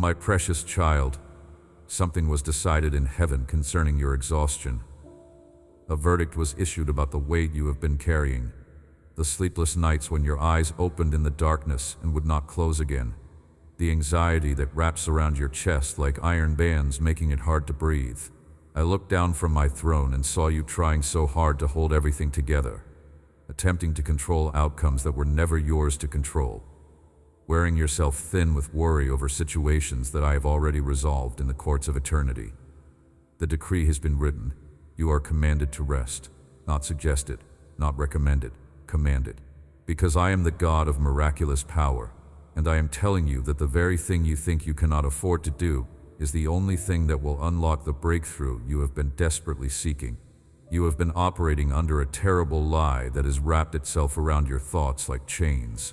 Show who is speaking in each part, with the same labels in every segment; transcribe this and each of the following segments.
Speaker 1: My precious child, something was decided in heaven concerning your exhaustion. A verdict was issued about the weight you have been carrying, the sleepless nights when your eyes opened in the darkness and would not close again, the anxiety that wraps around your chest like iron bands, making it hard to breathe. I looked down from my throne and saw you trying so hard to hold everything together, attempting to control outcomes that were never yours to control, wearing yourself thin with worry over situations that I have already resolved in the courts of eternity. The decree has been written. You are commanded to rest, not suggested, not recommended, commanded, because I am the God of miraculous power, and I am telling you that the very thing you think you cannot afford to do is the only thing that will unlock the breakthrough you have been desperately seeking. You have been operating under a terrible lie that has wrapped itself around your thoughts like chains.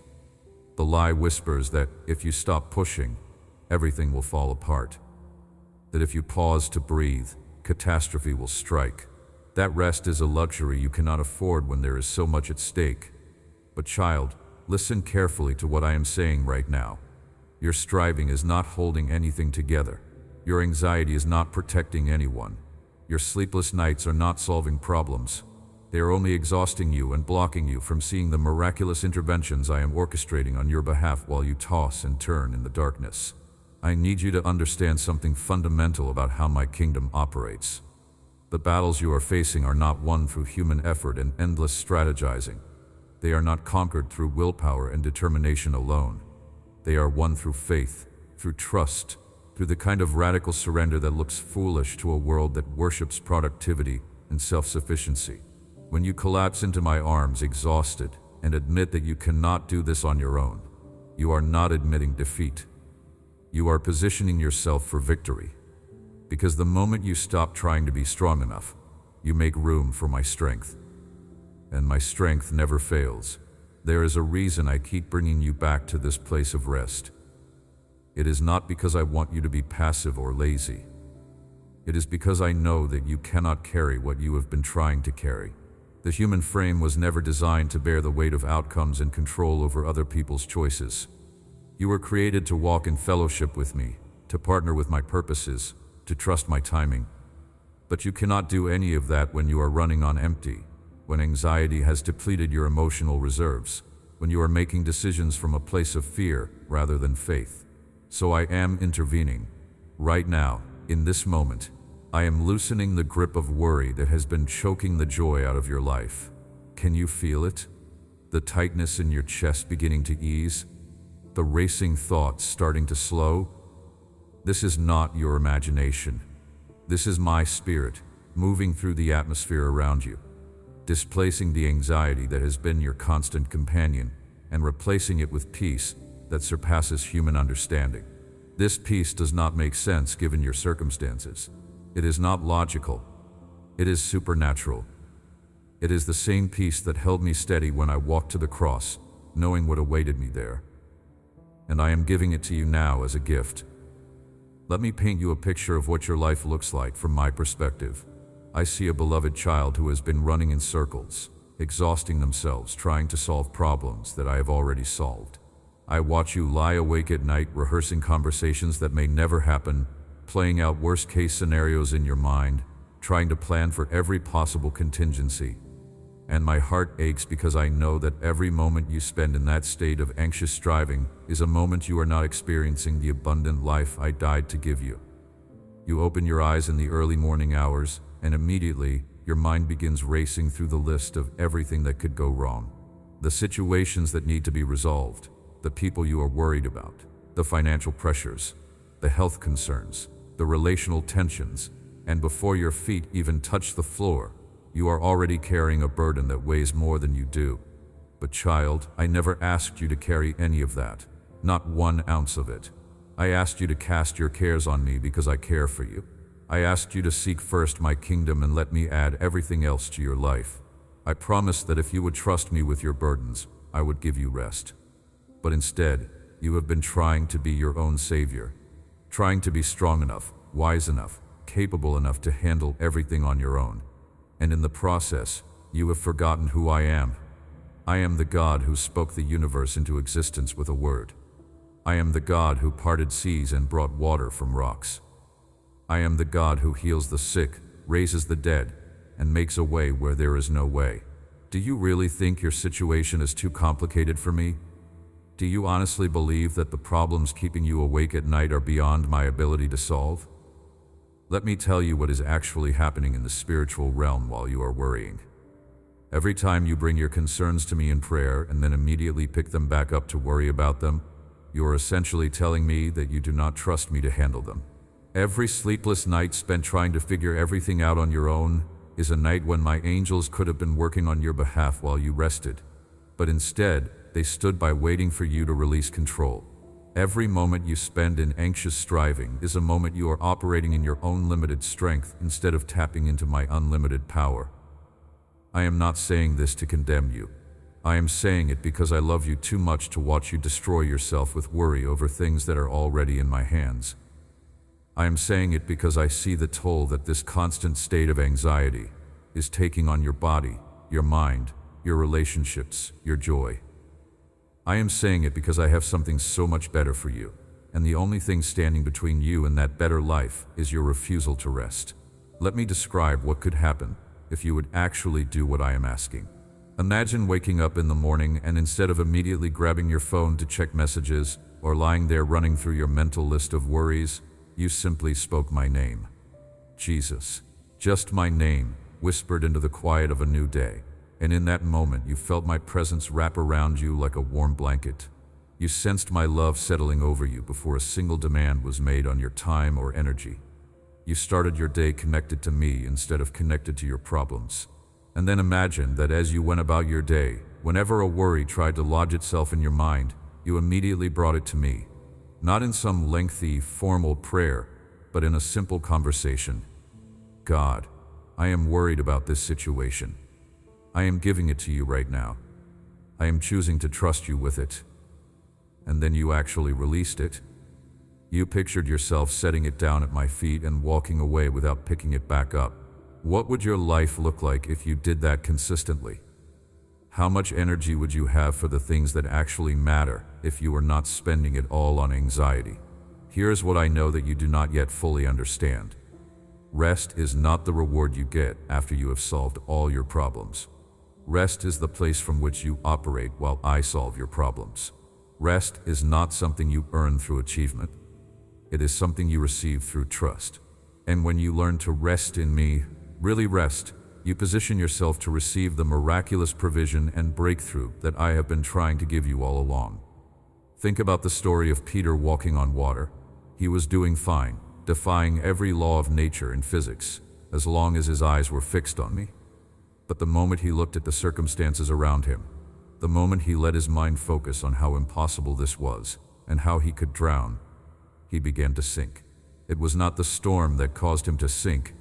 Speaker 1: The lie whispers that if you stop pushing, everything will fall apart. That if you pause to breathe, catastrophe will strike. That rest is a luxury you cannot afford when there is so much at stake. But child, listen carefully to what I am saying right now. Your striving is not holding anything together. Your anxiety is not protecting anyone. Your sleepless nights are not solving problems. They are only exhausting you and blocking you from seeing the miraculous interventions I am orchestrating on your behalf while you toss and turn in the darkness. I need you to understand something fundamental about how my kingdom operates. The battles you are facing are not won through human effort and endless strategizing. They are not conquered through willpower and determination alone. They are won through faith, through trust, through the kind of radical surrender that looks foolish to a world that worships productivity and self-sufficiency. When you collapse into my arms exhausted and admit that you cannot do this on your own, you are not admitting defeat. You are positioning yourself for victory. Because the moment you stop trying to be strong enough, you make room for my strength. And my strength never fails. There is a reason I keep bringing you back to this place of rest. It is not because I want you to be passive or lazy. It is because I know that you cannot carry what you have been trying to carry. The human frame was never designed to bear the weight of outcomes and control over other people's choices. You were created to walk in fellowship with me, to partner with my purposes, to trust my timing. But you cannot do any of that when you are running on empty, when anxiety has depleted your emotional reserves, when you are making decisions from a place of fear rather than faith. So I am intervening. Right now, in this moment, I am loosening the grip of worry that has been choking the joy out of your life. Can you feel it? The tightness in your chest beginning to ease? The racing thoughts starting to slow? This is not your imagination. This is my spirit moving through the atmosphere around you, displacing the anxiety that has been your constant companion and replacing it with peace that surpasses human understanding. This peace does not make sense given your circumstances. It is not logical. It is supernatural. It is the same peace that held me steady when I walked to the cross, knowing what awaited me there. And I am giving it to you now as a gift. Let me paint you a picture of what your life looks like from my perspective. I see a beloved child who has been running in circles, exhausting themselves trying to solve problems that I have already solved. I watch you lie awake at night rehearsing conversations that may never happen, playing out worst-case scenarios in your mind, trying to plan for every possible contingency. And my heart aches because I know that every moment you spend in that state of anxious striving is a moment you are not experiencing the abundant life I died to give you. You open your eyes in the early morning hours, and immediately your mind begins racing through the list of everything that could go wrong. The situations that need to be resolved, the people you are worried about, the financial pressures, the health concerns, the relational tensions, and before your feet even touch the floor, you are already carrying a burden that weighs more than you do. But child, I never asked you to carry any of that, not 1 ounce of it. I asked you to cast your cares on me because I care for you. I asked you to seek first my kingdom and let me add everything else to your life. I promised that if you would trust me with your burdens, I would give you rest. But instead, you have been trying to be your own savior, trying to be strong enough, wise enough, capable enough to handle everything on your own. And in the process, you have forgotten who I am. I am the God who spoke the universe into existence with a word. I am the God who parted seas and brought water from rocks. I am the God who heals the sick, raises the dead, and makes a way where there is no way. Do you really think your situation is too complicated for me? Do you honestly believe that the problems keeping you awake at night are beyond my ability to solve? Let me tell you what is actually happening in the spiritual realm while you are worrying. Every time you bring your concerns to me in prayer and then immediately pick them back up to worry about them, you are essentially telling me that you do not trust me to handle them. Every sleepless night spent trying to figure everything out on your own is a night when my angels could have been working on your behalf while you rested. But instead, they stood by waiting for you to release control. Every moment you spend in anxious striving is a moment you are operating in your own limited strength instead of tapping into my unlimited power. I am not saying this to condemn you. I am saying it because I love you too much to watch you destroy yourself with worry over things that are already in my hands. I am saying it because I see the toll that this constant state of anxiety is taking on your body, your mind, your relationships, your joy. I am saying it because I have something so much better for you, and the only thing standing between you and that better life is your refusal to rest. Let me describe what could happen if you would actually do what I am asking. Imagine waking up in the morning and instead of immediately grabbing your phone to check messages or lying there running through your mental list of worries, you simply spoke my name. Jesus. Just my name, whispered into the quiet of a new day. And in that moment, you felt my presence wrap around you like a warm blanket. You sensed my love settling over you before a single demand was made on your time or energy. You started your day connected to me instead of connected to your problems. And then imagine that as you went about your day, whenever a worry tried to lodge itself in your mind, you immediately brought it to me. Not in some lengthy, formal prayer, but in a simple conversation. God, I am worried about this situation. I am giving it to you right now. I am choosing to trust you with it. And then you actually released it. You pictured yourself setting it down at my feet and walking away without picking it back up. What would your life look like if you did that consistently? How much energy would you have for the things that actually matter if you were not spending it all on anxiety? Here's what I know that you do not yet fully understand. Rest is not the reward you get after you have solved all your problems. Rest is the place from which you operate while I solve your problems. Rest is not something you earn through achievement. It is something you receive through trust. And when you learn to rest in me, really rest, you position yourself to receive the miraculous provision and breakthrough that I have been trying to give you all along. Think about the story of Peter walking on water. He was doing fine, defying every law of nature and physics, as long as his eyes were fixed on me. But the moment he looked at the circumstances around him, the moment he let his mind focus on how impossible this was and how he could drown, he began to sink. It was not the storm that caused him to sink.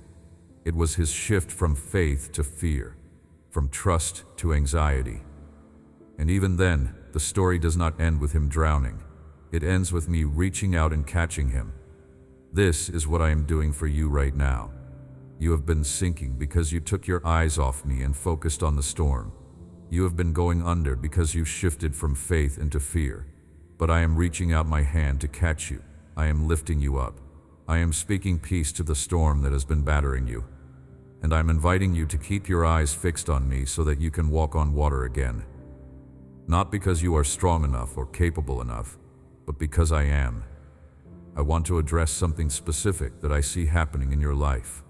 Speaker 1: It was his shift from faith to fear, from trust to anxiety. And even then, the story does not end with him drowning. It ends with me reaching out and catching him. This is what I am doing for you right now. You have been sinking because you took your eyes off me and focused on the storm. You have been going under because you shifted from faith into fear. But I am reaching out my hand to catch you. I am lifting you up. I am speaking peace to the storm that has been battering you. And I'm inviting you to keep your eyes fixed on me so that you can walk on water again. Not because you are strong enough or capable enough, but because I am. I want to address something specific that I see happening in your life.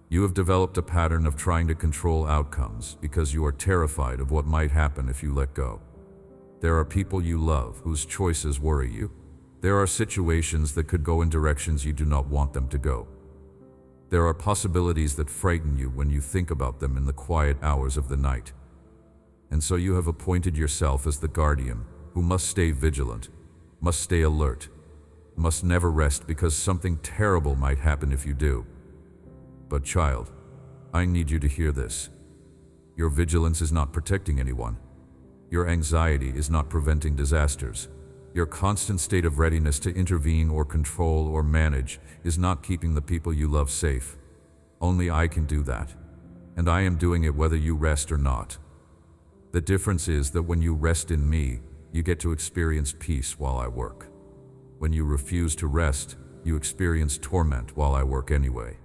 Speaker 1: You have developed a pattern of trying to control outcomes because you are terrified of what might happen if you let go. There are people you love whose choices worry you. There are situations that could go in directions you do not want them to go. There are possibilities that frighten you when you think about them in the quiet hours of the night. And so you have appointed yourself as the guardian who must stay vigilant, must stay alert, must never rest because something terrible might happen if you do. But child, I need you to hear this. Your vigilance is not protecting anyone. Your anxiety is not preventing disasters. Your constant state of readiness to intervene or control or manage is not keeping the people you love safe. Only I can do that. And I am doing it whether you rest or not. The difference is that when you rest in me, you get to experience peace while I work. When you refuse to rest, you experience torment while I work anyway.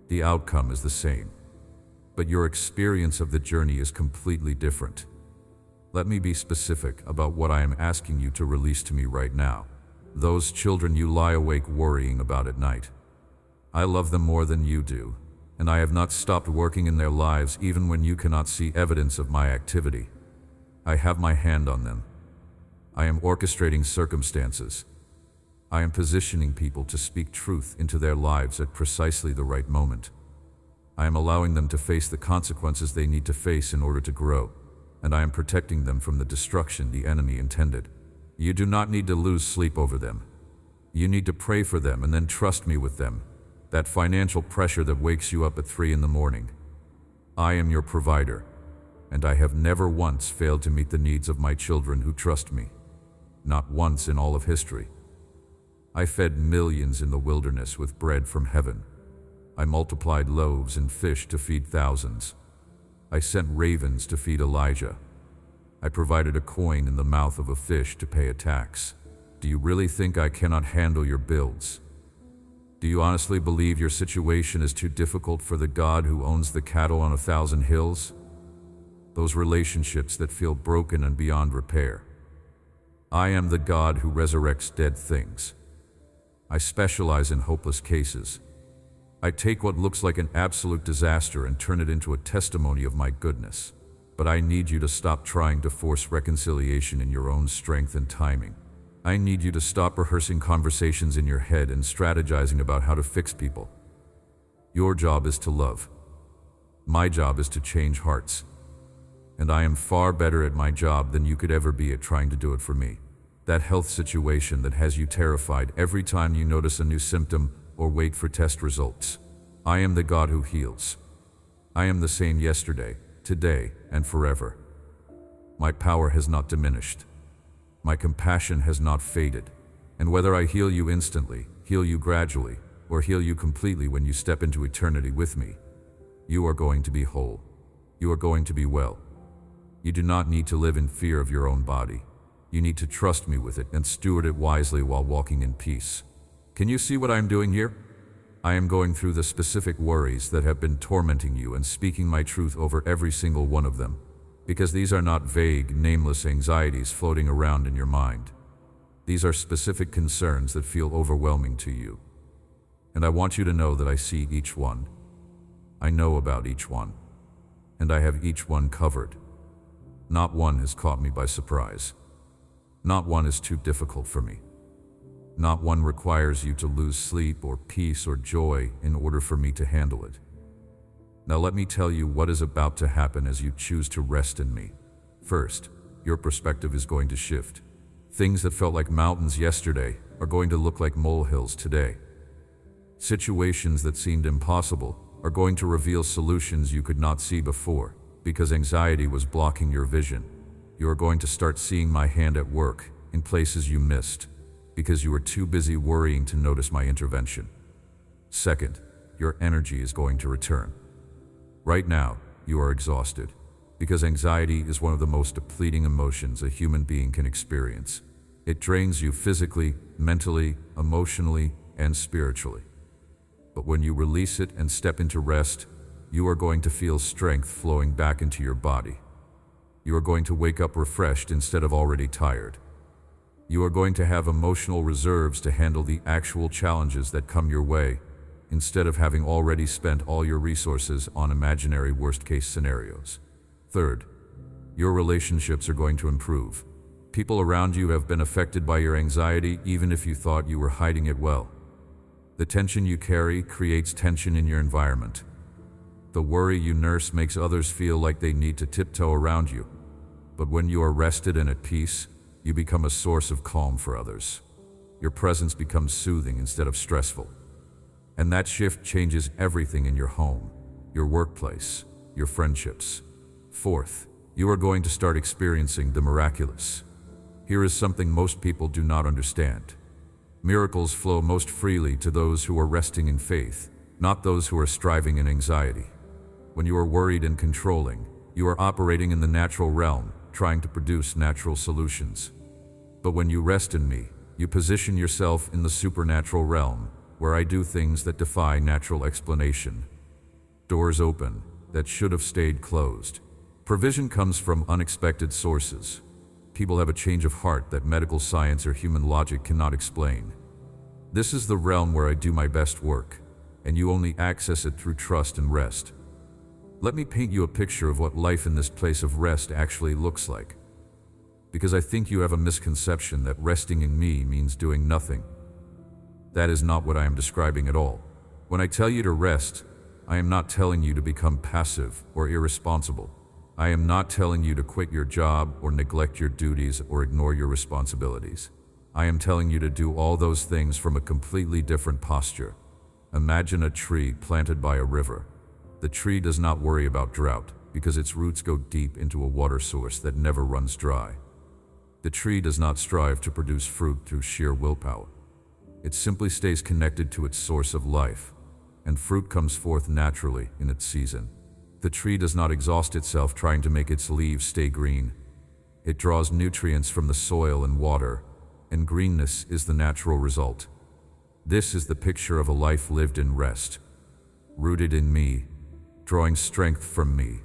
Speaker 1: The outcome is the same, but your experience of the journey is completely different. Let me be specific about what I am asking you to release to me right now. Those children you lie awake worrying about at night. I love them more than you do, and I have not stopped working in their lives even when you cannot see evidence of my activity. I have my hand on them. I am orchestrating circumstances. I am positioning people to speak truth into their lives at precisely the right moment. I am allowing them to face the consequences they need to face in order to grow, and I am protecting them from the destruction the enemy intended. You do not need to lose sleep over them. You need to pray for them and then trust me with them. That financial pressure that wakes you up at 3 in the morning. I am your provider, and I have never once failed to meet the needs of my children who trust me. Not once in all of history. I fed millions in the wilderness with bread from heaven. I multiplied loaves and fish to feed thousands. I sent ravens to feed Elijah. I provided a coin in the mouth of a fish to pay a tax. Do you really think I cannot handle your bills? Do you honestly believe your situation is too difficult for the God who owns the cattle on 1,000 hills? Those relationships that feel broken and beyond repair. I am the God who resurrects dead things. I specialize in hopeless cases. I take what looks like an absolute disaster and turn it into a testimony of my goodness. But I need you to stop trying to force reconciliation in your own strength and timing. I need you to stop rehearsing conversations in your head and strategizing about how to fix people. Your job is to love. My job is to change hearts. And I am far better at my job than you could ever be at trying to do it for me. That health situation that has you terrified every time you notice a new symptom or wait for test results. I am the God who heals. I am the same yesterday, today, and forever. My power has not diminished. My compassion has not faded. And whether I heal you instantly, heal you gradually, or heal you completely when you step into eternity with me, you are going to be whole. You are going to be well. You do not need to live in fear of your own body. You need to trust me with it and steward it wisely while walking in peace. Can you see what I am doing here? I am going through the specific worries that have been tormenting you and speaking my truth over every single one of them, because these are not vague, nameless anxieties floating around in your mind. These are specific concerns that feel overwhelming to you. And I want you to know that I see each one. I know about each one. And I have each one covered. Not one has caught me by surprise. Not one is too difficult for me. Not one requires you to lose sleep or peace or joy in order for me to handle it. Now let me tell you what is about to happen as you choose to rest in me. First, your perspective is going to shift. Things that felt like mountains yesterday are going to look like molehills today. Situations that seemed impossible are going to reveal solutions you could not see before because anxiety was blocking your vision. You are going to start seeing my hand at work in places you missed because you were too busy worrying to notice my intervention. Second, your energy is going to return. Right now, you are exhausted because anxiety is one of the most depleting emotions a human being can experience. It drains you physically, mentally, emotionally, and spiritually. But when you release it and step into rest, you are going to feel strength flowing back into your body. You are going to wake up refreshed instead of already tired. You are going to have emotional reserves to handle the actual challenges that come your way, instead of having already spent all your resources on imaginary worst-case scenarios. Third, your relationships are going to improve. People around you have been affected by your anxiety even if you thought you were hiding it well. The tension you carry creates tension in your environment. The worry you nurse makes others feel like they need to tiptoe around you. But when you are rested and at peace, you become a source of calm for others. Your presence becomes soothing instead of stressful. And that shift changes everything in your home, your workplace, your friendships. Fourth, you are going to start experiencing the miraculous. Here is something most people do not understand. Miracles flow most freely to those who are resting in faith, not those who are striving in anxiety. When you are worried and controlling, you are operating in the natural realm, trying to produce natural solutions. But when you rest in me, you position yourself in the supernatural realm, where I do things that defy natural explanation. Doors open that should have stayed closed. Provision comes from unexpected sources. People have a change of heart that medical science or human logic cannot explain. This is the realm where I do my best work, and you only access it through trust and rest. Let me paint you a picture of what life in this place of rest actually looks like. Because I think you have a misconception that resting in me means doing nothing. That is not what I am describing at all. When I tell you to rest, I am not telling you to become passive or irresponsible. I am not telling you to quit your job or neglect your duties or ignore your responsibilities. I am telling you to do all those things from a completely different posture. Imagine a tree planted by a river. The tree does not worry about drought because its roots go deep into a water source that never runs dry. The tree does not strive to produce fruit through sheer willpower. It simply stays connected to its source of life, and fruit comes forth naturally in its season. The tree does not exhaust itself trying to make its leaves stay green. It draws nutrients from the soil and water, and greenness is the natural result. This is the picture of a life lived in rest, rooted in me, drawing strength from me,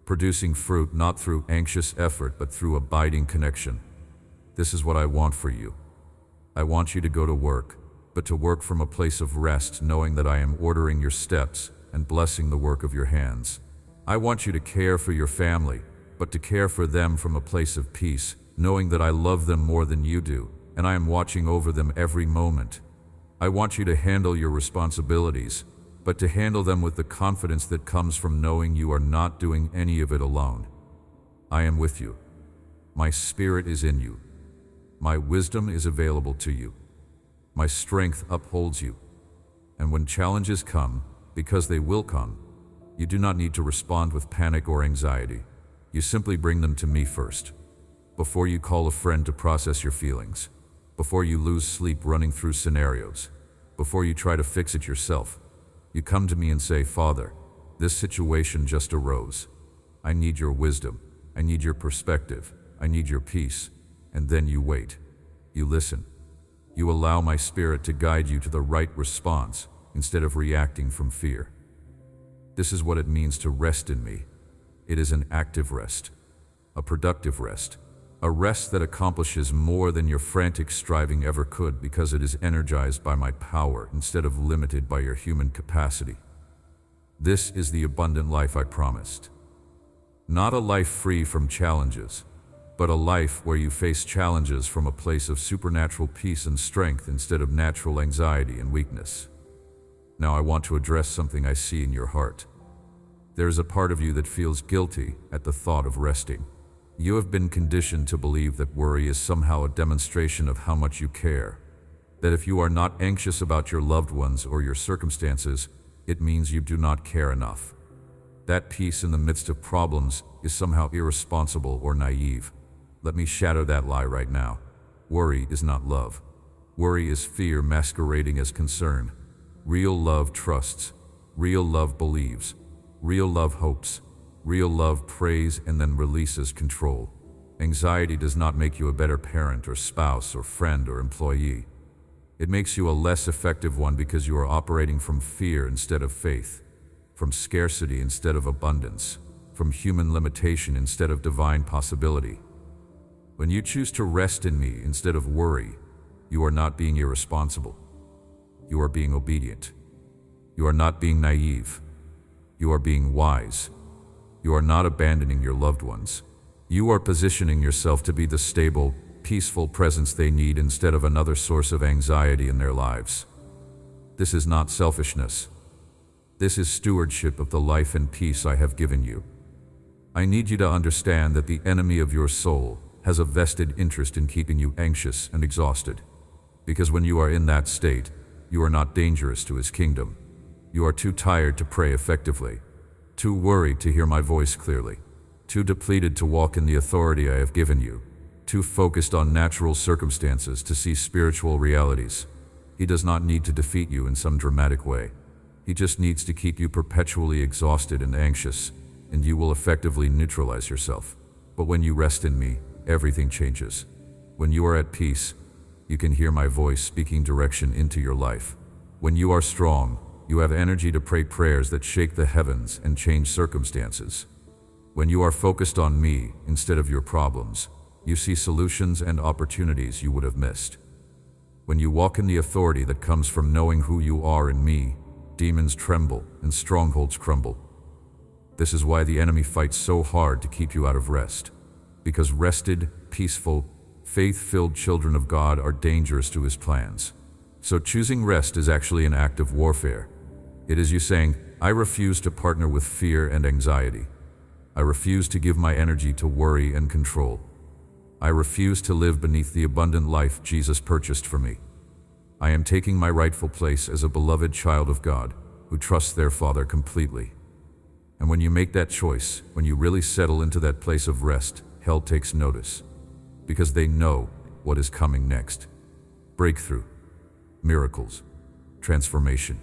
Speaker 1: producing fruit not through anxious effort but through abiding connection. This is what I want for you. I want you to go to work, but to work from a place of rest, knowing that I am ordering your steps and blessing the work of your hands. I want you to care for your family, but to care for them from a place of peace, knowing that I love them more than you do, and I am watching over them every moment. I want you to handle your responsibilities, but to handle them with the confidence that comes from knowing you are not doing any of it alone. I am with you. My spirit is in you. My wisdom is available to you. My strength upholds you. And when challenges come, because they will come, you do not need to respond with panic or anxiety. You simply bring them to me first. Before you call a friend to process your feelings, before you lose sleep running through scenarios, before you try to fix it yourself, you come to me and say, Father, this situation just arose. I need your wisdom. I need your perspective. I need your peace. And then you wait. You listen. You allow my spirit to guide you to the right response instead of reacting from fear. This is what it means to rest in me. It is an active rest, a productive rest, a rest that accomplishes more than your frantic striving ever could because it is energized by my power instead of limited by your human capacity. This is the abundant life I promised. Not a life free from challenges, but a life where you face challenges from a place of supernatural peace and strength instead of natural anxiety and weakness. Now I want to address something I see in your heart. There is a part of you that feels guilty at the thought of resting. You have been conditioned to believe that worry is somehow a demonstration of how much you care, that if you are not anxious about your loved ones or your circumstances, it means you do not care enough. That peace in the midst of problems is somehow irresponsible or naive. Let me shatter that lie right now. Worry is not love. Worry is fear masquerading as concern. Real love trusts. Real love believes. Real love hopes. Real love prays and then releases control. Anxiety does not make you a better parent or spouse or friend or employee. It makes you a less effective one because you are operating from fear instead of faith, from scarcity instead of abundance, from human limitation instead of divine possibility. When you choose to rest in me instead of worry, you are not being irresponsible. You are being obedient. You are not being naive. You are being wise. You are not abandoning your loved ones. You are positioning yourself to be the stable, peaceful presence they need instead of another source of anxiety in their lives. This is not selfishness. This is stewardship of the life and peace I have given you. I need you to understand that the enemy of your soul has a vested interest in keeping you anxious and exhausted. Because when you are in that state, you are not dangerous to his kingdom. You are too tired to pray effectively, too worried to hear my voice clearly, too depleted to walk in the authority I have given you, too focused on natural circumstances to see spiritual realities. He does not need to defeat you in some dramatic way. He just needs to keep you perpetually exhausted and anxious, and you will effectively neutralize yourself. But when you rest in me, everything changes. When you are at peace, you can hear my voice speaking direction into your life. When you are strong, you have energy to pray prayers that shake the heavens and change circumstances. When you are focused on me instead of your problems, you see solutions and opportunities you would have missed. When you walk in the authority that comes from knowing who you are in me, demons tremble and strongholds crumble. This is why the enemy fights so hard to keep you out of rest. Because rested, peaceful, faith-filled children of God are dangerous to his plans. So choosing rest is actually an act of warfare. It is you saying, I refuse to partner with fear and anxiety. I refuse to give my energy to worry and control. I refuse to live beneath the abundant life Jesus purchased for me. I am taking my rightful place as a beloved child of God who trusts their Father completely. And when you make that choice, when you really settle into that place of rest, hell takes notice, because they know what is coming next. Breakthrough, miracles, transformation,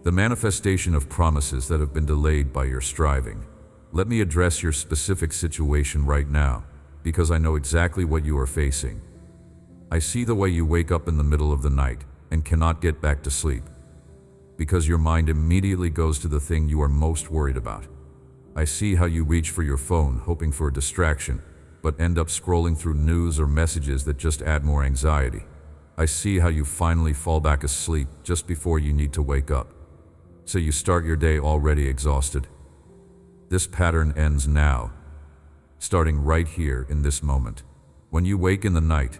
Speaker 1: the manifestation of promises that have been delayed by your striving. Let me address your specific situation right now, because I know exactly what you are facing. I see the way you wake up in the middle of the night and cannot get back to sleep, because your mind immediately goes to the thing you are most worried about. I see how you reach for your phone hoping for a distraction, but end up scrolling through news or messages that just add more anxiety. I see how you finally fall back asleep just before you need to wake up. So you start your day already exhausted. This pattern ends now, starting right here in this moment. When you wake in the night,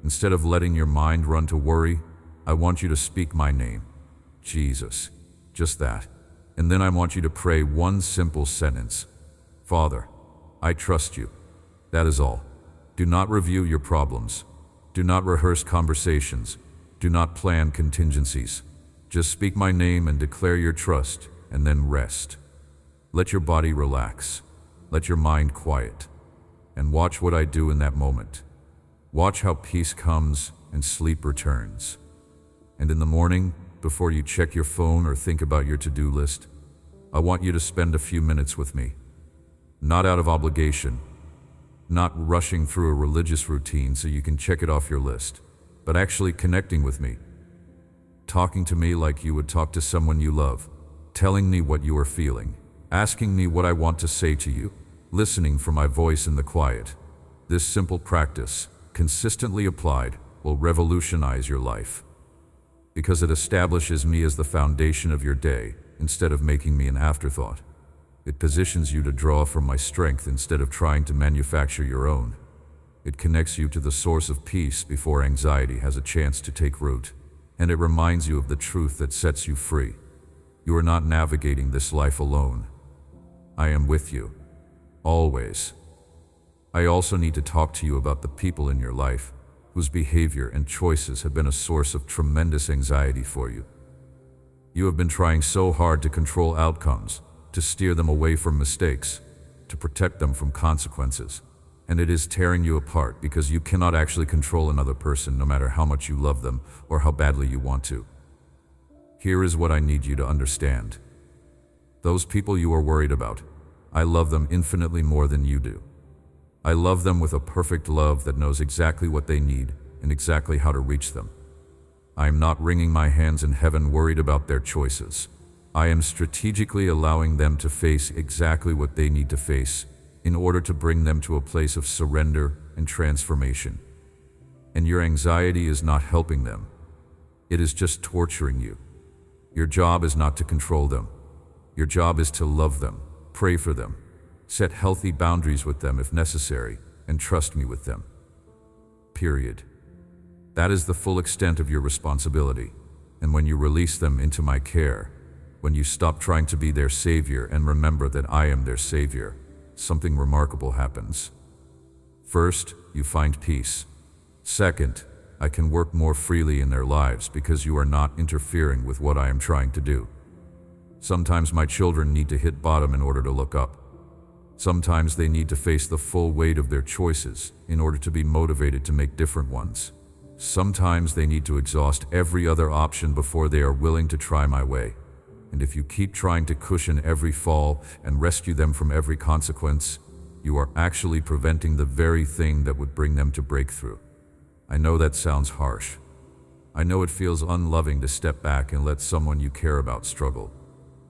Speaker 1: instead of letting your mind run to worry, I want you to speak my name, Jesus, just that. And then I want you to pray one simple sentence. Father, I trust you. That is all. Do not review your problems. Do not rehearse conversations. Do not plan contingencies. Just speak my name and declare your trust, and then rest. Let your body relax. Let your mind quiet. And watch what I do in that moment. Watch how peace comes and sleep returns. And in the morning, before you check your phone or think about your to-do list, I want you to spend a few minutes with me. Not out of obligation, not rushing through a religious routine so you can check it off your list, but actually connecting with me. Talking to me like you would talk to someone you love, telling me what you are feeling, asking me what I want to say to you, listening for my voice in the quiet. This simple practice, consistently applied, will revolutionize your life. Because it establishes me as the foundation of your day instead of making me an afterthought. It positions you to draw from my strength instead of trying to manufacture your own. It connects you to the source of peace before anxiety has a chance to take root. And it reminds you of the truth that sets you free. You are not navigating this life alone. I am with you, always. I also need to talk to you about the people in your life whose behavior and choices have been a source of tremendous anxiety for you. You have been trying so hard to control outcomes, to steer them away from mistakes, to protect them from consequences. And it is tearing you apart because you cannot actually control another person no matter how much you love them or how badly you want to. Here is what I need you to understand. Those people you are worried about, I love them infinitely more than you do. I love them with a perfect love that knows exactly what they need and exactly how to reach them. I am not wringing my hands in heaven worried about their choices. I am strategically allowing them to face exactly what they need to face in order to bring them to a place of surrender and transformation. And your anxiety is not helping them. It is just torturing you. Your job is not to control them. Your job is to love them, pray for them, set healthy boundaries with them if necessary, and trust me with them. Period. That is the full extent of your responsibility. And when you release them into my care, when you stop trying to be their savior and remember that I am their savior, something remarkable happens. First, you find peace. Second, I can work more freely in their lives because you are not interfering with what I am trying to do. Sometimes my children need to hit bottom in order to look up. Sometimes they need to face the full weight of their choices in order to be motivated to make different ones. Sometimes they need to exhaust every other option before they are willing to try my way. And if you keep trying to cushion every fall and rescue them from every consequence, you are actually preventing the very thing that would bring them to breakthrough. I know that sounds harsh. I know it feels unloving to step back and let someone you care about struggle.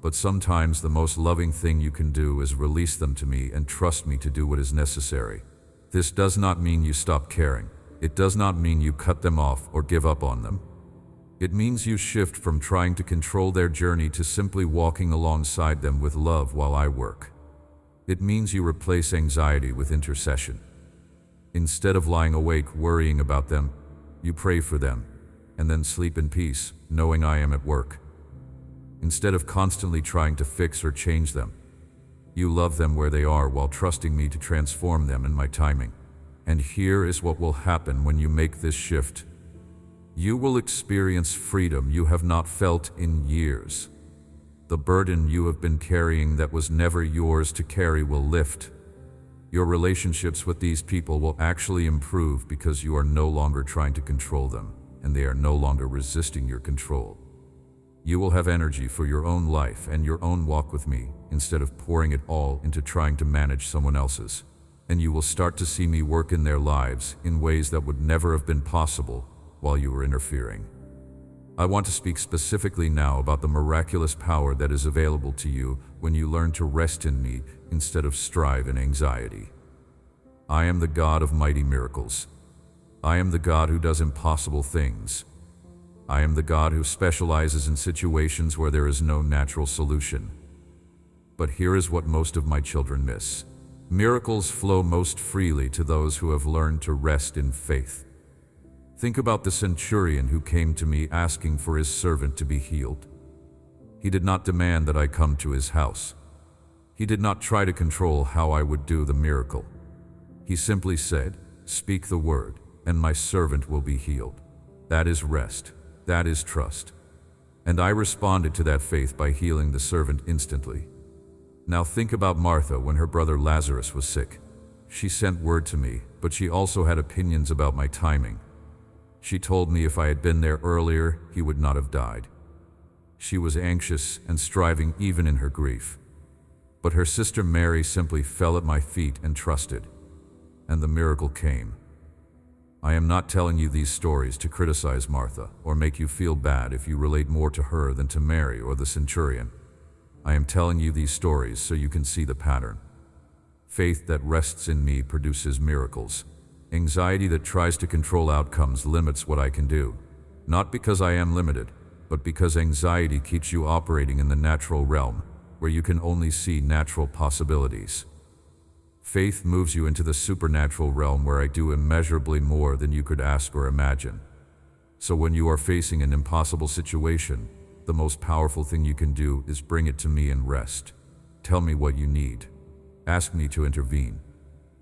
Speaker 1: But sometimes the most loving thing you can do is release them to me and trust me to do what is necessary. This does not mean you stop caring. It does not mean you cut them off or give up on them. It means you shift from trying to control their journey to simply walking alongside them with love while I work. It means you replace anxiety with intercession. Instead of lying awake worrying about them, you pray for them, and then sleep in peace, knowing I am at work. Instead of constantly trying to fix or change them, you love them where they are while trusting me to transform them in my timing. And here is what will happen when you make this shift. You will experience freedom you have not felt in years. The burden you have been carrying that was never yours to carry will lift. Your relationships with these people will actually improve because you are no longer trying to control them, and they are no longer resisting your control. You will have energy for your own life and your own walk with me, instead of pouring it all into trying to manage someone else's. And you will start to see me work in their lives in ways that would never have been possible while you were interfering. I want to speak specifically now about the miraculous power that is available to you when you learn to rest in me instead of strive in anxiety. I am the God of mighty miracles. I am the God who does impossible things. I am the God who specializes in situations where there is no natural solution. But here is what most of my children miss. Miracles flow most freely to those who have learned to rest in faith. Think about the centurion who came to me asking for his servant to be healed. He did not demand that I come to his house. He did not try to control how I would do the miracle. He simply said, "Speak the word, and my servant will be healed." That is rest. That is trust. And I responded to that faith by healing the servant instantly. Now think about Martha when her brother Lazarus was sick. She sent word to me, but she also had opinions about my timing. She told me if I had been there earlier, he would not have died. She was anxious and striving even in her grief. But her sister Mary simply fell at my feet and trusted. And the miracle came. I am not telling you these stories to criticize Martha or make you feel bad if you relate more to her than to Mary or the centurion. I am telling you these stories so you can see the pattern. Faith that rests in me produces miracles. Anxiety that tries to control outcomes limits what I can do. Not because I am limited, but because anxiety keeps you operating in the natural realm, where you can only see natural possibilities. Faith moves you into the supernatural realm where I do immeasurably more than you could ask or imagine. So when you are facing an impossible situation, the most powerful thing you can do is bring it to me and rest. Tell me what you need. Ask me to intervene.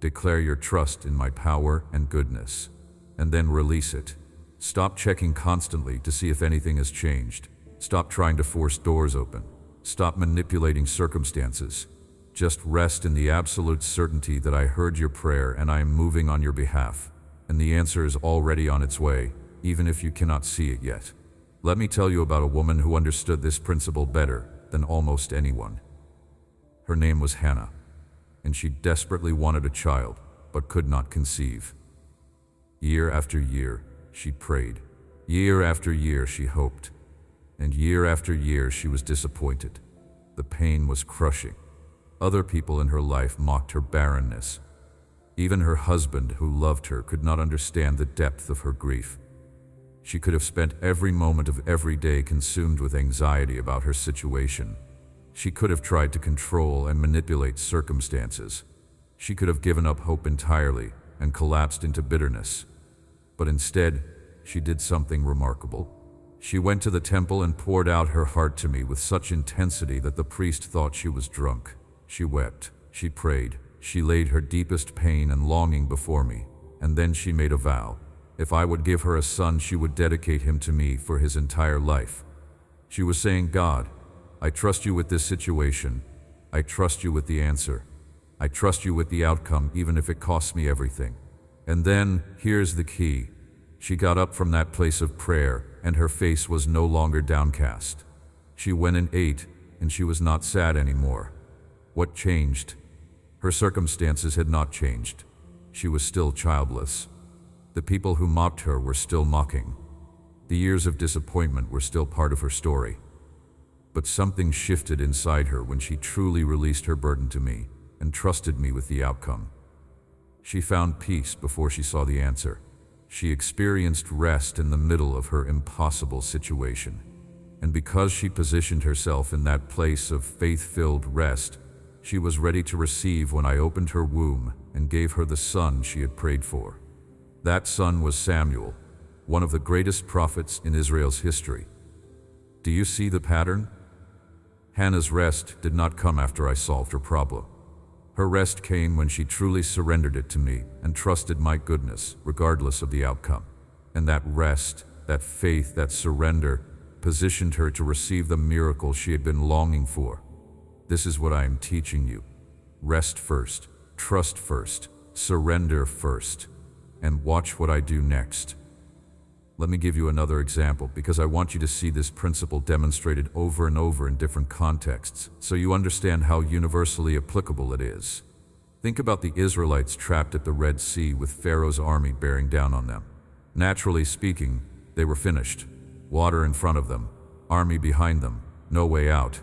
Speaker 1: Declare your trust in my power and goodness, and then release it. Stop checking constantly to see if anything has changed. Stop trying to force doors open. Stop manipulating circumstances. Just rest in the absolute certainty that I heard your prayer and I am moving on your behalf, and the answer is already on its way, even if you cannot see it yet. Let me tell you about a woman who understood this principle better than almost anyone. Her name was Hannah, and she desperately wanted a child, but could not conceive. Year after year, she prayed. Year after year, she hoped. And year after year, she was disappointed. The pain was crushing. Other people in her life mocked her barrenness. Even her husband, who loved her, could not understand the depth of her grief. She could have spent every moment of every day consumed with anxiety about her situation. She could have tried to control and manipulate circumstances. She could have given up hope entirely and collapsed into bitterness. But instead, she did something remarkable. She went to the temple and poured out her heart to me with such intensity that the priest thought she was drunk. She wept, she prayed, she laid her deepest pain and longing before me, and then she made a vow. If I would give her a son, she would dedicate him to me for his entire life. She was saying, "God, I trust you with this situation. I trust you with the answer. I trust you with the outcome, even if it costs me everything." And then, here's the key. She got up from that place of prayer, and her face was no longer downcast. She went and ate, and she was not sad anymore. What changed? Her circumstances had not changed. She was still childless. The people who mocked her were still mocking. The years of disappointment were still part of her story. But something shifted inside her when she truly released her burden to me and trusted me with the outcome. She found peace before she saw the answer. She experienced rest in the middle of her impossible situation. And because she positioned herself in that place of faith-filled rest, she was ready to receive when I opened her womb and gave her the son she had prayed for. That son was Samuel, one of the greatest prophets in Israel's history. Do you see the pattern? Hannah's rest did not come after I solved her problem. Her rest came when she truly surrendered it to me and trusted my goodness, regardless of the outcome. And that rest, that faith, that surrender, positioned her to receive the miracle she had been longing for. This is what I am teaching you. Rest first, trust first, surrender first, and watch what I do next. Let me give you another example because I want you to see this principle demonstrated over and over in different contexts so you understand how universally applicable it is. Think about the Israelites trapped at the Red Sea with Pharaoh's army bearing down on them. Naturally speaking, they were finished. Water in front of them, army behind them, no way out.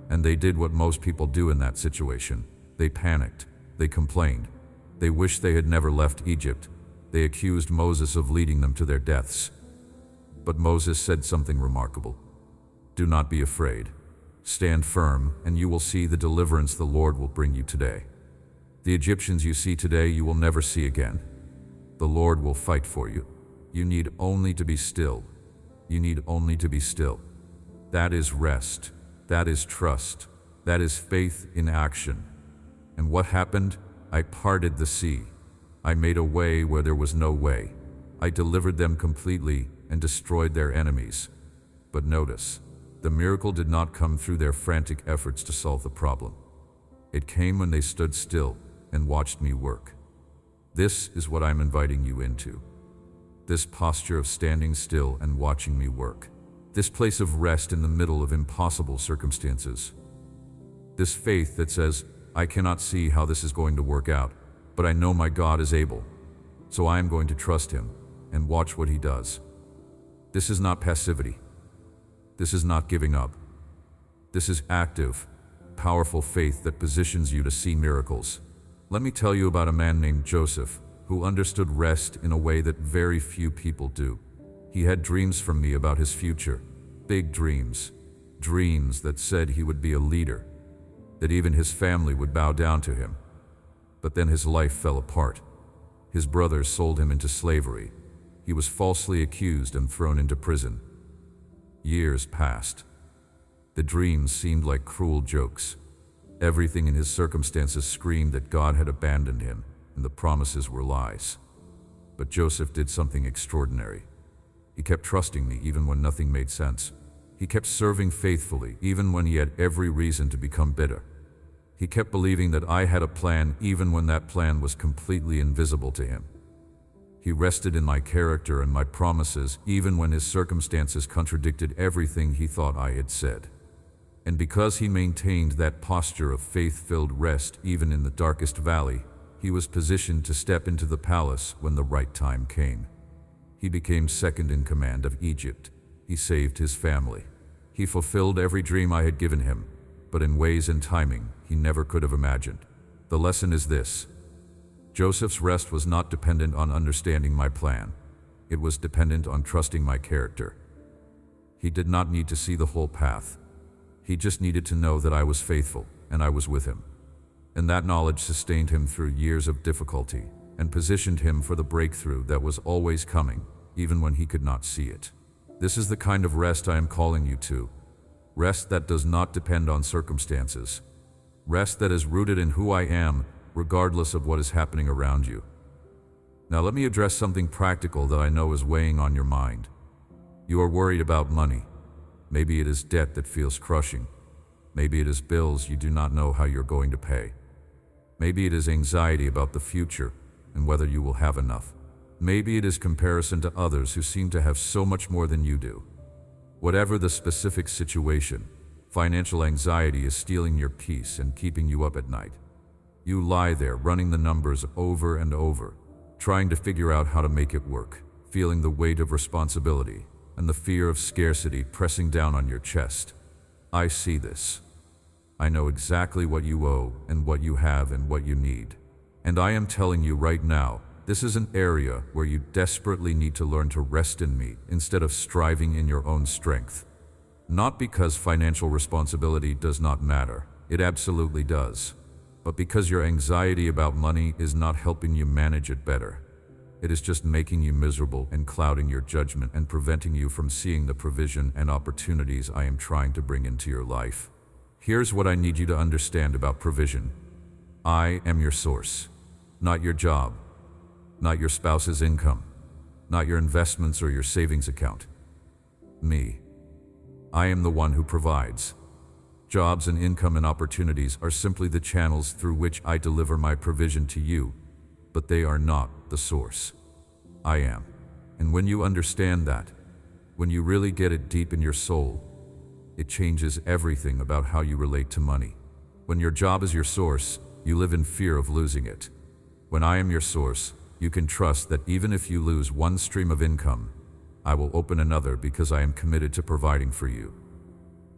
Speaker 1: And they did what most people do in that situation. They panicked. They complained. They wished they had never left Egypt. They accused Moses of leading them to their deaths. But Moses said something remarkable. Do not be afraid. Stand firm, and you will see the deliverance the Lord will bring you today. The Egyptians you see today you will never see again. The Lord will fight for you. You need only to be still. You need only to be still. That is rest. That is trust. That is faith in action. And what happened? I parted the sea. I made a way where there was no way. I delivered them completely and destroyed their enemies. But notice, the miracle did not come through their frantic efforts to solve the problem. It came when they stood still and watched me work. This is what I'm inviting you into. This posture of standing still and watching me work. This place of rest in the middle of impossible circumstances. This faith that says, I cannot see how this is going to work out, but I know my God is able, so I am going to trust Him and watch what He does. This is not passivity. This is not giving up. This is active, powerful faith that positions you to see miracles. Let me tell you about a man named Joseph, who understood rest in a way that very few people do. He had dreams from me about his future, big dreams, dreams that said he would be a leader, that even his family would bow down to him. But then his life fell apart. His brothers sold him into slavery. He was falsely accused and thrown into prison. Years passed. The dreams seemed like cruel jokes. Everything in his circumstances screamed that God had abandoned him, and the promises were lies. But Joseph did something extraordinary. He kept trusting me even when nothing made sense. He kept serving faithfully even when he had every reason to become bitter. He kept believing that I had a plan even when that plan was completely invisible to him. He rested in my character and my promises even when his circumstances contradicted everything he thought I had said. And because he maintained that posture of faith-filled rest even in the darkest valley, he was positioned to step into the palace when the right time came. He became second in command of Egypt. He saved his family. He fulfilled every dream I had given him, but in ways and timing he never could have imagined. The lesson is this: Joseph's rest was not dependent on understanding my plan. It was dependent on trusting my character. He did not need to see the whole path. He just needed to know that I was faithful and I was with him. And that knowledge sustained him through years of difficulty and positioned him for the breakthrough that was always coming, even when he could not see it. This is the kind of rest I am calling you to. Rest that does not depend on circumstances. Rest that is rooted in who I am, regardless of what is happening around you. Now let me address something practical that I know is weighing on your mind. You are worried about money. Maybe it is debt that feels crushing. Maybe it is bills you do not know how you're going to pay. Maybe it is anxiety about the future and whether you will have enough. Maybe it is comparison to others who seem to have so much more than you do. Whatever the specific situation, financial anxiety is stealing your peace and keeping you up at night. You lie there running the numbers over and over, trying to figure out how to make it work, feeling the weight of responsibility and the fear of scarcity pressing down on your chest. I see this. I know exactly what you owe and what you have and what you need. And I am telling you right now, this is an area where you desperately need to learn to rest in me instead of striving in your own strength. Not because financial responsibility does not matter, it absolutely does, but because your anxiety about money is not helping you manage it better. It is just making you miserable and clouding your judgment and preventing you from seeing the provision and opportunities I am trying to bring into your life. Here's what I need you to understand about provision. I am your source, not your job, not your spouse's income, not your investments or your savings account. Me. I am the one who provides. Jobs and income and opportunities are simply the channels through which I deliver my provision to you, but they are not the source. I am. And when you understand that, when you really get it deep in your soul, it changes everything about how you relate to money. When your job is your source, you live in fear of losing it. When I am your source, you can trust that even if you lose one stream of income, I will open another because I am committed to providing for you.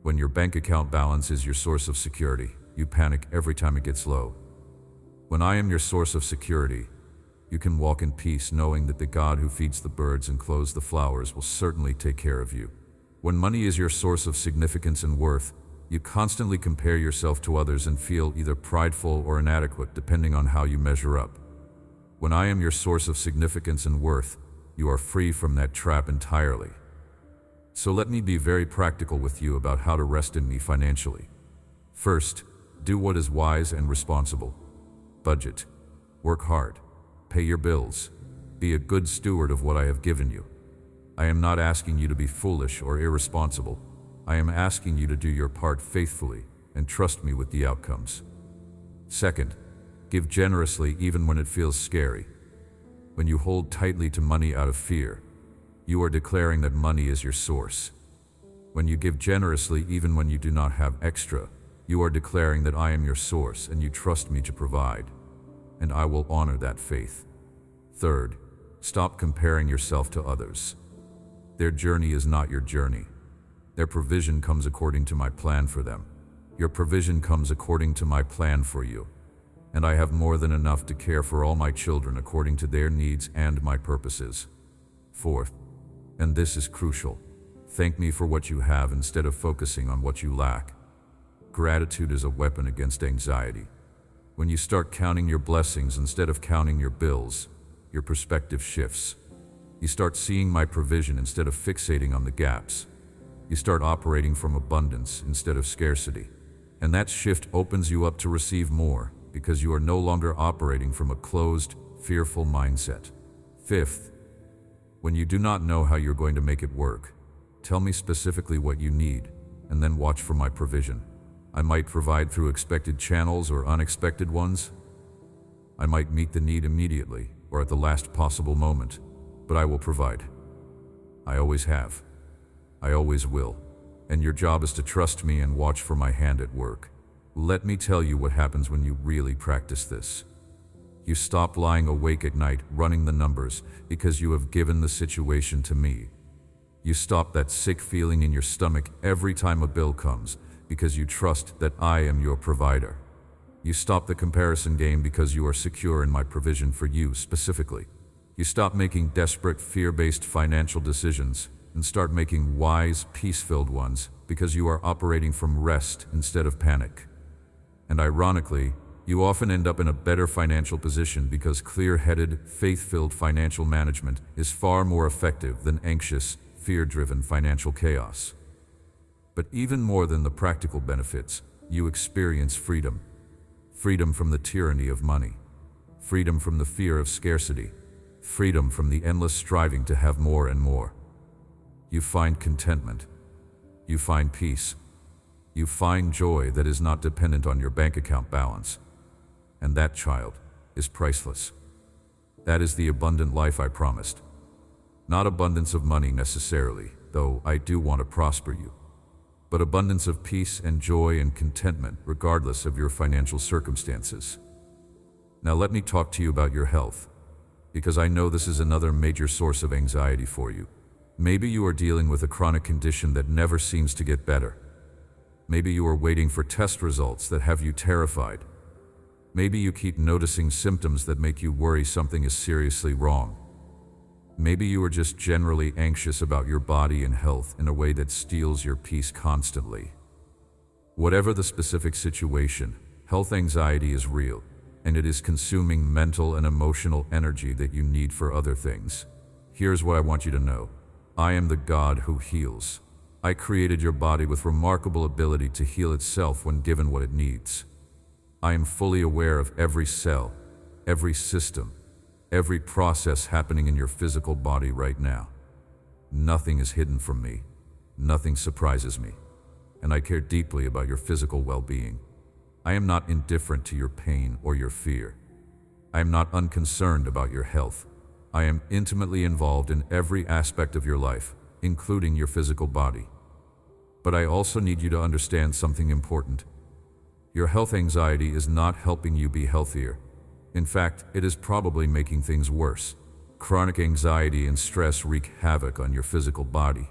Speaker 1: When your bank account balance is your source of security, you panic every time it gets low. When I am your source of security, you can walk in peace knowing that the God who feeds the birds and clothes the flowers will certainly take care of you. When money is your source of significance and worth, you constantly compare yourself to others and feel either prideful or inadequate depending on how you measure up. When I am your source of significance and worth, you are free from that trap entirely. So let me be very practical with you about how to rest in me financially. First, do what is wise and responsible. Budget. Work hard. Pay your bills. Be a good steward of what I have given you. I am not asking you to be foolish or irresponsible. I am asking you to do your part faithfully and trust me with the outcomes. Second, give generously even when it feels scary. When you hold tightly to money out of fear, you are declaring that money is your source. When you give generously even when you do not have extra, you are declaring that I am your source and you trust me to provide, and I will honor that faith. Third, stop comparing yourself to others. Their journey is not your journey. Their provision comes according to my plan for them. Your provision comes according to my plan for you. And I have more than enough to care for all my children according to their needs and my purposes. Fourth, and this is crucial, thank me for what you have instead of focusing on what you lack. Gratitude is a weapon against anxiety. When you start counting your blessings instead of counting your bills, your perspective shifts. You start seeing my provision instead of fixating on the gaps. You start operating from abundance instead of scarcity. And that shift opens you up to receive more, because you are no longer operating from a closed, fearful mindset. Fifth, when you do not know how you're going to make it work, tell me specifically what you need, and then watch for my provision. I might provide through expected channels or unexpected ones. I might meet the need immediately or at the last possible moment, but I will provide. I always have. I always will. And your job is to trust me and watch for my hand at work. Let me tell you what happens when you really practice this. You stop lying awake at night running the numbers because you have given the situation to me. You stop that sick feeling in your stomach every time a bill comes because you trust that I am your provider. You stop the comparison game because you are secure in my provision for you specifically. You stop making desperate, fear-based financial decisions and start making wise, peace-filled ones because you are operating from rest instead of panic. And ironically, you often end up in a better financial position because clear-headed, faith-filled financial management is far more effective than anxious, fear-driven financial chaos. But even more than the practical benefits, you experience freedom. Freedom from the tyranny of money. Freedom from the fear of scarcity. Freedom from the endless striving to have more and more. You find contentment. You find peace. You find joy that is not dependent on your bank account balance. And that, child, is priceless. That is the abundant life I promised. Not abundance of money necessarily, though I do want to prosper you, but abundance of peace and joy and contentment regardless of your financial circumstances. Now let me talk to you about your health. because I know this is another major source of anxiety for you. Maybe you are dealing with a chronic condition that never seems to get better. Maybe you are waiting for test results that have you terrified. Maybe you keep noticing symptoms that make you worry something is seriously wrong. Maybe you are just generally anxious about your body and health in a way that steals your peace constantly. Whatever the specific situation, health anxiety is real, and it is consuming mental and emotional energy that you need for other things. Here's what I want you to know. I am the God who heals. I created your body with remarkable ability to heal itself when given what it needs. I am fully aware of every cell, every system, every process happening in your physical body right now. Nothing is hidden from me. Nothing surprises me. And I care deeply about your physical well-being. I am not indifferent to your pain or your fear. I am not unconcerned about your health. I am intimately involved in every aspect of your life, including your physical body. But I also need you to understand something important. Your health anxiety is not helping you be healthier. In fact, it is probably making things worse. Chronic anxiety and stress wreak havoc on your physical body.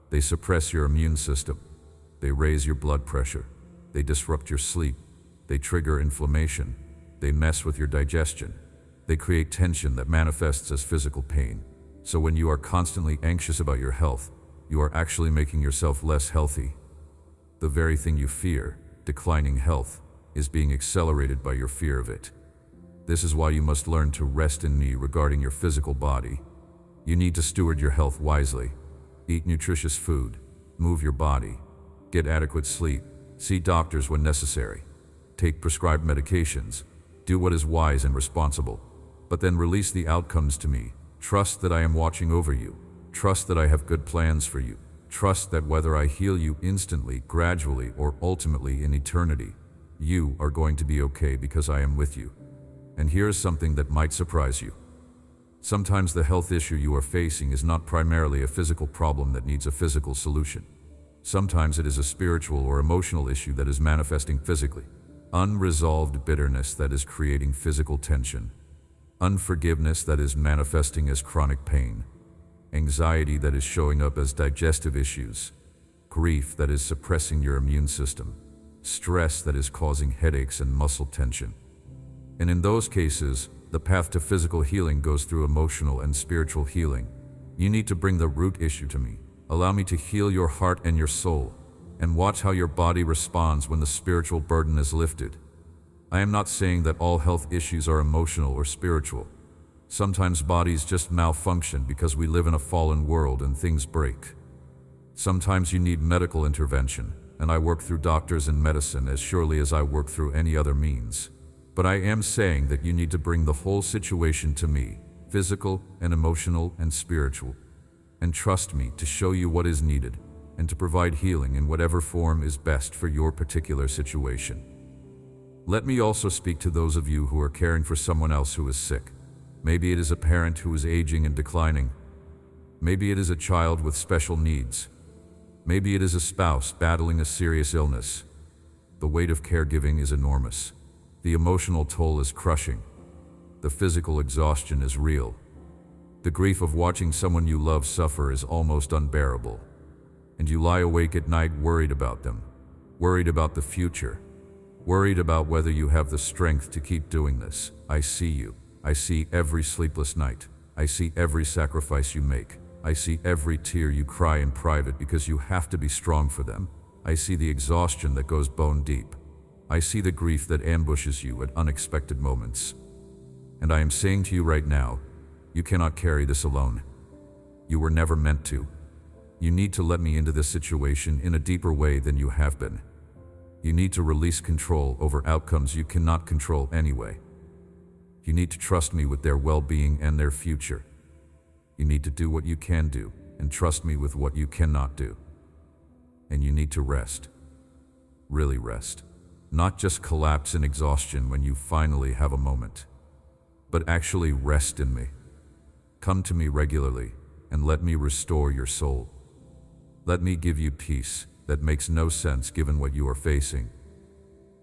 Speaker 1: They suppress your immune system. They raise your blood pressure. They disrupt your sleep. They trigger inflammation. They mess with your digestion. They create tension that manifests as physical pain. So when you are constantly anxious about your health, you are actually making yourself less healthy. The very thing you fear, declining health, is being accelerated by your fear of it. This is why you must learn to rest in me regarding your physical body. You need to steward your health wisely. Eat nutritious food. Move your body. Get adequate sleep. See doctors when necessary. Take prescribed medications. Do what is wise and responsible. But then release the outcomes to me. Trust that I am watching over you. Trust that I have good plans for you. Trust that whether I heal you instantly, gradually, or ultimately in eternity, you are going to be okay because I am with you. And here's something that might surprise you. Sometimes the health issue you are facing is not primarily a physical problem that needs a physical solution. Sometimes it is a spiritual or emotional issue that is manifesting physically. Unresolved bitterness that is creating physical tension. Unforgiveness that is manifesting as chronic pain. Anxiety that is showing up as digestive issues. Grief that is suppressing your immune system. Stress that is causing headaches and muscle tension. And in those cases, the path to physical healing goes through emotional and spiritual healing. You need to bring the root issue to me. Allow me to heal your heart and your soul, and watch how your body responds when the spiritual burden is lifted. I am not saying that all health issues are emotional or spiritual. Sometimes bodies just malfunction because we live in a fallen world and things break. Sometimes you need medical intervention, and I work through doctors and medicine as surely as I work through any other means. But I am saying that you need to bring the whole situation to me, physical and emotional and spiritual, and trust me to show you what is needed and to provide healing in whatever form is best for your particular situation. Let me also speak to those of you who are caring for someone else who is sick. Maybe it is a parent who is aging and declining. Maybe it is a child with special needs. Maybe it is a spouse battling a serious illness. The weight of caregiving is enormous. The emotional toll is crushing. The physical exhaustion is real. The grief of watching someone you love suffer is almost unbearable. And you lie awake at night worried about them, worried about the future, worried about whether you have the strength to keep doing this. I see you. I see every sleepless night. I see every sacrifice you make. I see every tear you cry in private because you have to be strong for them. I see the exhaustion that goes bone deep. I see the grief that ambushes you at unexpected moments. And I am saying to you right now, you cannot carry this alone. You were never meant to. You need to let me into this situation in a deeper way than you have been. You need to release control over outcomes you cannot control anyway. You need to trust me with their well-being and their future. You need to do what you can do and trust me with what you cannot do. And you need to rest. Really rest. Not just collapse in exhaustion when you finally have a moment, but actually rest in me. Come to me regularly and let me restore your soul. Let me give you peace that makes no sense given what you are facing.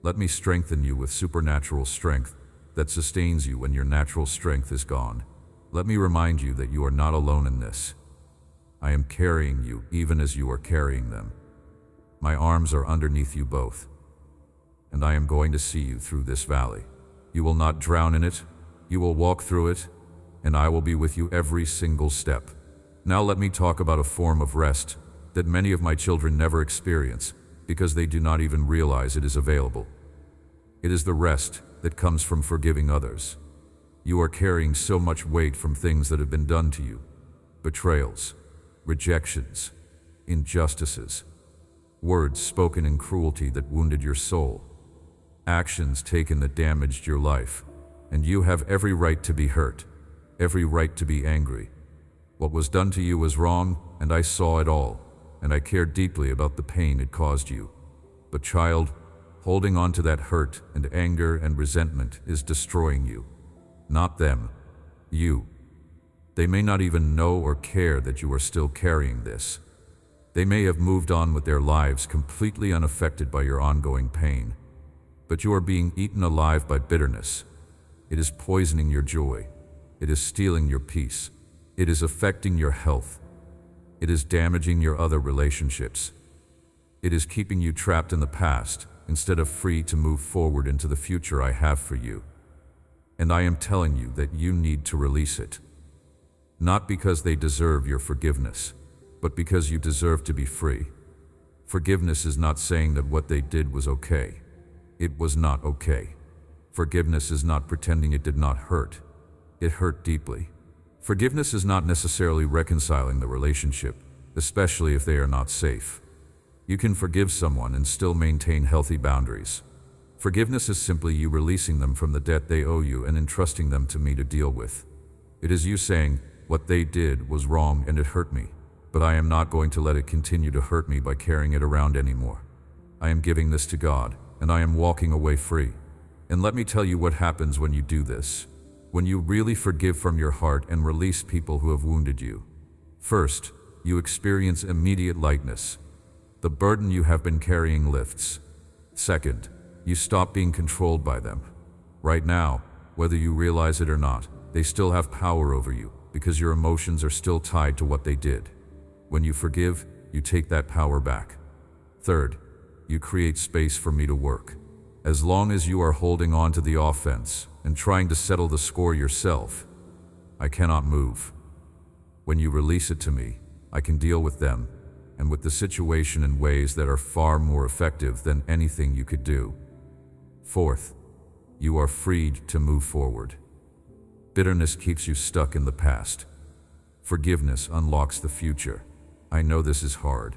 Speaker 1: Let me strengthen you with supernatural strength that sustains you when your natural strength is gone. Let me remind you that you are not alone in this. I am carrying you even as you are carrying them. My arms are underneath you both, and I am going to see you through this valley. You will not drown in it, you will walk through it, and I will be with you every single step. Now let me talk about a form of rest that many of my children never experience because they do not even realize it is available. It is the rest that comes from forgiving others. You are carrying so much weight from things that have been done to you: betrayals, rejections, injustices, words spoken in cruelty that wounded your soul, actions taken that damaged your life, and you have every right to be hurt, every right to be angry. What was done to you was wrong, and I saw it all, and I cared deeply about the pain it caused you. But child, holding on to that hurt and anger and resentment is destroying you. Not them, you. They may not even know or care that you are still carrying this. They may have moved on with their lives completely unaffected by your ongoing pain. But you are being eaten alive by bitterness. It is poisoning your joy. It is stealing your peace. It is affecting your health. It is damaging your other relationships. It is keeping you trapped in the past instead of free to move forward into the future I have for you. And I am telling you that you need to release it. Not because they deserve your forgiveness, but because you deserve to be free. Forgiveness is not saying that what they did was okay. It was not okay. Forgiveness is not pretending it did not hurt. It hurt deeply. Forgiveness is not necessarily reconciling the relationship, especially if they are not safe. You can forgive someone and still maintain healthy boundaries. Forgiveness is simply you releasing them from the debt they owe you and entrusting them to me to deal with. It is you saying, what they did was wrong and it hurt me, but I am not going to let it continue to hurt me by carrying it around anymore. I am giving this to God, and I am walking away free. And let me tell you what happens when you do this. When you really forgive from your heart and release people who have wounded you. First, you experience immediate lightness. The burden you have been carrying lifts. Second, you stop being controlled by them. Right now, whether you realize it or not, they still have power over you because your emotions are still tied to what they did. When you forgive, you take that power back. Third, you create space for me to work. As long as you are holding on to the offense and trying to settle the score yourself, I cannot move. When you release it to me, I can deal with them and with the situation in ways that are far more effective than anything you could do. Fourth, you are freed to move forward. Bitterness keeps you stuck in the past. Forgiveness unlocks the future. I know this is hard.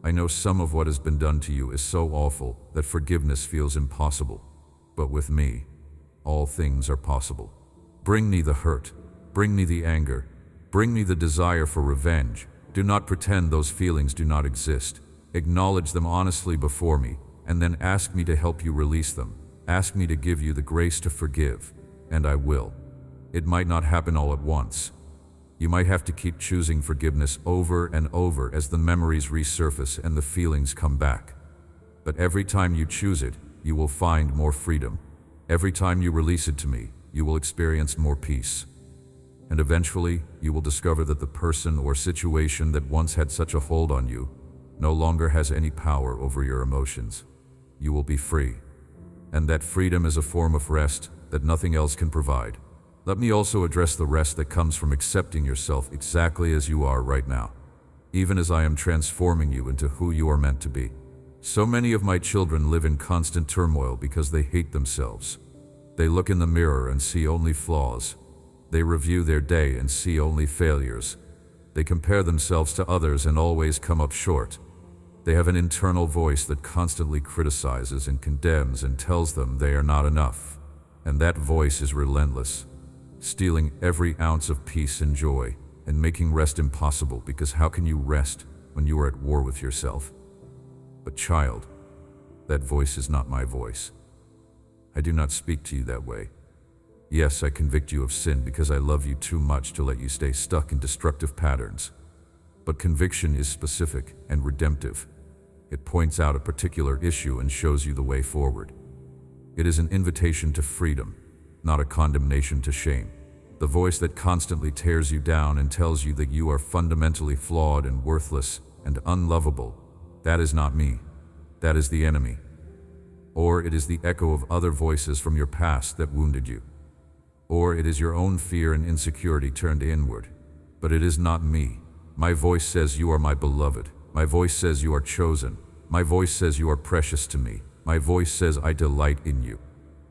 Speaker 1: I know some of what has been done to you is so awful that forgiveness feels impossible. But with me, all things are possible. Bring me the hurt. Bring me the anger. Bring me the desire for revenge. Do not pretend those feelings do not exist. Acknowledge them honestly before me, and then ask me to help you release them. Ask me to give you the grace to forgive, and I will. It might not happen all at once. You might have to keep choosing forgiveness over and over as the memories resurface and the feelings come back. But every time you choose it, you will find more freedom. Every time you release it to me, you will experience more peace. And eventually, you will discover that the person or situation that once had such a hold on you no longer has any power over your emotions. You will be free. And that freedom is a form of rest that nothing else can provide. Let me also address the rest that comes from accepting yourself exactly as you are right now, even as I am transforming you into who you are meant to be. So many of my children live in constant turmoil because they hate themselves. They look in the mirror and see only flaws. They review their day and see only failures. They compare themselves to others and always come up short. They have an internal voice that constantly criticizes and condemns and tells them they are not enough. And that voice is relentless, stealing every ounce of peace and joy and making rest impossible, because how can you rest when you are at war with yourself? But child, that voice is not my voice. I do not speak to you that way. Yes, I convict you of sin because I love you too much to let you stay stuck in destructive patterns. But conviction is specific and redemptive. It points out a particular issue and shows you the way forward. It is an invitation to freedom, not a condemnation to shame. the voice that constantly tears you down and tells you that you are fundamentally flawed and worthless and unlovable. That is not me. That is the enemy. Or it is the echo of other voices from your past that wounded you. Or it is your own fear and insecurity turned inward. But it is not me. My voice says you are my beloved. My voice says you are chosen. My voice says you are precious to me. My voice says I delight in you.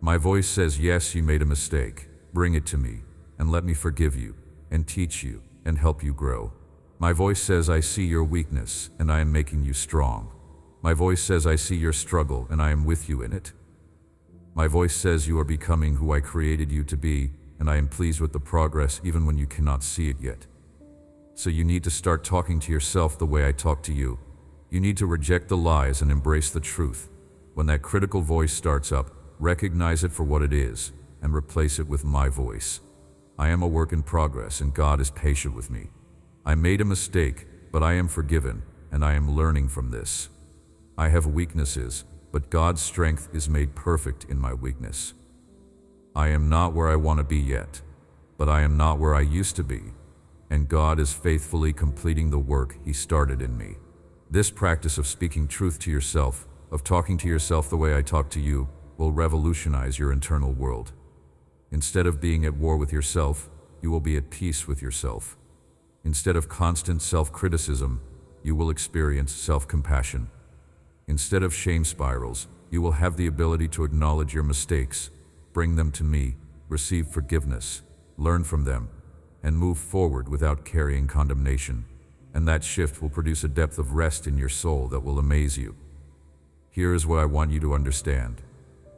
Speaker 1: My voice says, yes, you made a mistake. Bring it to me, and let me forgive you, and teach you, and help you grow. My voice says, I see your weakness, and I am making you strong. My voice says, I see your struggle, and I am with you in it. My voice says, you are becoming who I created you to be, and I am pleased with the progress even when you cannot see it yet. So you need to start talking to yourself the way I talk to you. You need to reject the lies and embrace the truth. When that critical voice starts up, recognize it for what it is, and replace it with my voice. I am a work in progress, and God is patient with me. I made a mistake, but I am forgiven, and I am learning from this. I have weaknesses, but God's strength is made perfect in my weakness. I am not where I want to be yet, but I am not where I used to be, and God is faithfully completing the work He started in me. This practice of speaking truth to yourself, of talking to yourself the way I talk to you, will revolutionize your internal world. Instead of being at war with yourself, you will be at peace with yourself. Instead of constant self-criticism, you will experience self-compassion. Instead of shame spirals, you will have the ability to acknowledge your mistakes, bring them to me, receive forgiveness, learn from them, and move forward without carrying condemnation. And that shift will produce a depth of rest in your soul that will amaze you. Here is what I want you to understand.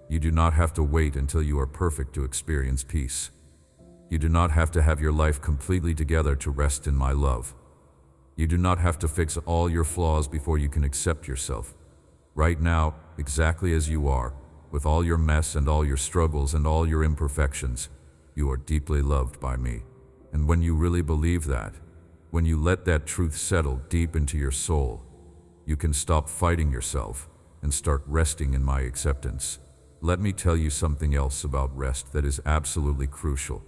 Speaker 1: You do not have to wait until you are perfect to experience peace. You do not have to have your life completely together to rest in my love. You do not have to fix all your flaws before you can accept yourself. Right now, exactly as you are, with all your mess and all your struggles and all your imperfections, you are deeply loved by me. And when you really believe that, when you let that truth settle deep into your soul, you can stop fighting yourself and start resting in my acceptance. Let me tell you something else about rest that is absolutely crucial.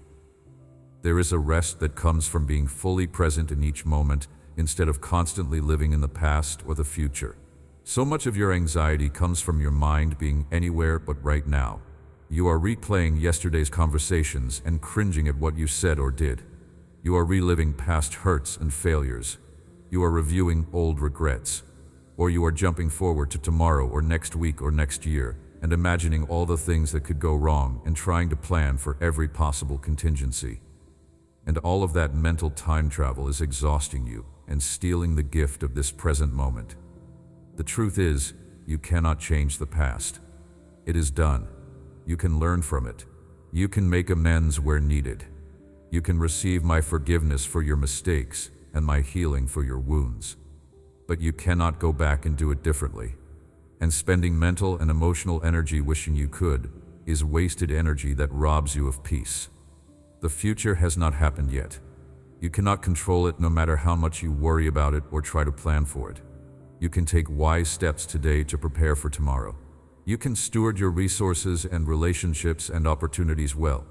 Speaker 1: There is a rest that comes from being fully present in each moment instead of constantly living in the past or the future. So much of your anxiety comes from your mind being anywhere but right now. You are replaying yesterday's conversations and cringing at what you said or did. You are reliving past hurts and failures. You are reviewing old regrets. Or you are jumping forward to tomorrow or next week or next year and imagining all the things that could go wrong and trying to plan for every possible contingency. And all of that mental time travel is exhausting you and stealing the gift of this present moment. The truth is, you cannot change the past. It is done. You can learn from it. You can make amends where needed. You can receive my forgiveness for your mistakes and my healing for your wounds. But you cannot go back and do it differently. And spending mental and emotional energy wishing you could is wasted energy that robs you of peace. The future has not happened yet. You cannot control it no matter how much you worry about it or try to plan for it. You can take wise steps today to prepare for tomorrow. You can steward your resources and relationships and opportunities well,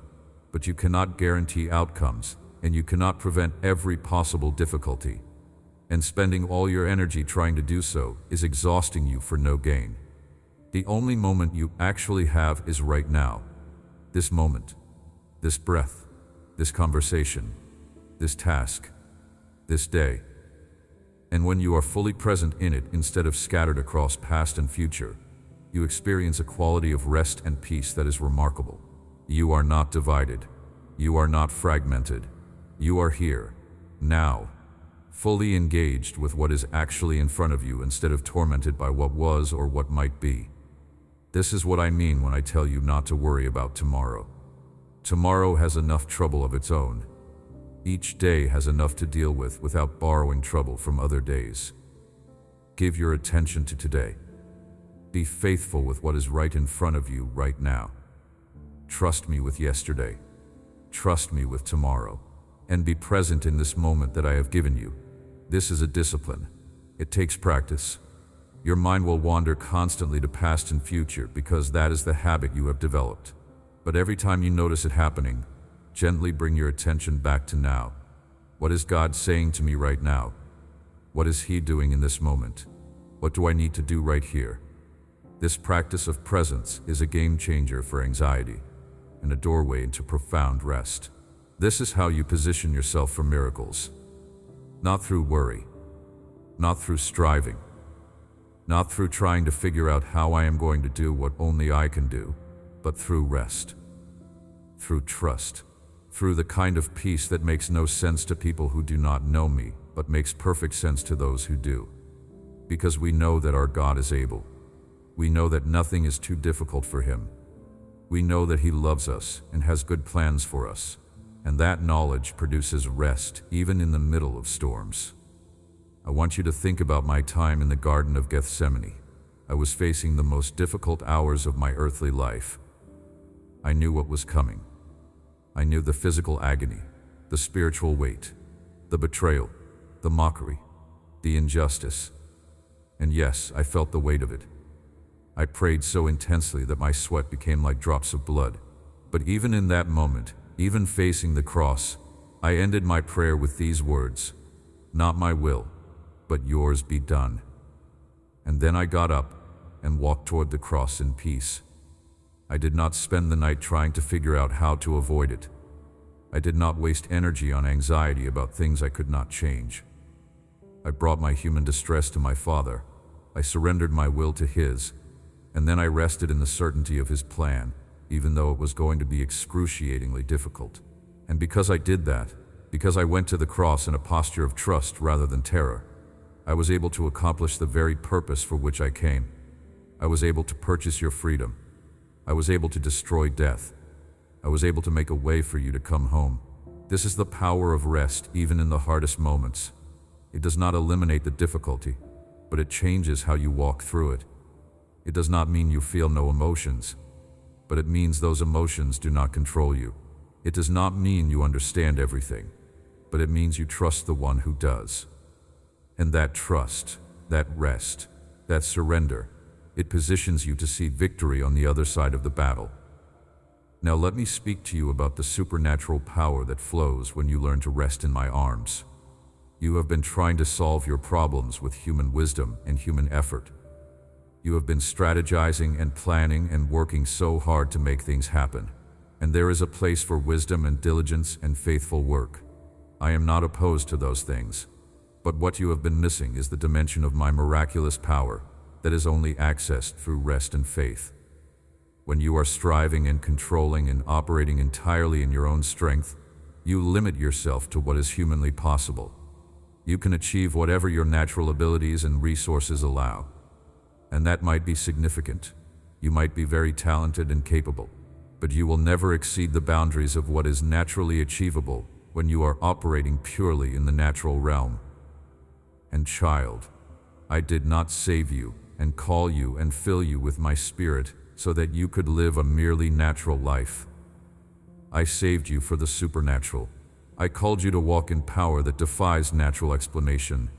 Speaker 1: but you cannot guarantee outcomes, and you cannot prevent every possible difficulty. And spending all your energy trying to do so is exhausting you for no gain. The only moment you actually have is right now. This moment, this breath, this conversation, this task, this day. And when you are fully present in it instead of scattered across past and future, you experience a quality of rest and peace that is remarkable. You are not divided. You are not fragmented. You are here, now, fully engaged with what is actually in front of you instead of tormented by what was or what might be. This is what I mean when I tell you not to worry about tomorrow. Tomorrow has enough trouble of its own. Each day has enough to deal with without borrowing trouble from other days. Give your attention to today. Be faithful with what is right in front of you right now. Trust me with yesterday. Trust me with tomorrow. And be present in this moment that I have given you. This is a discipline. It takes practice. Your mind will wander constantly to past and future because that is the habit you have developed. But every time you notice it happening, Gently bring your attention back to now. What is God saying to me right now? What is He doing in this moment? What do I need to do right here? This practice of presence is a game changer for anxiety and a doorway into profound rest. This is how you position yourself for miracles. Not through worry, not through striving, not through trying to figure out how I am going to do what only I can do, but through rest, through trust, through the kind of peace that makes no sense to people who do not know me, but makes perfect sense to those who do. Because we know that our God is able. We know that nothing is too difficult for Him. We know that He loves us and has good plans for us, and that knowledge produces rest even in the middle of storms. I want you to think about my time in the Garden of Gethsemane. I was facing the most difficult hours of my earthly life. I knew what was coming. I knew the physical agony, the spiritual weight, the betrayal, the mockery, the injustice. And yes, I felt the weight of it. I prayed so intensely that my sweat became like drops of blood. But even in that moment, even facing the cross, I ended my prayer with these words, "Not my will, but yours be done." And then I got up and walked toward the cross in peace. I did not spend the night trying to figure out how to avoid it. I did not waste energy on anxiety about things I could not change. I brought my human distress to my Father. I surrendered my will to His, and then I rested in the certainty of His plan, even though it was going to be excruciatingly difficult. And because I did that, because I went to the cross in a posture of trust rather than terror, I was able to accomplish the very purpose for which I came. I was able to purchase your freedom. I was able to destroy death. I was able to make a way for you to come home. This is the power of rest even in the hardest moments. It does not eliminate the difficulty, but it changes how you walk through it. It does not mean you feel no emotions, but it means those emotions do not control you. It does not mean you understand everything, but it means you trust the one who does. And that trust, that rest, that surrender, it positions you to see victory on the other side of the battle. Now let me speak to you about the supernatural power that flows when you learn to rest in my arms. You have been trying to solve your problems with human wisdom and human effort. You have been strategizing and planning and working so hard to make things happen. And there is a place for wisdom and diligence and faithful work. I am not opposed to those things. But what you have been missing is the dimension of my miraculous power that is only accessed through rest and faith. When you are striving and controlling and operating entirely in your own strength, you limit yourself to what is humanly possible. You can achieve whatever your natural abilities and resources allow. And that might be significant. You might be very talented and capable, but you will never exceed the boundaries of what is naturally achievable when you are operating purely in the natural realm. And child, I did not save you and call you and fill you with my Spirit so that you could live a merely natural life. I saved you for the supernatural. I called you to walk in power that defies natural explanation.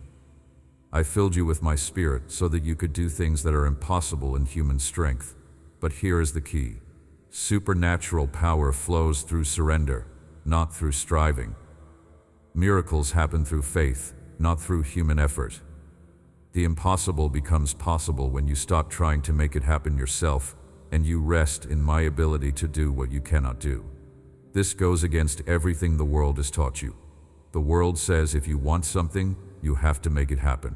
Speaker 1: I filled you with my Spirit so that you could do things that are impossible in human strength. But here is the key. Supernatural power flows through surrender, not through striving. Miracles happen through faith, not through human effort. The impossible becomes possible when you stop trying to make it happen yourself and you rest in my ability to do what you cannot do. This goes against everything the world has taught you. The world says if you want something, you have to make it happen.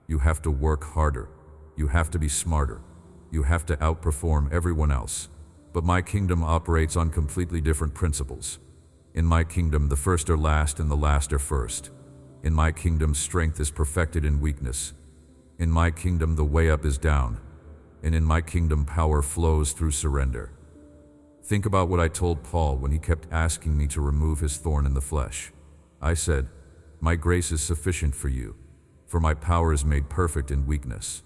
Speaker 1: You have to work harder. You have to be smarter. You have to outperform everyone else. But my kingdom operates on completely different principles. In my kingdom, the first are last and the last are first. In my kingdom, strength is perfected in weakness. In my kingdom, the way up is down. And in my kingdom, power flows through surrender. Think about what I told Paul when he kept asking me to remove his thorn in the flesh. I said, "My grace is sufficient for you, for my power is made perfect in weakness."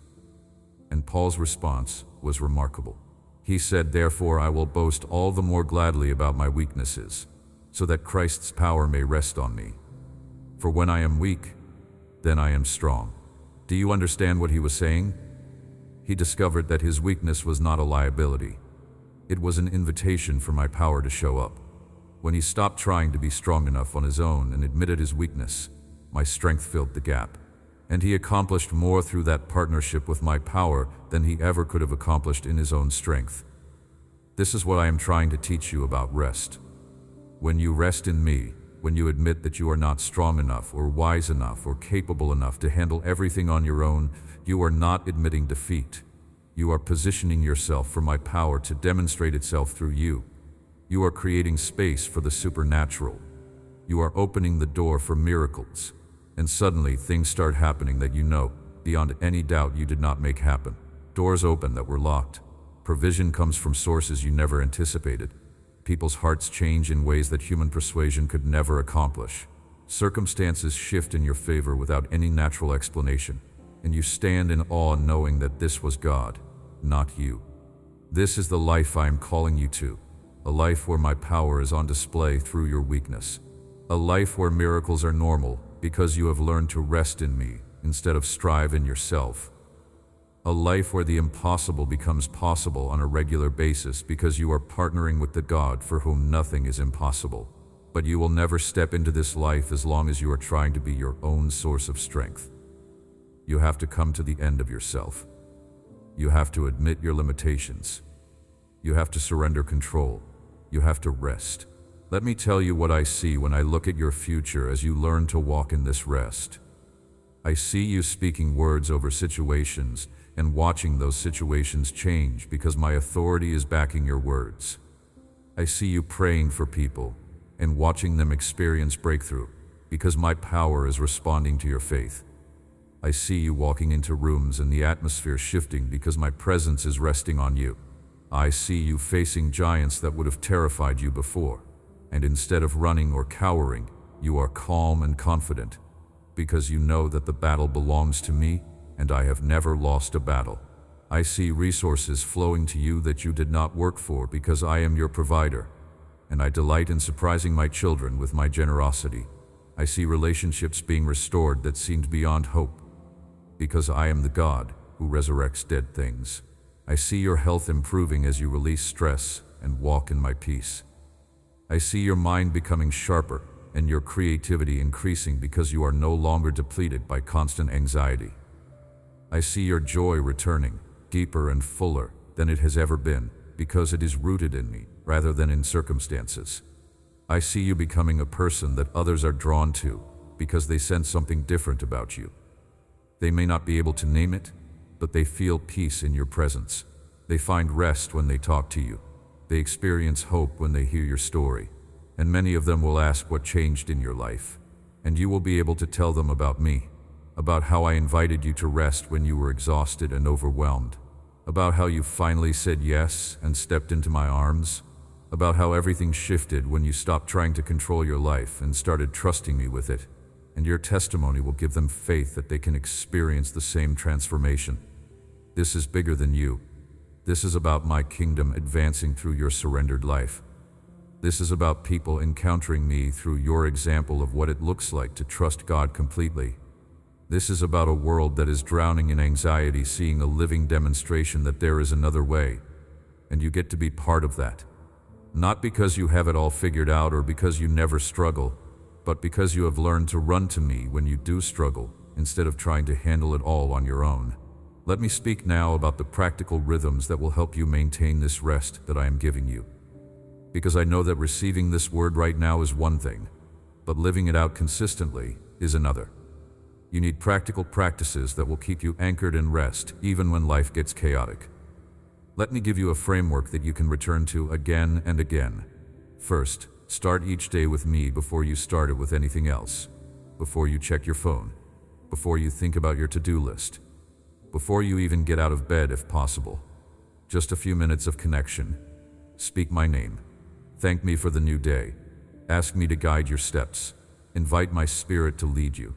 Speaker 1: And Paul's response was remarkable. He said, "Therefore I will boast all the more gladly about my weaknesses, so that Christ's power may rest on me. For when I am weak, then I am strong." Do you understand what he was saying? He discovered that his weakness was not a liability. It was an invitation for my power to show up. When he stopped trying to be strong enough on his own and admitted his weakness, my strength filled the gap. And he accomplished more through that partnership with my power than he ever could have accomplished in his own strength. This is what I am trying to teach you about rest. When you rest in me, when you admit that you are not strong enough or wise enough or capable enough to handle everything on your own, you are not admitting defeat. You are positioning yourself for my power to demonstrate itself through you. You are creating space for the supernatural. You are opening the door for miracles. And suddenly things start happening that you know, beyond any doubt, you did not make happen. Doors open that were locked. Provision comes from sources you never anticipated. People's hearts change in ways that human persuasion could never accomplish. Circumstances shift in your favor without any natural explanation, and you stand in awe knowing that this was God, not you. This is the life I am calling you to, a life where my power is on display through your weakness, a life where miracles are normal because you have learned to rest in me instead of strive in yourself. A life where the impossible becomes possible on a regular basis because you are partnering with the God for whom nothing is impossible. But you will never step into this life as long as you are trying to be your own source of strength. You have to come to the end of yourself. You have to admit your limitations. You have to surrender control. You have to rest. Let me tell you what I see when I look at your future as you learn to walk in this rest. I see you speaking words over situations and watching those situations change because my authority is backing your words. I see you praying for people and watching them experience breakthrough because my power is responding to your faith. I see you walking into rooms and the atmosphere shifting because my presence is resting on you. I see you facing giants that would have terrified you before. And instead of running or cowering, you are calm and confident because you know that the battle belongs to me and I have never lost a battle. I see resources flowing to you that you did not work for because I am your provider, and I delight in surprising my children with my generosity. I see relationships being restored that seemed beyond hope because I am the God who resurrects dead things. I see your health improving as you release stress and walk in my peace. I see your mind becoming sharper and your creativity increasing because you are no longer depleted by constant anxiety. I see your joy returning, deeper and fuller than it has ever been, because it is rooted in me rather than in circumstances. I see you becoming a person that others are drawn to because they sense something different about you. They may not be able to name it, but they feel peace in your presence. They find rest when they talk to you. They experience hope when they hear your story, and many of them will ask what changed in your life, and you will be able to tell them about me, about how I invited you to rest when you were exhausted and overwhelmed, about how you finally said yes and stepped into my arms, about how everything shifted when you stopped trying to control your life and started trusting me with it, and your testimony will give them faith that they can experience the same transformation. This is bigger than you. This is about my kingdom advancing through your surrendered life. This is about people encountering me through your example of what it looks like to trust God completely. This is about a world that is drowning in anxiety, seeing a living demonstration that there is another way, and you get to be part of that. Not because you have it all figured out or because you never struggle, but because you have learned to run to me when you do struggle, instead of trying to handle it all on your own. Let me speak now about the practical rhythms that will help you maintain this rest that I am giving you. Because I know that receiving this word right now is one thing, but living it out consistently is another. You need practical practices that will keep you anchored in rest even when life gets chaotic. Let me give you a framework that you can return to again and again. First, start each day with me before you start it with anything else. Before you check your phone. Before you think about your to-do list. Before you even get out of bed if possible. Just a few minutes of connection. Speak my name. Thank me for the new day. Ask me to guide your steps. Invite my spirit to lead you.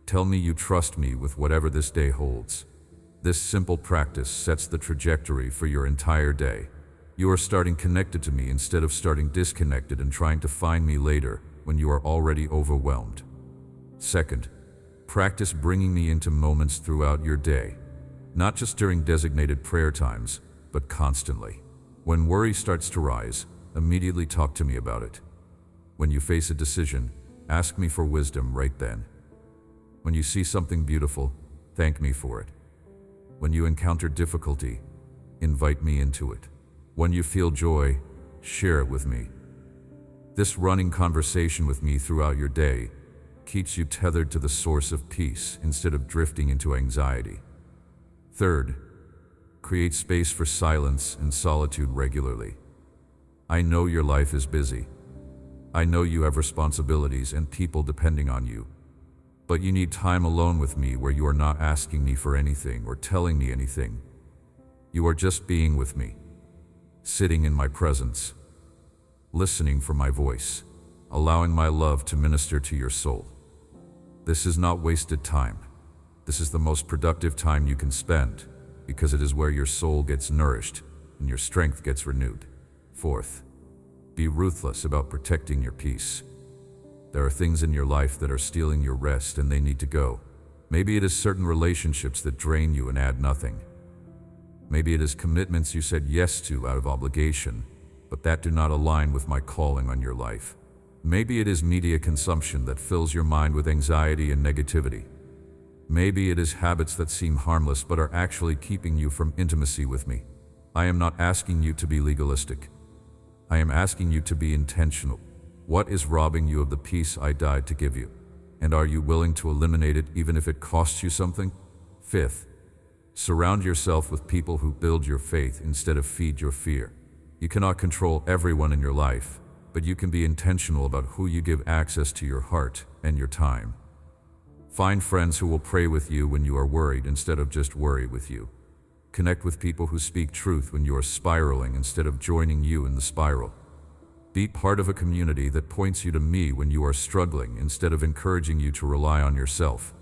Speaker 1: Tell me you trust me with whatever this day holds. This simple practice sets the trajectory for your entire day. You are starting connected to me instead of starting disconnected and trying to find me later when you are already overwhelmed. Second, practice bringing me into moments throughout your day. Not just during designated prayer times, but constantly. When worry starts to rise, immediately talk to me about it. When you face a decision, ask me for wisdom right then. When you see something beautiful, thank me for it. When you encounter difficulty, invite me into it. When you feel joy, share it with me. This running conversation with me throughout your day keeps you tethered to the source of peace instead of drifting into anxiety. Third, create space for silence and solitude regularly. I know your life is busy. I know you have responsibilities and people depending on you. But you need time alone with me where you are not asking me for anything or telling me anything. You are just being with me, sitting in my presence, listening for my voice, allowing my love to minister to your soul. This is not wasted time. This is the most productive time you can spend because it is where your soul gets nourished and your strength gets renewed. Fourth, be ruthless about protecting your peace. There are things in your life that are stealing your rest and they need to go. Maybe it is certain relationships that drain you and add nothing. Maybe it is commitments you said yes to out of obligation, but that do not align with my calling on your life. Maybe it is media consumption that fills your mind with anxiety and negativity. Maybe it is habits that seem harmless but are actually keeping you from intimacy with me. I am not asking you to be legalistic. I am asking you to be intentional. What is robbing you of the peace I died to give you? And are you willing to eliminate it even if it costs you something? Fifth, surround yourself with people who build your faith instead of feed your fear. You cannot control everyone in your life, but you can be intentional about who you give access to your heart and your time. Find friends who will pray with you when you are worried instead of just worry with you. Connect with people who speak truth when you are spiraling instead of joining you in the spiral. Be part of a community that points you to me when you are struggling instead of encouraging you to rely on yourself.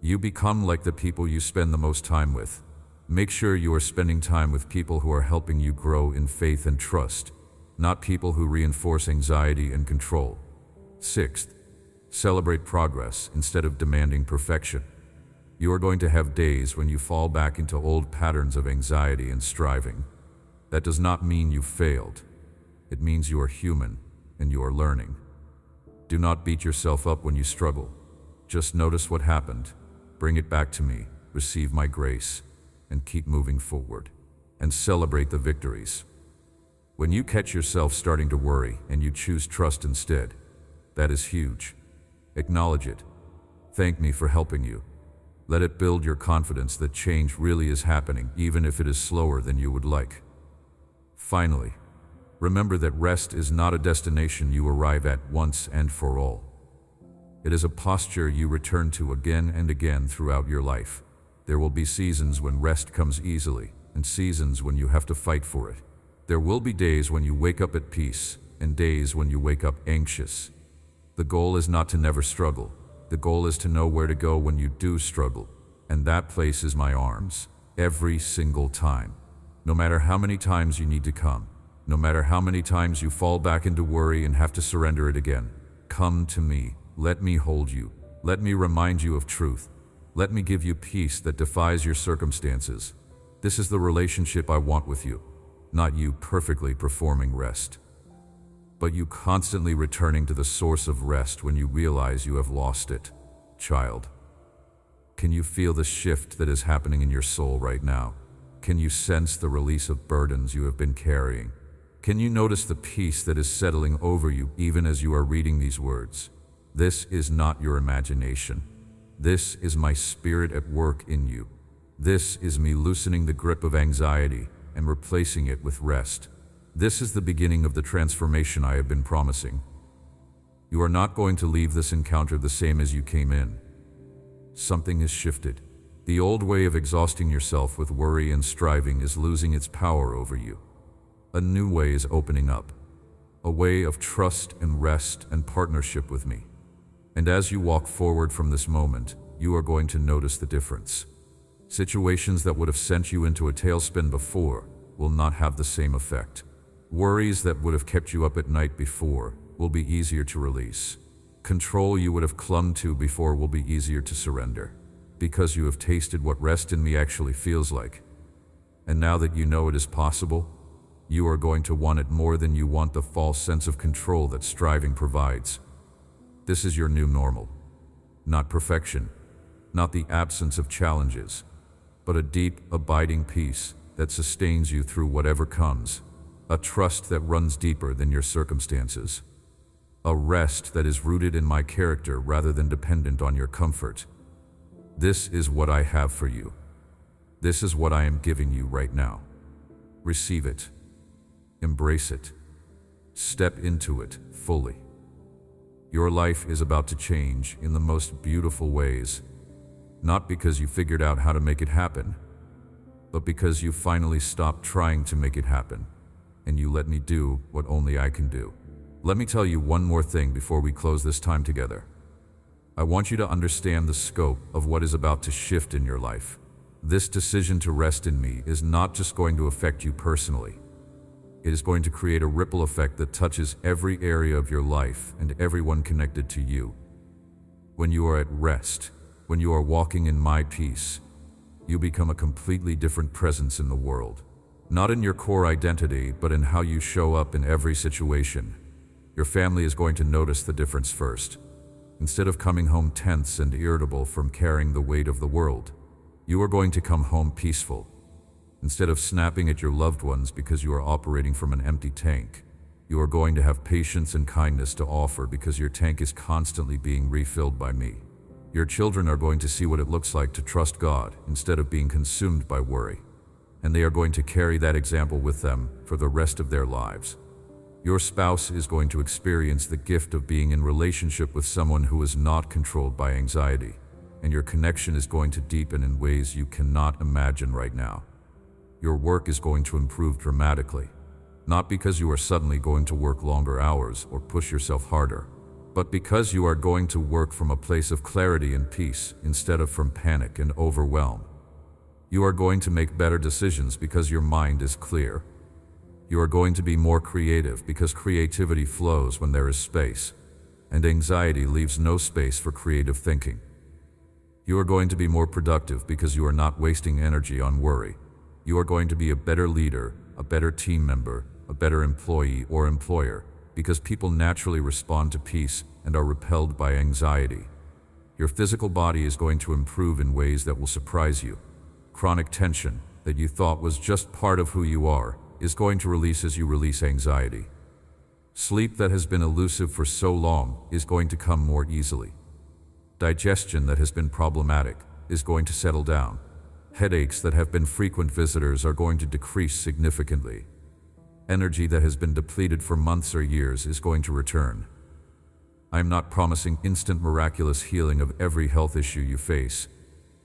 Speaker 1: You become like the people you spend the most time with. Make sure you are spending time with people who are helping you grow in faith and trust, not people who reinforce anxiety and control. Sixth, celebrate progress instead of demanding perfection. You are going to have days when you fall back into old patterns of anxiety and striving. That does not mean you failed. It means you are human and you are learning. Do not beat yourself up when you struggle. Just notice what happened, bring it back to me, receive my grace, and keep moving forward. And celebrate the victories. When you catch yourself starting to worry and you choose trust instead, that is huge. Acknowledge it. Thank me for helping you. Let it build your confidence that change really is happening, even if it is slower than you would like. Finally, remember that rest is not a destination you arrive at once and for all. It is a posture you return to again and again throughout your life. There will be seasons when rest comes easily, and seasons when you have to fight for it. There will be days when you wake up at peace, and days when you wake up anxious. The goal is not to never struggle. The goal is to know where to go when you do struggle, and that place is my arms, every single time. No matter how many times you need to come, no matter how many times you fall back into worry and have to surrender it again, come to me, let me hold you, let me remind you of truth, let me give you peace that defies your circumstances. This is the relationship I want with you, not you perfectly performing rest, but you constantly returning to the source of rest when you realize you have lost it. Child, can you feel the shift that is happening in your soul right now? Can you sense the release of burdens you have been carrying? Can you notice the peace that is settling over you even as you are reading these words? This is not your imagination. This is my spirit at work in you. This is me loosening the grip of anxiety and replacing it with rest. This is the beginning of the transformation I have been promising. You are not going to leave this encounter the same as you came in. Something has shifted. The old way of exhausting yourself with worry and striving is losing its power over you. A new way is opening up. A way of trust and rest and partnership with me. And as you walk forward from this moment, you are going to notice the difference. Situations that would have sent you into a tailspin before will not have the same effect. Worries that would have kept you up at night before will be easier to release. Control you would have clung to before will be easier to surrender, because you have tasted what rest in me actually feels like. And now that you know it is possible, you are going to want it more than you want the false sense of control that striving provides. This is your new normal. Not perfection, not the absence of challenges, but a deep, abiding peace that sustains you through whatever comes, a trust that runs deeper than your circumstances, a rest that is rooted in my character rather than dependent on your comfort. This is what I have for you. This is what I am giving you right now. Receive it. Embrace it. Step into it fully. Your life is about to change in the most beautiful ways, not because you figured out how to make it happen, but because you finally stopped trying to make it happen, and you let me do what only I can do. Let me tell you one more thing before we close this time together. I want you to understand the scope of what is about to shift in your life. This decision to rest in me is not just going to affect you personally. It is going to create a ripple effect that touches every area of your life and everyone connected to you. When you are at rest, when you are walking in my peace, you become a completely different presence in the world. Not in your core identity, but in how you show up in every situation. Your family is going to notice the difference first. Instead of coming home tense and irritable from carrying the weight of the world, you are going to come home peaceful. Instead of snapping at your loved ones because you are operating from an empty tank, you are going to have patience and kindness to offer because your tank is constantly being refilled by me. Your children are going to see what it looks like to trust God instead of being consumed by worry, and they are going to carry that example with them for the rest of their lives. Your spouse is going to experience the gift of being in relationship with someone who is not controlled by anxiety, and your connection is going to deepen in ways you cannot imagine right now. Your work is going to improve dramatically, not because you are suddenly going to work longer hours or push yourself harder, but because you are going to work from a place of clarity and peace instead of from panic and overwhelm. You are going to make better decisions because your mind is clear. You are going to be more creative because creativity flows when there is space, and anxiety leaves no space for creative thinking. You are going to be more productive because you are not wasting energy on worry. You are going to be a better leader, a better team member, a better employee or employer, because people naturally respond to peace and are repelled by anxiety. Your physical body is going to improve in ways that will surprise you. Chronic tension that you thought was just part of who you are is going to release as you release anxiety. Sleep that has been elusive for so long is going to come more easily. Digestion that has been problematic is going to settle down. Headaches that have been frequent visitors are going to decrease significantly. Energy that has been depleted for months or years is going to return. I am not promising instant miraculous healing of every health issue you face,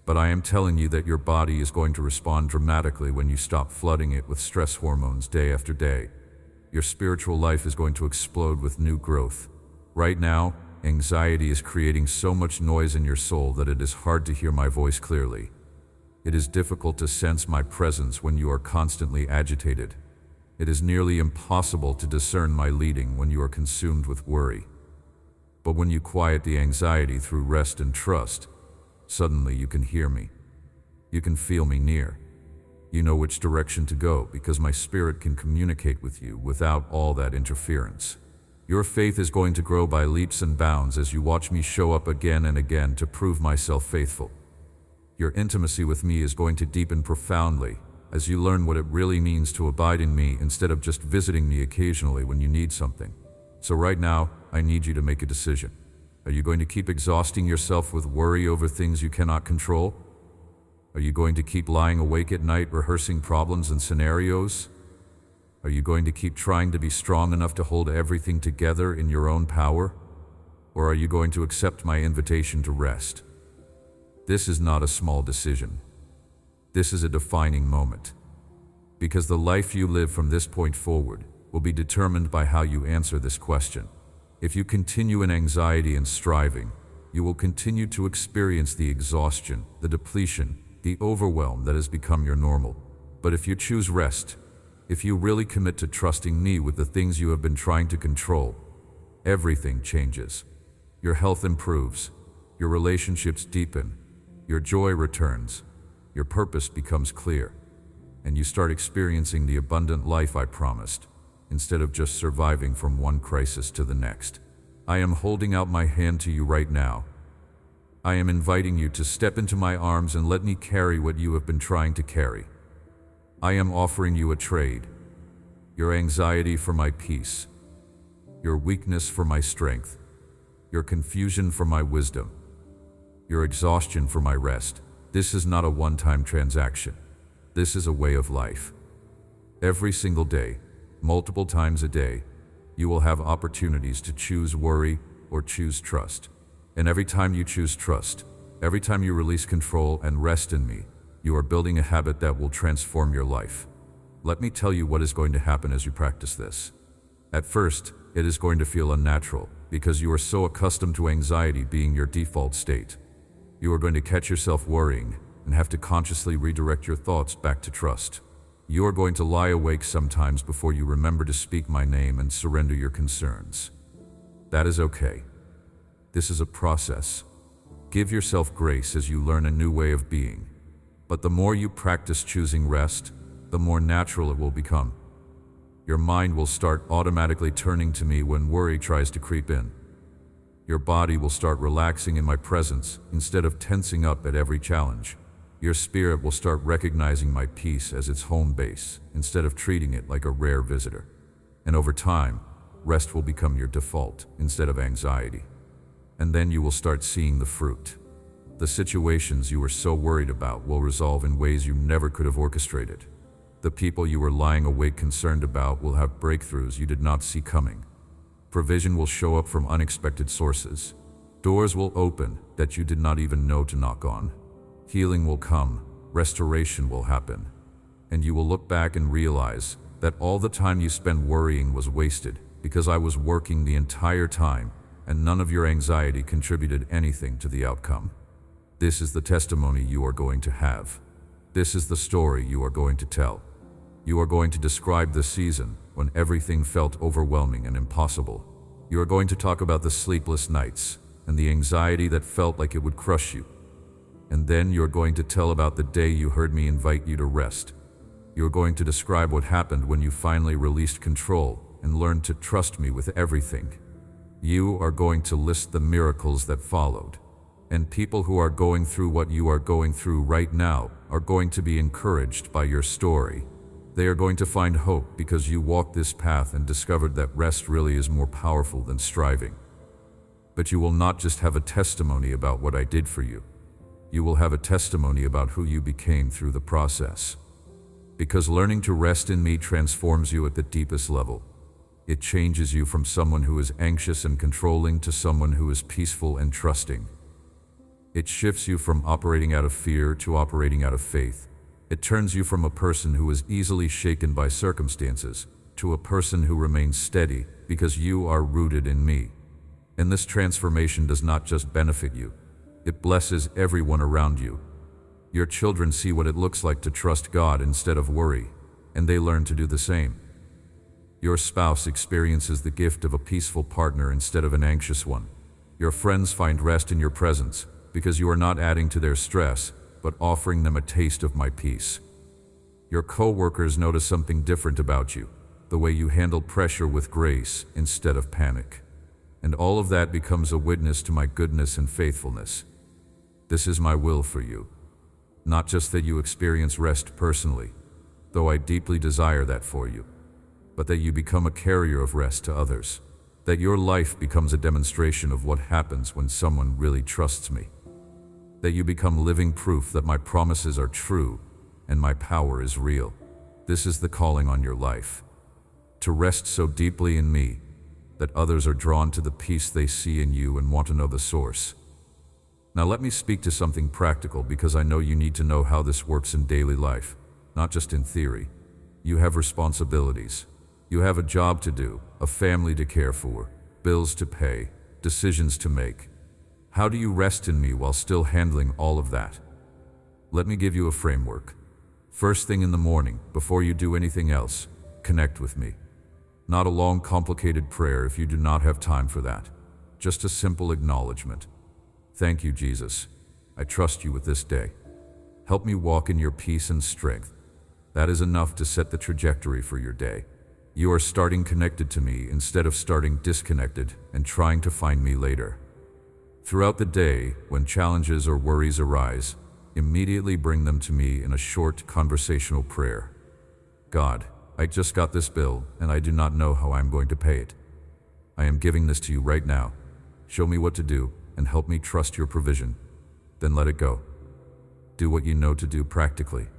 Speaker 1: but I am telling you that your body is going to respond dramatically when you stop flooding it with stress hormones day after day. Your spiritual life is going to explode with new growth. Right now, anxiety is creating so much noise in your soul that it is hard to hear my voice clearly. It is difficult to sense my presence when you are constantly agitated. It is nearly impossible to discern my leading when you are consumed with worry. But when you quiet the anxiety through rest and trust, suddenly you can hear me. You can feel me near. You know which direction to go because my spirit can communicate with you without all that interference. Your faith is going to grow by leaps and bounds as you watch me show up again and again to prove myself faithful. Your intimacy with me is going to deepen profoundly as you learn what it really means to abide in me instead of just visiting me occasionally when you need something. So right now, I need you to make a decision. Are you going to keep exhausting yourself with worry over things you cannot control? Are you going to keep lying awake at night rehearsing problems and scenarios? Are you going to keep trying to be strong enough to hold everything together in your own power? Or are you going to accept my invitation to rest? This is not a small decision. This is a defining moment. Because the life you live from this point forward will be determined by how you answer this question. If you continue in anxiety and striving, you will continue to experience the exhaustion, the depletion, the overwhelm that has become your normal. But if you choose rest, if you really commit to trusting me with the things you have been trying to control, everything changes. Your health improves, your relationships deepen, your joy returns, your purpose becomes clear, and you start experiencing the abundant life I promised, instead of just surviving from one crisis to the next. I am holding out my hand to you right now. I am inviting you to step into my arms and let me carry what you have been trying to carry. I am offering you a trade. Your anxiety for my peace. Your weakness for my strength. Your confusion for my wisdom. Your exhaustion for my rest. This is not a one-time transaction. This is a way of life. Every single day, multiple times a day, you will have opportunities to choose worry or choose trust. And every time you choose trust, every time you release control and rest in me, you are building a habit that will transform your life. Let me tell you what is going to happen as you practice this. At first, it is going to feel unnatural because you are so accustomed to anxiety being your default state. You are going to catch yourself worrying and have to consciously redirect your thoughts back to trust. You are going to lie awake sometimes before you remember to speak my name and surrender your concerns. That is okay. This is a process. Give yourself grace as you learn a new way of being. But the more you practice choosing rest, the more natural it will become. Your mind will start automatically turning to me when worry tries to creep in. Your body will start relaxing in my presence instead of tensing up at every challenge. Your spirit will start recognizing my peace as its home base instead of treating it like a rare visitor. And over time, rest will become your default instead of anxiety. And then you will start seeing the fruit. The situations you were so worried about will resolve in ways you never could have orchestrated. The people you were lying awake concerned about will have breakthroughs you did not see coming. Provision will show up from unexpected sources. Doors will open that you did not even know to knock on. Healing will come, restoration will happen, and you will look back and realize that all the time you spent worrying was wasted because I was working the entire time and none of your anxiety contributed anything to the outcome. This is the testimony you are going to have. This is the story you are going to tell. You are going to describe the season when everything felt overwhelming and impossible. You are going to talk about the sleepless nights and the anxiety that felt like it would crush you. And then you're going to tell about the day you heard me invite you to rest. You're going to describe what happened when you finally released control and learned to trust me with everything. You are going to list the miracles that followed. And people who are going through what you are going through right now are going to be encouraged by your story. They are going to find hope because you walked this path and discovered that rest really is more powerful than striving. But you will not just have a testimony about what I did for you. You will have a testimony about who you became through the process. Because learning to rest in me transforms you at the deepest level. It changes you from someone who is anxious and controlling to someone who is peaceful and trusting. It shifts you from operating out of fear to operating out of faith. It turns you from a person who is easily shaken by circumstances to a person who remains steady because you are rooted in me. And this transformation does not just benefit you. It blesses everyone around you. Your children see what it looks like to trust God instead of worry, and they learn to do the same. Your spouse experiences the gift of a peaceful partner instead of an anxious one. Your friends find rest in your presence because you are not adding to their stress, but offering them a taste of my peace. Your co-workers notice something different about you, the way you handle pressure with grace instead of panic. And all of that becomes a witness to my goodness and faithfulness. This is my will for you. Not just that you experience rest personally, though I deeply desire that for you, but that you become a carrier of rest to others. That your life becomes a demonstration of what happens when someone really trusts me. That you become living proof that my promises are true and my power is real. This is the calling on your life. To rest so deeply in me that others are drawn to the peace they see in you and want to know the source. Now let me speak to something practical because I know you need to know how this works in daily life, not just in theory. You have responsibilities. You have a job to do, a family to care for, bills to pay, decisions to make. How do you rest in me while still handling all of that? Let me give you a framework. First thing in the morning, before you do anything else, connect with me. Not a long, complicated prayer if you do not have time for that. Just a simple acknowledgement. Thank you, Jesus. I trust you with this day. Help me walk in your peace and strength. That is enough to set the trajectory for your day. You are starting connected to me instead of starting disconnected and trying to find me later. Throughout the day, when challenges or worries arise, immediately bring them to me in a short conversational prayer. God, I just got this bill and I do not know how I'm going to pay it. I am giving this to you right now. Show me what to do and help me trust your provision. Then let it go. Do what you know to do practically,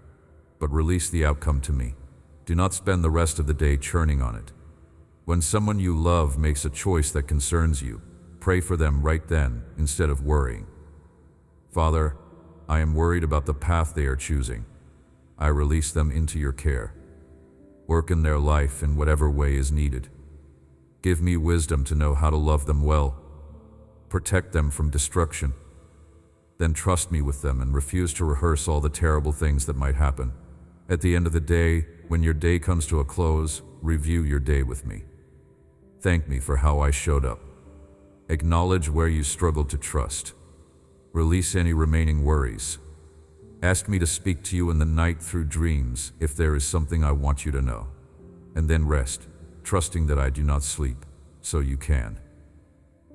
Speaker 1: but release the outcome to me. Do not spend the rest of the day churning on it. When someone you love makes a choice that concerns you, pray for them right then instead of worrying. Father, I am worried about the path they are choosing. I release them into your care. Work in their life in whatever way is needed. Give me wisdom to know how to love them well. Protect them from destruction. Then trust me with them and refuse to rehearse all the terrible things that might happen. At the end of the day, when your day comes to a close, review your day with me. Thank me for how I showed up. Acknowledge where you struggled to trust. Release any remaining worries. Ask me to speak to you in the night through dreams if there is something I want you to know. And then rest, trusting that I do not sleep, so you can.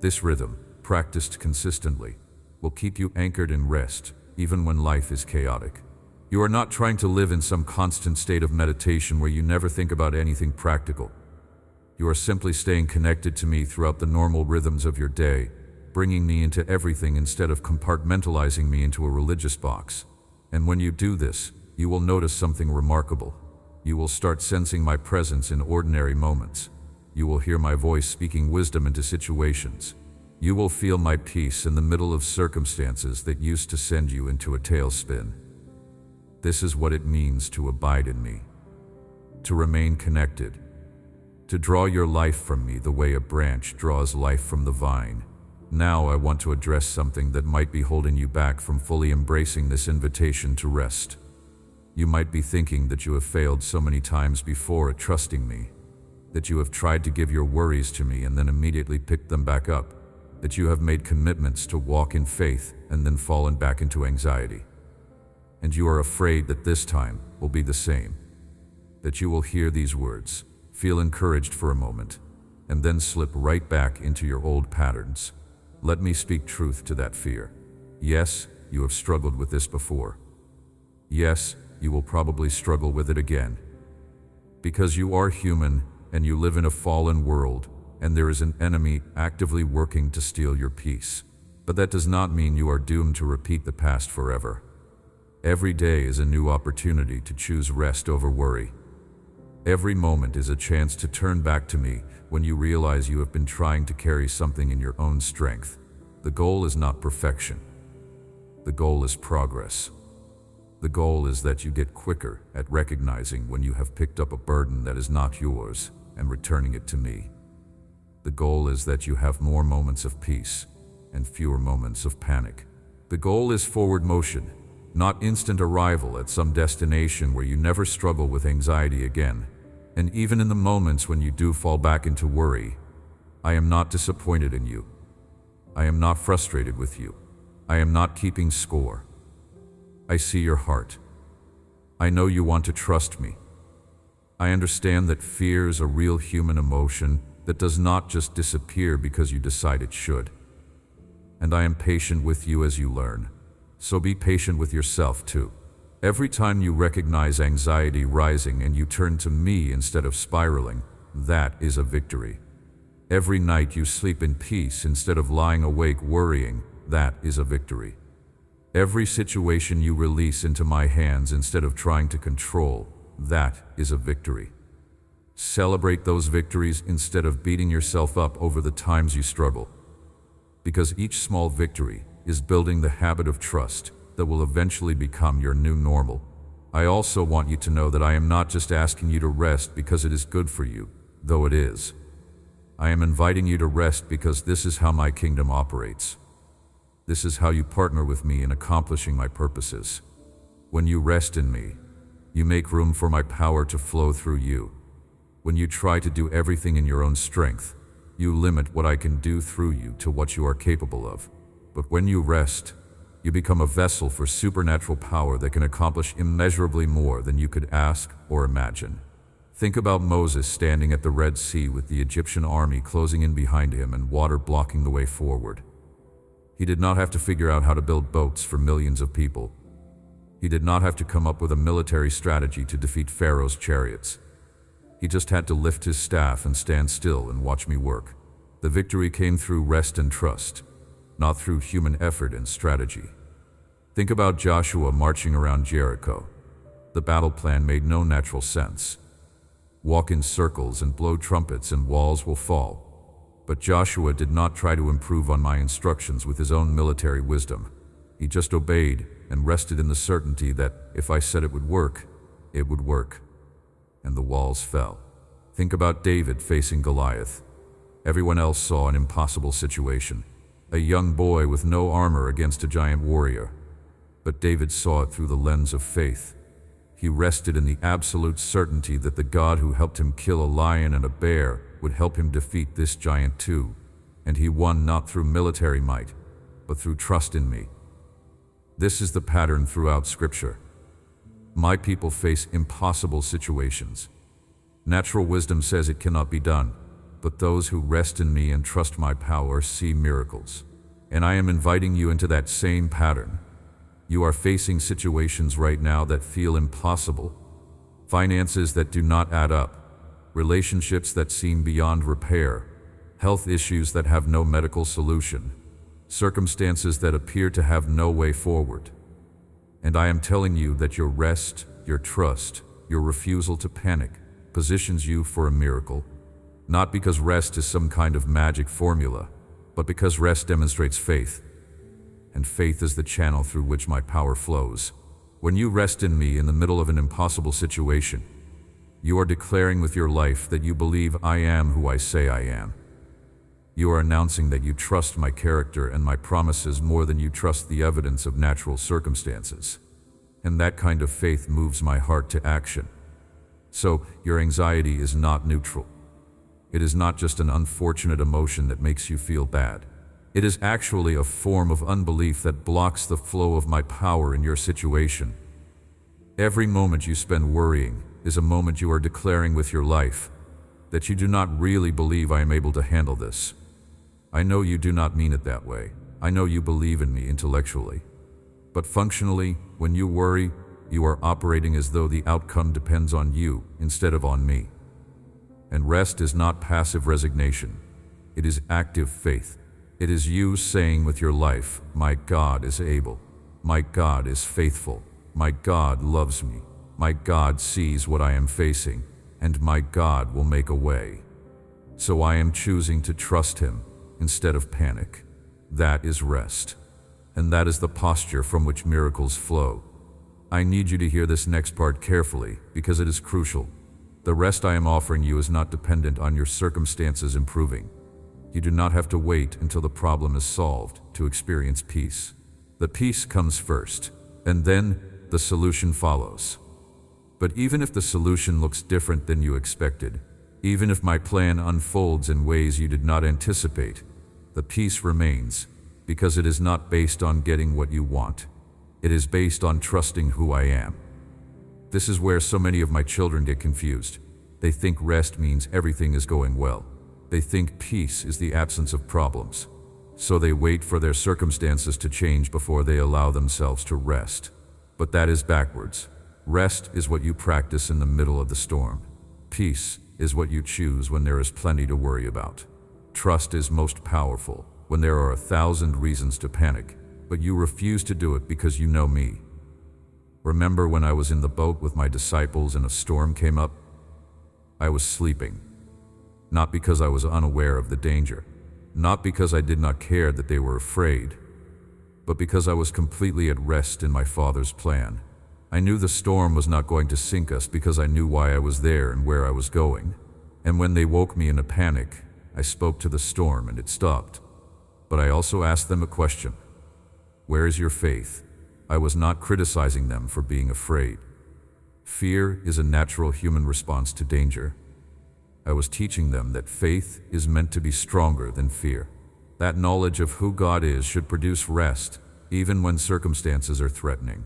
Speaker 1: This rhythm, practiced consistently, will keep you anchored in rest, even when life is chaotic. You are not trying to live in some constant state of meditation where you never think about anything practical. You are simply staying connected to me throughout the normal rhythms of your day, bringing me into everything instead of compartmentalizing me into a religious box. And when you do this, you will notice something remarkable. You will start sensing my presence in ordinary moments. You will hear my voice speaking wisdom into situations. You will feel my peace in the middle of circumstances that used to send you into a tailspin. This is what it means to abide in me, to remain connected, to draw your life from me the way a branch draws life from the vine. Now I want to address something that might be holding you back from fully embracing this invitation to rest. You might be thinking that you have failed so many times before at trusting me, that you have tried to give your worries to me and then immediately picked them back up, that you have made commitments to walk in faith and then fallen back into anxiety. And you are afraid that this time will be the same, that you will hear these words, feel encouraged for a moment, and then slip right back into your old patterns. Let me speak truth to that fear. Yes, you have struggled with this before. Yes, you will probably struggle with it again. Because you are human and you live in a fallen world, and there is an enemy actively working to steal your peace. But that does not mean you are doomed to repeat the past forever. Every day is a new opportunity to choose rest over worry. Every moment is a chance to turn back to me when you realize you have been trying to carry something in your own strength. The goal is not perfection. The goal is progress. The goal is that you get quicker at recognizing when you have picked up a burden that is not yours and returning it to me. The goal is that you have more moments of peace and fewer moments of panic. The goal is forward motion, not instant arrival at some destination where you never struggle with anxiety again. And even in the moments when you do fall back into worry, I am not disappointed in you. I am not frustrated with you. I am not keeping score. I see your heart. I know you want to trust me. I understand that fear is a real human emotion that does not just disappear because you decide it should. And I am patient with you as you learn. So be patient with yourself too. Every time you recognize anxiety rising and you turn to me instead of spiraling, that is a victory. Every night you sleep in peace instead of lying awake worrying, that is a victory. Every situation you release into my hands instead of trying to control, that is a victory. Celebrate those victories instead of beating yourself up over the times you struggle. Because each small victory is building the habit of trust that will eventually become your new normal. I also want you to know that I am not just asking you to rest because it is good for you, though it is. I am inviting you to rest because this is how my kingdom operates. This is how you partner with me in accomplishing my purposes. When you rest in me, you make room for my power to flow through you. When you try to do everything in your own strength, you limit what I can do through you to what you are capable of. But when you rest, you become a vessel for supernatural power that can accomplish immeasurably more than you could ask or imagine. Think about Moses standing at the Red Sea with the Egyptian army closing in behind him and water blocking the way forward. He did not have to figure out how to build boats for millions of people. He did not have to come up with a military strategy to defeat Pharaoh's chariots. He just had to lift his staff and stand still and watch me work. The victory came through rest and trust, not through human effort and strategy. Think about Joshua marching around Jericho. The battle plan made no natural sense. Walk in circles and blow trumpets and walls will fall. But Joshua did not try to improve on my instructions with his own military wisdom. He just obeyed and rested in the certainty that if I said it would work, it would work. And the walls fell. Think about David facing Goliath. Everyone else saw an impossible situation, a young boy with no armor against a giant warrior. But David saw it through the lens of faith. He rested in the absolute certainty that the God who helped him kill a lion and a bear would help him defeat this giant too. And he won not through military might, but through trust in me. This is the pattern throughout Scripture. My people face impossible situations. Natural wisdom says it cannot be done, but those who rest in me and trust my power see miracles. And I am inviting you into that same pattern. You are facing situations right now that feel impossible. Finances that do not add up. Relationships that seem beyond repair. Health issues that have no medical solution. Circumstances that appear to have no way forward. And I am telling you that your rest, your trust, your refusal to panic positions you for a miracle. Not because rest is some kind of magic formula, but because rest demonstrates faith. And faith is the channel through which my power flows. When you rest in me in the middle of an impossible situation, you are declaring with your life that you believe I am who I say I am. You are announcing that you trust my character and my promises more than you trust the evidence of natural circumstances. And that kind of faith moves my heart to action. So, your anxiety is not neutral. It is not just an unfortunate emotion that makes you feel bad. It is actually a form of unbelief that blocks the flow of my power in your situation. Every moment you spend worrying is a moment you are declaring with your life that you do not really believe I am able to handle this. I know you do not mean it that way. I know you believe in me intellectually. But functionally, when you worry, you are operating as though the outcome depends on you instead of on me. And rest is not passive resignation. It is active faith. It is you saying with your life, my God is able. My God is faithful. My God loves me. My God sees what I am facing, and my God will make a way. So I am choosing to trust Him instead of panic. That is rest. And that is the posture from which miracles flow. I need you to hear this next part carefully because it is crucial. The rest I am offering you is not dependent on your circumstances improving. You do not have to wait until the problem is solved to experience peace. The peace comes first, and then the solution follows. But even if the solution looks different than you expected, even if my plan unfolds in ways you did not anticipate, the peace remains because it is not based on getting what you want. It is based on trusting who I am. This is where so many of my children get confused. They think rest means everything is going well. They think peace is the absence of problems. So they wait for their circumstances to change before they allow themselves to rest. But that is backwards. Rest is what you practice in the middle of the storm. Peace is what you choose when there is plenty to worry about. Trust is most powerful when there are 1,000 reasons to panic, but you refuse to do it because you know me. Remember when I was in the boat with my disciples and a storm came up? I was sleeping. Not because I was unaware of the danger, not because I did not care that they were afraid, but because I was completely at rest in my Father's plan. I knew the storm was not going to sink us because I knew why I was there and where I was going. And when they woke me in a panic, I spoke to the storm and it stopped. But I also asked them a question. Where is your faith? I was not criticizing them for being afraid. Fear is a natural human response to danger. I was teaching them that faith is meant to be stronger than fear. That knowledge of who God is should produce rest, even when circumstances are threatening.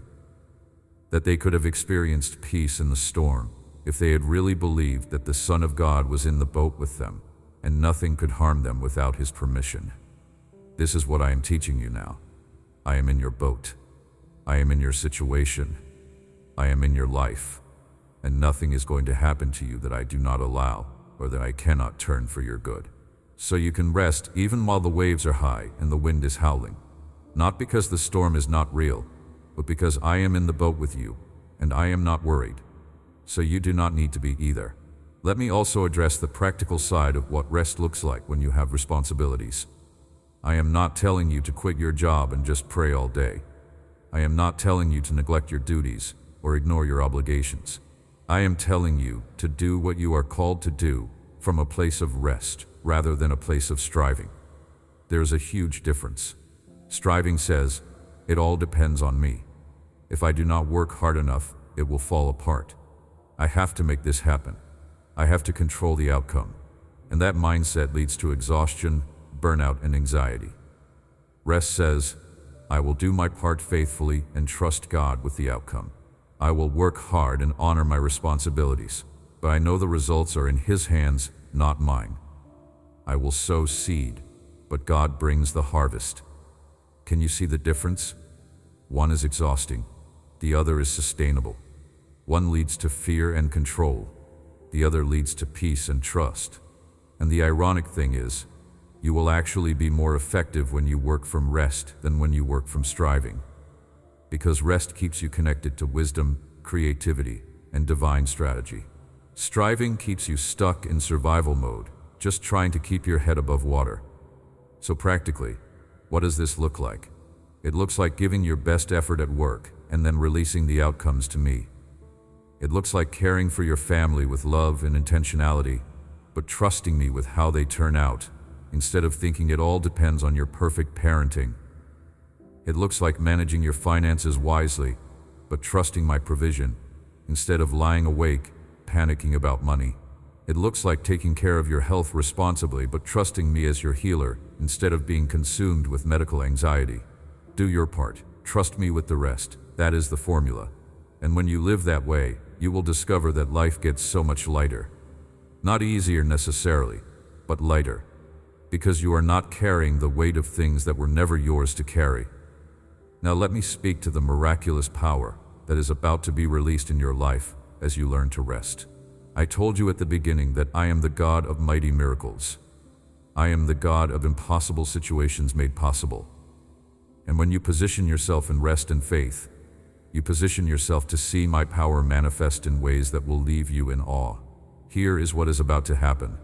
Speaker 1: That they could have experienced peace in the storm if they had really believed that the Son of God was in the boat with them, and nothing could harm them without his permission. This is what I am teaching you now. I am in your boat. I am in your situation. I am in your life. And nothing is going to happen to you that I do not allow or that I cannot turn for your good. So you can rest even while the waves are high and the wind is howling. Not because the storm is not real, but because I am in the boat with you, and I am not worried. So you do not need to be either. Let me also address the practical side of what rest looks like when you have responsibilities. I am not telling you to quit your job and just pray all day. I am not telling you to neglect your duties or ignore your obligations. I am telling you to do what you are called to do from a place of rest rather than a place of striving. There is a huge difference. Striving says, it all depends on me. If I do not work hard enough, it will fall apart. I have to make this happen. I have to control the outcome. And that mindset leads to exhaustion, burnout, and anxiety. Rest says, I will do my part faithfully and trust God with the outcome. I will work hard and honor my responsibilities, but I know the results are in His hands, not mine. I will sow seed, but God brings the harvest. Can you see the difference? One is exhausting, the other is sustainable. One leads to fear and control, the other leads to peace and trust. And the ironic thing is, you will actually be more effective when you work from rest than when you work from striving. Because rest keeps you connected to wisdom, creativity, and divine strategy. Striving keeps you stuck in survival mode, just trying to keep your head above water. So practically, what does this look like? It looks like giving your best effort at work and then releasing the outcomes to me. It looks like caring for your family with love and intentionality, but trusting me with how they turn out, instead of thinking it all depends on your perfect parenting. It looks like managing your finances wisely, but trusting my provision, instead of lying awake, panicking about money. It looks like taking care of your health responsibly, but trusting me as your healer, instead of being consumed with medical anxiety. Do your part, trust me with the rest. That is the formula. And when you live that way, you will discover that life gets so much lighter. Not easier necessarily, but lighter. Because you are not carrying the weight of things that were never yours to carry. Now let me speak to the miraculous power that is about to be released in your life as you learn to rest. I told you at the beginning that I am the God of mighty miracles. I am the God of impossible situations made possible. And when you position yourself in rest and faith, you position yourself to see my power manifest in ways that will leave you in awe. Here is what is about to happen.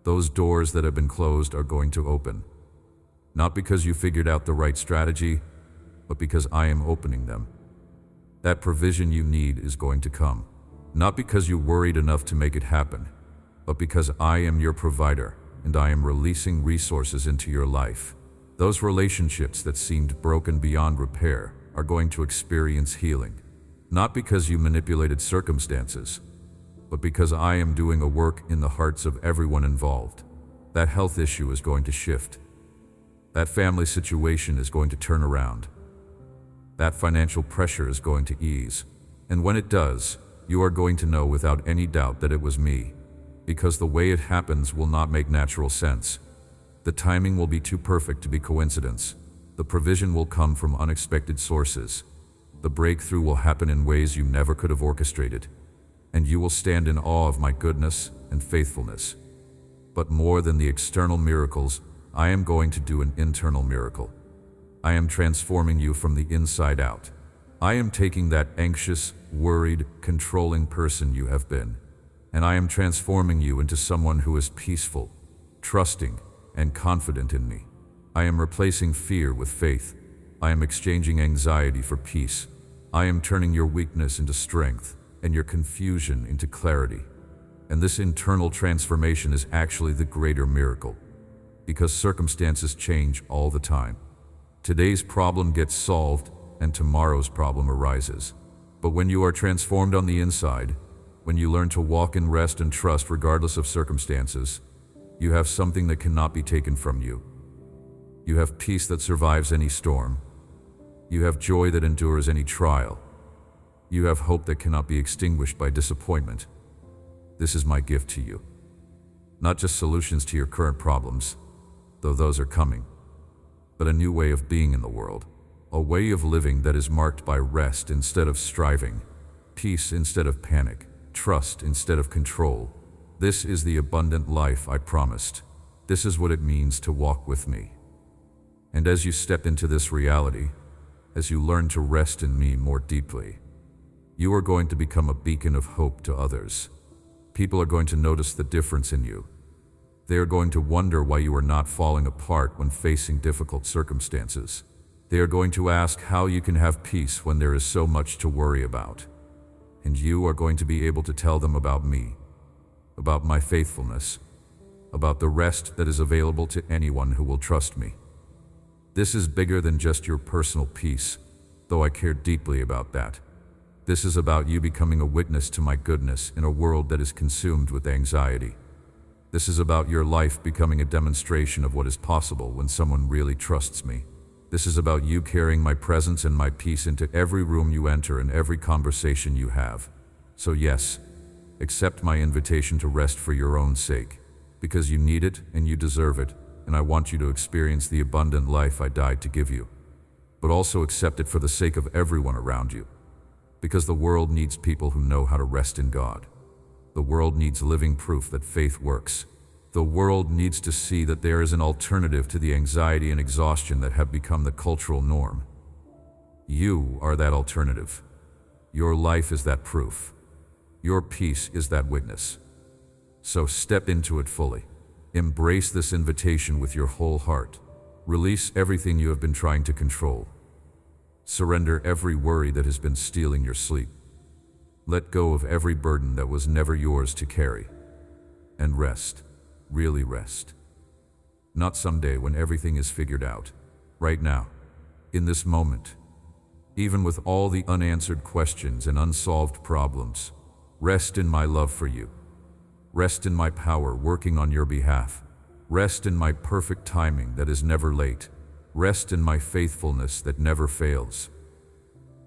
Speaker 1: Those doors that have been closed are going to open. Not because you figured out the right strategy, but because I am opening them. That provision you need is going to come. Not because you worried enough to make it happen, but because I am your provider and I am releasing resources into your life. Those relationships that seemed broken beyond repair are going to experience healing. Not because you manipulated circumstances, but because I am doing a work in the hearts of everyone involved. That health issue is going to shift. That family situation is going to turn around. That financial pressure is going to ease. And when it does, you are going to know without any doubt that it was me. Because the way it happens will not make natural sense. The timing will be too perfect to be coincidence. The provision will come from unexpected sources. The breakthrough will happen in ways you never could have orchestrated. And you will stand in awe of my goodness and faithfulness. But more than the external miracles, I am going to do an internal miracle. I am transforming you from the inside out. I am taking that anxious, worried, controlling person you have been, and I am transforming you into someone who is peaceful, trusting, and confident in me. I am replacing fear with faith. I am exchanging anxiety for peace. I am turning your weakness into strength and your confusion into clarity. And this internal transformation is actually the greater miracle, because circumstances change all the time. Today's problem gets solved and tomorrow's problem arises. But when you are transformed on the inside, when you learn to walk in rest and trust regardless of circumstances, you have something that cannot be taken from you. You have peace that survives any storm, You have joy that endures any trial. You have hope that cannot be extinguished by disappointment. This is my gift to you. Not just solutions to your current problems, though those are coming, but a new way of being in the world. A way of living that is marked by rest instead of striving, peace instead of panic, trust instead of control. This is the abundant life I promised. This is what it means to walk with me. And as you step into this reality, as you learn to rest in me more deeply, you are going to become a beacon of hope to others. People are going to notice the difference in you. They are going to wonder why you are not falling apart when facing difficult circumstances. They are going to ask how you can have peace when there is so much to worry about. And you are going to be able to tell them about me, about my faithfulness, about the rest that is available to anyone who will trust me. This is bigger than just your personal peace, though I care deeply about that. This is about you becoming a witness to my goodness in a world that is consumed with anxiety. This is about your life becoming a demonstration of what is possible when someone really trusts me. This is about you carrying my presence and my peace into every room you enter and every conversation you have. So yes, accept my invitation to rest for your own sake, because you need it and you deserve it, and I want you to experience the abundant life I died to give you. But also accept it for the sake of everyone around you, because the world needs people who know how to rest in God. The world needs living proof that faith works. The world needs to see that there is an alternative to the anxiety and exhaustion that have become the cultural norm. You are that alternative. Your life is that proof. Your peace is that witness. So step into it fully. Embrace this invitation with your whole heart. Release everything you have been trying to control. Surrender every worry that has been stealing your sleep. Let go of every burden that was never yours to carry. And rest. Really rest. Not someday when everything is figured out. Right now. In this moment. Even with all the unanswered questions and unsolved problems. Rest in my love for you. Rest in my power working on your behalf. Rest in my perfect timing that is never late. Rest in my faithfulness that never fails.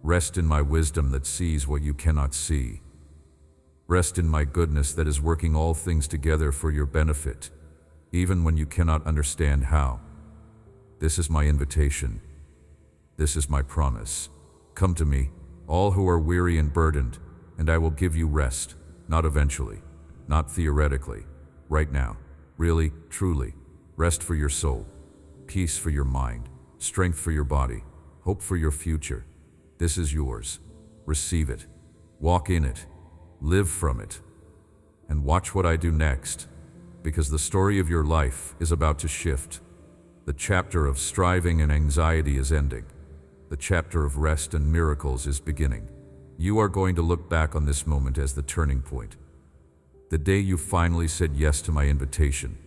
Speaker 1: Rest in my wisdom that sees what you cannot see. Rest in my goodness that is working all things together for your benefit, even when you cannot understand how. This is my invitation. This is my promise. Come to me, all who are weary and burdened, and I will give you rest, not eventually, not theoretically, right now, really, truly, rest for your soul, peace for your mind, strength for your body, hope for your future. This is yours. Receive it. Walk in it. Live from it. And watch what I do next, because the story of your life is about to shift. The chapter of striving and anxiety is ending. The chapter of rest and miracles is beginning. You are going to look back on this moment as the turning point. The day you finally said yes to my invitation.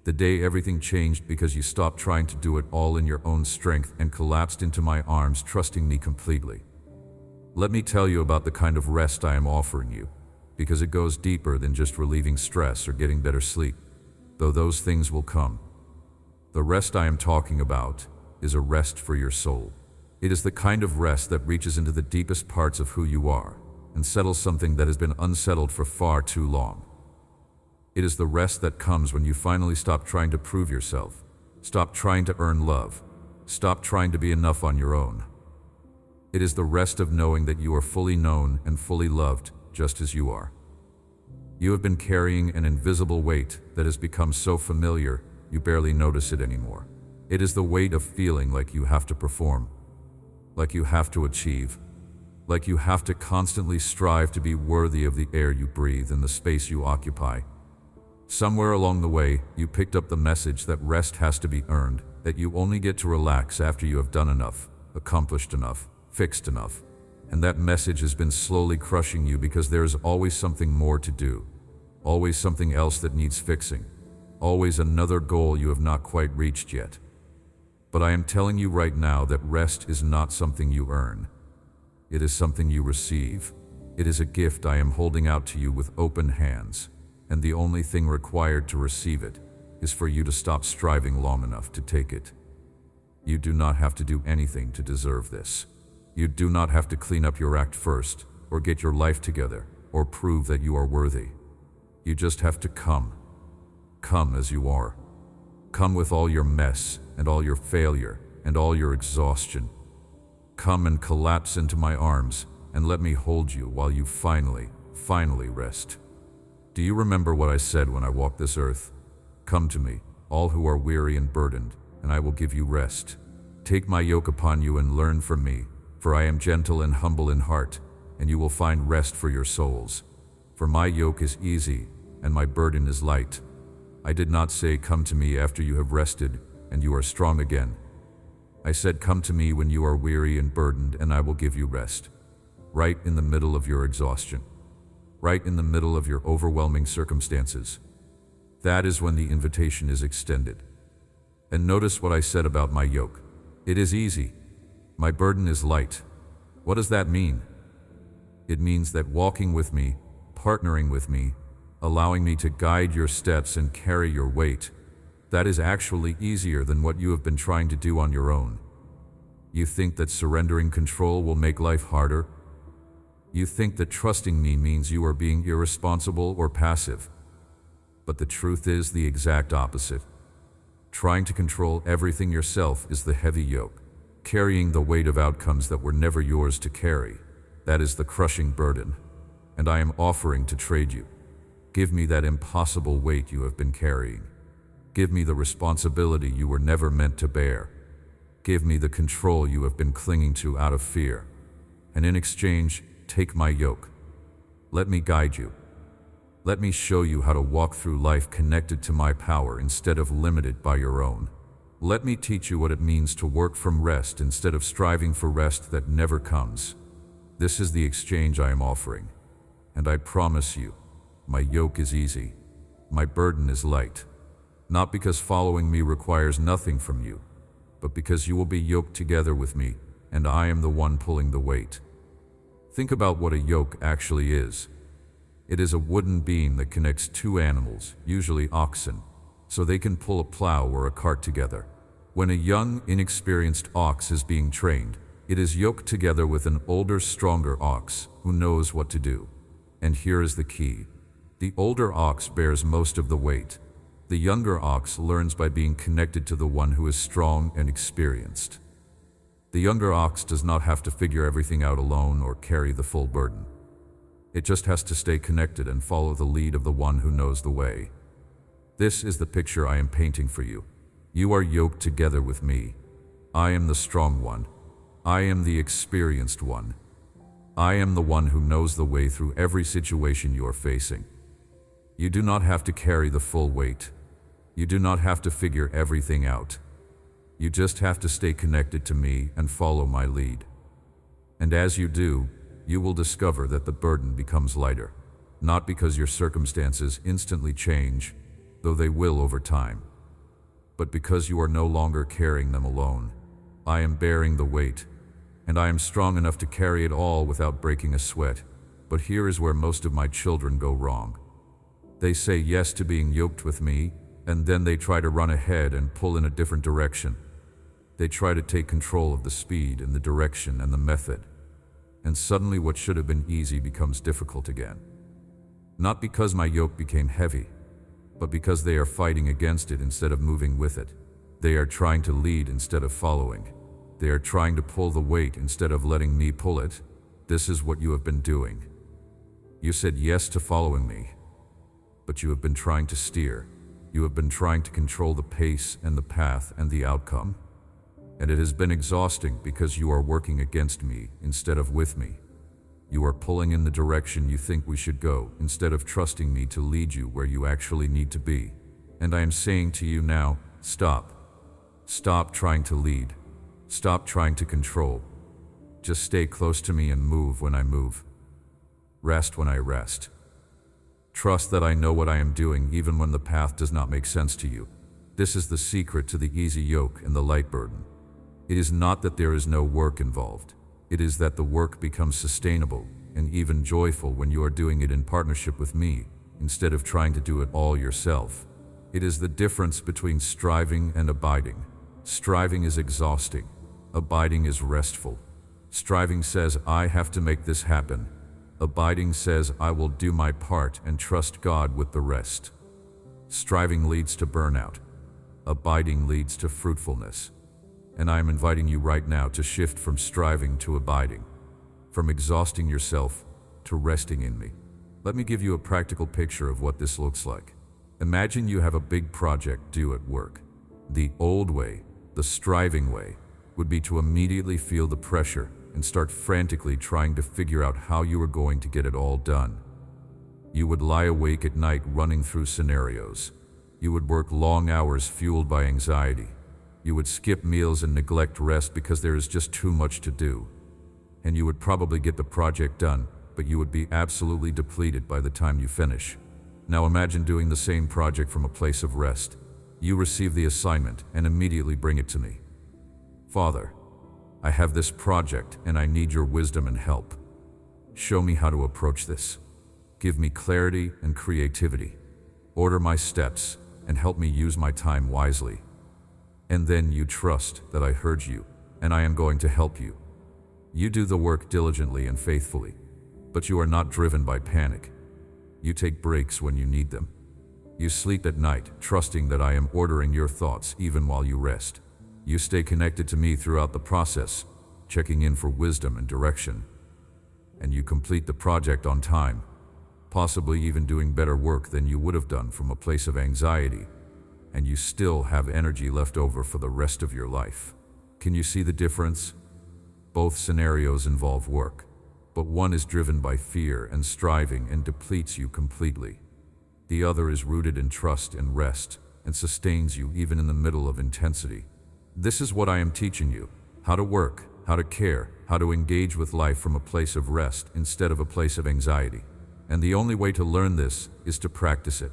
Speaker 1: The day everything changed because you stopped trying to do it all in your own strength and collapsed into my arms, trusting me completely. Let me tell you about the kind of rest I am offering you, because it goes deeper than just relieving stress or getting better sleep, though those things will come. The rest I am talking about is a rest for your soul. It is the kind of rest that reaches into the deepest parts of who you are and settles something that has been unsettled for far too long. It is the rest that comes when you finally stop trying to prove yourself, stop trying to earn love, stop trying to be enough on your own. It is the rest of knowing that you are fully known and fully loved just as you are. You have been carrying an invisible weight that has become so familiar you barely notice it anymore. It is the weight of feeling like you have to perform, like you have to achieve, like you have to constantly strive to be worthy of the air you breathe and the space you occupy. Somewhere along the way, you picked up the message that rest has to be earned, that you only get to relax after you have done enough, accomplished enough, fixed enough. And that message has been slowly crushing you because there is always something more to do, always something else that needs fixing, always another goal you have not quite reached yet. But I am telling you right now that rest is not something you earn. It is something you receive. It is a gift I am holding out to you with open hands, and the only thing required to receive it is for you to stop striving long enough to take it. You do not have to do anything to deserve this. You do not have to clean up your act first, or get your life together, or prove that you are worthy. You just have to come. Come as you are. Come with all your mess, and all your failure, and all your exhaustion. Come and collapse into my arms, and let me hold you while you finally rest. Do you remember what I said when I walked this earth? Come to me, all who are weary and burdened, and I will give you rest. Take my yoke upon you and learn from me, for I am gentle and humble in heart, and you will find rest for your souls. For my yoke is easy, and my burden is light. I did not say, come to me after you have rested, and you are strong again. I said, come to me when you are weary and burdened, and I will give you rest. Right in the middle of your exhaustion. Right in the middle of your overwhelming circumstances. That is when the invitation is extended. And notice what I said about my yoke. It is easy. My burden is light. What does that mean? It means that walking with me, partnering with me, allowing me to guide your steps and carry your weight, that is actually easier than what you have been trying to do on your own. You think that surrendering control will make life harder? You think that trusting me means you are being irresponsible or passive. But the truth is the exact opposite. Trying to control everything yourself is the heavy yoke, carrying the weight of outcomes that were never yours to carry. That is the crushing burden, and I am offering to trade you. Give me that impossible weight you have been carrying. Give me the responsibility you were never meant to bear. Give me the control you have been clinging to out of fear. And in exchange, take my yoke. Let me guide you. Let me show you how to walk through life connected to my power instead of limited by your own. Let me teach you what it means to work from rest instead of striving for rest that never comes. This is the exchange I am offering. And I promise you, my yoke is easy. My burden is light. Not because following me requires nothing from you, but because you will be yoked together with me, and I am the one pulling the weight. Think about what a yoke actually is. It is a wooden beam that connects two animals, usually oxen, so they can pull a plow or a cart together. When a young, inexperienced ox is being trained, it is yoked together with an older, stronger ox who knows what to do. And here is the key. The older ox bears most of the weight. The younger ox learns by being connected to the one who is strong and experienced. The younger ox does not have to figure everything out alone or carry the full burden. It just has to stay connected and follow the lead of the one who knows the way. This is the picture I am painting for you. You are yoked together with me. I am the strong one. I am the experienced one. I am the one who knows the way through every situation you are facing. You do not have to carry the full weight. You do not have to figure everything out. You just have to stay connected to me and follow my lead. And as you do, you will discover that the burden becomes lighter, not because your circumstances instantly change, though they will over time, but because you are no longer carrying them alone. I am bearing the weight, and I am strong enough to carry it all without breaking a sweat. But here is where most of my children go wrong. They say yes to being yoked with me, and then they try to run ahead and pull in a different direction. They try to take control of the speed and the direction and the method. And suddenly what should have been easy becomes difficult again. Not because my yoke became heavy, but because they are fighting against it instead of moving with it. They are trying to lead instead of following. They are trying to pull the weight instead of letting me pull it. This is what you have been doing. You said yes to following me, but you have been trying to steer. You have been trying to control the pace and the path and the outcome. And it has been exhausting because you are working against me instead of with me. You are pulling in the direction you think we should go instead of trusting me to lead you where you actually need to be. And I am saying to you now, stop. Stop trying to lead. Stop trying to control. Just stay close to me and move when I move. Rest when I rest. Trust that I know what I am doing even when the path does not make sense to you. This is the secret to the easy yoke and the light burden. It is not that there is no work involved. It is that the work becomes sustainable and even joyful when you are doing it in partnership with me, instead of trying to do it all yourself. It is the difference between striving and abiding. Striving is exhausting. Abiding is restful. Striving says, I have to make this happen. Abiding says, I will do my part and trust God with the rest. Striving leads to burnout. Abiding leads to fruitfulness. And I am inviting you right now to shift from striving to abiding, from exhausting yourself to resting in me. Let me give you a practical picture of what this looks like. Imagine you have a big project due at work. The old way, the striving way, would be to immediately feel the pressure and start frantically trying to figure out how you were going to get it all done. You would lie awake at night running through scenarios. You would work long hours fueled by anxiety. You would skip meals and neglect rest because there is just too much to do. And you would probably get the project done, but you would be absolutely depleted by the time you finish. Now imagine doing the same project from a place of rest. You receive the assignment and immediately bring it to me. Father, I have this project and I need your wisdom and help. Show me how to approach this. Give me clarity and creativity. Order my steps and help me use my time wisely. And then you trust that I heard you and I am going to help you. You do the work diligently and faithfully, but you are not driven by panic. You take breaks when you need them. You sleep at night, trusting that I am ordering your thoughts even while you rest. You stay connected to me throughout the process, checking in for wisdom and direction. And you complete the project on time, possibly even doing better work than you would have done from a place of anxiety, and you still have energy left over for the rest of your life. Can you see the difference? Both scenarios involve work, but one is driven by fear and striving and depletes you completely. The other is rooted in trust and rest and sustains you even in the middle of intensity. This is what I am teaching you: how to work, how to care, how to engage with life from a place of rest instead of a place of anxiety. And the only way to learn this is to practice it,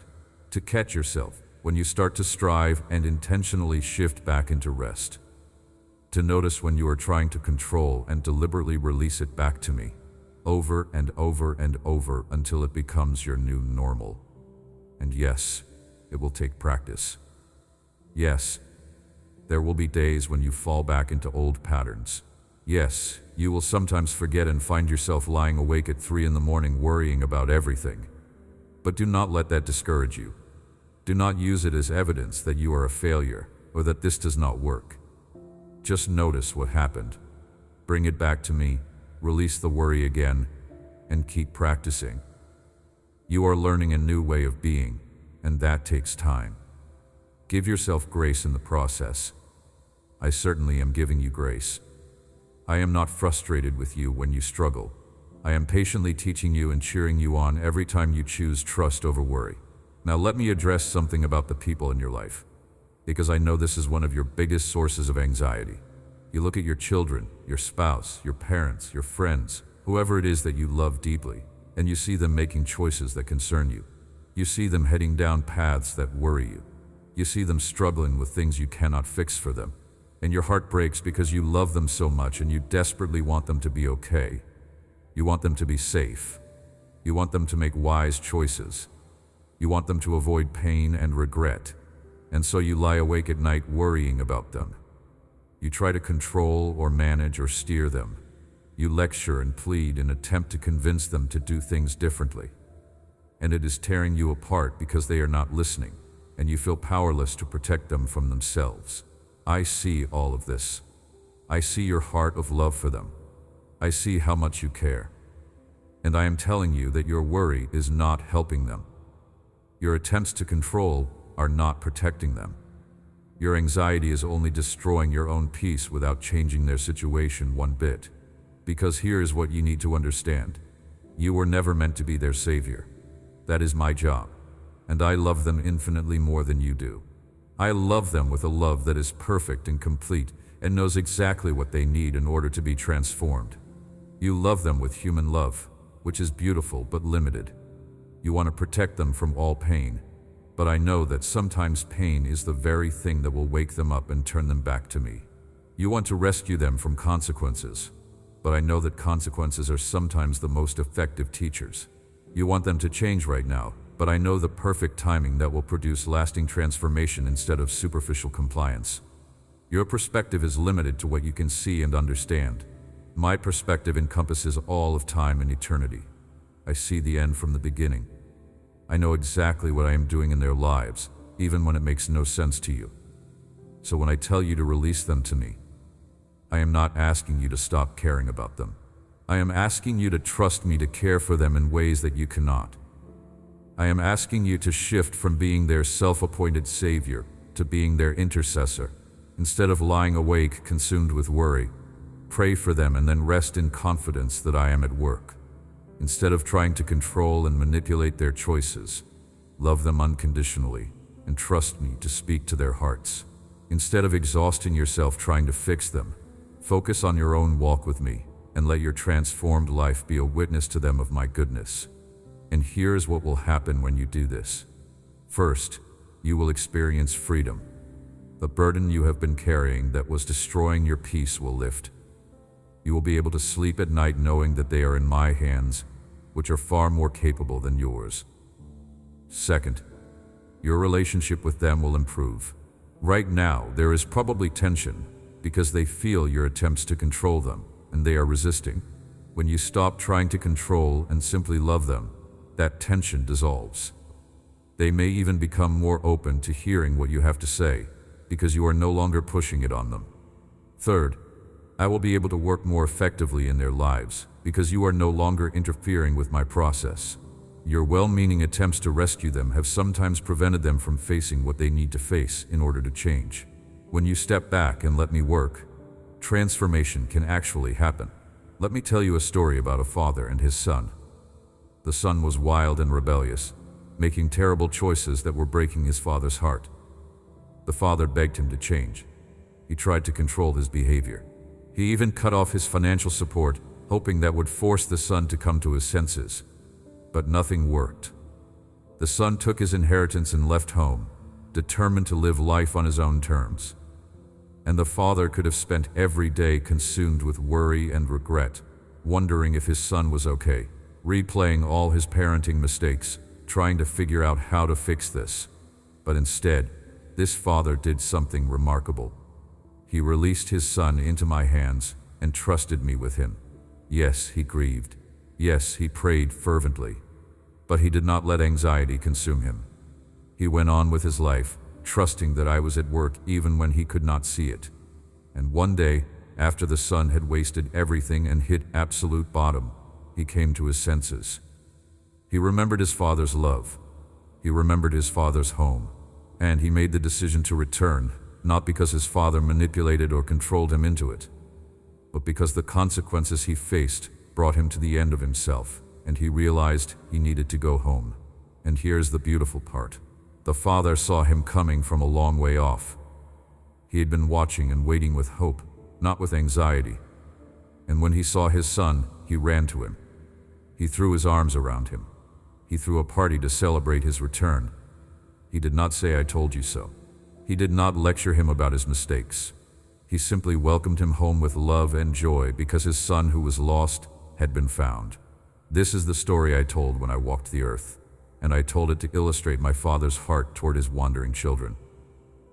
Speaker 1: to catch yourself when you start to strive and intentionally shift back into rest. To notice when you are trying to control and deliberately release it back to me, over and over and over until it becomes your new normal. And yes, it will take practice. Yes, there will be days when you fall back into old patterns. Yes, you will sometimes forget and find yourself lying awake at 3 a.m. worrying about everything. But do not let that discourage you. Do not use it as evidence that you are a failure or that this does not work. Just notice what happened. Bring it back to me, release the worry again, and keep practicing. You are learning a new way of being, and that takes time. Give yourself grace in the process. I certainly am giving you grace. I am not frustrated with you when you struggle. I am patiently teaching you and cheering you on every time you choose trust over worry. Now let me address something about the people in your life, because I know this is one of your biggest sources of anxiety. You look at your children, your spouse, your parents, your friends, whoever it is that you love deeply, and you see them making choices that concern you. You see them heading down paths that worry you. You see them struggling with things you cannot fix for them. And your heart breaks because you love them so much and you desperately want them to be okay. You want them to be safe. You want them to make wise choices. You want them to avoid pain and regret. And so you lie awake at night worrying about them. You try to control or manage or steer them. You lecture and plead in an attempt to convince them to do things differently. And it is tearing you apart because they are not listening, and you feel powerless to protect them from themselves. I see all of this. I see your heart of love for them. I see how much you care. And I am telling you that your worry is not helping them. Your attempts to control are not protecting them. Your anxiety is only destroying your own peace without changing their situation one bit. Because here is what you need to understand. You were never meant to be their savior. That is my job. And I love them infinitely more than you do. I love them with a love that is perfect and complete and knows exactly what they need in order to be transformed. You love them with human love, which is beautiful but limited. You want to protect them from all pain, but I know that sometimes pain is the very thing that will wake them up and turn them back to me. You want to rescue them from consequences, but I know that consequences are sometimes the most effective teachers. You want them to change right now, but I know the perfect timing that will produce lasting transformation instead of superficial compliance. Your perspective is limited to what you can see and understand. My perspective encompasses all of time and eternity. I see the end from the beginning. I know exactly what I am doing in their lives, even when it makes no sense to you. So when I tell you to release them to me, I am not asking you to stop caring about them. I am asking you to trust me to care for them in ways that you cannot. I am asking you to shift from being their self-appointed savior to being their intercessor. Instead of lying awake, consumed with worry, pray for them and then rest in confidence that I am at work. Instead of trying to control and manipulate their choices, love them unconditionally and trust me to speak to their hearts. Instead of exhausting yourself trying to fix them, focus on your own walk with me and let your transformed life be a witness to them of my goodness. And here's what will happen when you do this. First, you will experience freedom. The burden you have been carrying that was destroying your peace will lift. You will be able to sleep at night knowing that they are in my hands, which are far more capable than yours. Second, your relationship with them will improve. Right now, there is probably tension because they feel your attempts to control them and they are resisting. When you stop trying to control and simply love them, that tension dissolves. They may even become more open to hearing what you have to say because you are no longer pushing it on them. Third, I will be able to work more effectively in their lives because you are no longer interfering with my process. Your well-meaning attempts to rescue them have sometimes prevented them from facing what they need to face in order to change. When you step back and let me work, transformation can actually happen. Let me tell you a story about a father and his son. The son was wild and rebellious, making terrible choices that were breaking his father's heart. The father begged him to change. He tried to control his behavior. He even cut off his financial support, hoping that would force the son to come to his senses. But nothing worked. The son took his inheritance and left home, determined to live life on his own terms. And the father could have spent every day consumed with worry and regret, wondering if his son was okay, replaying all his parenting mistakes, trying to figure out how to fix this. But instead, this father did something remarkable. He released his son into my hands and trusted me with him. Yes, he grieved. Yes, he prayed fervently. But he did not let anxiety consume him. He went on with his life, trusting that I was at work even when he could not see it. And one day, after the son had wasted everything and hit absolute bottom, he came to his senses. He remembered his father's love. He remembered his father's home. And he made the decision to return, not because his father manipulated or controlled him into it, but because the consequences he faced brought him to the end of himself, and he realized he needed to go home. And here's the beautiful part. The father saw him coming from a long way off. He had been watching and waiting with hope, not with anxiety. And when he saw his son, he ran to him. He threw his arms around him. He threw a party to celebrate his return. He did not say, "I told you so." He did not lecture him about his mistakes. He simply welcomed him home with love and joy because his son who was lost had been found. This is the story I told when I walked the earth, and I told it to illustrate my Father's heart toward his wandering children.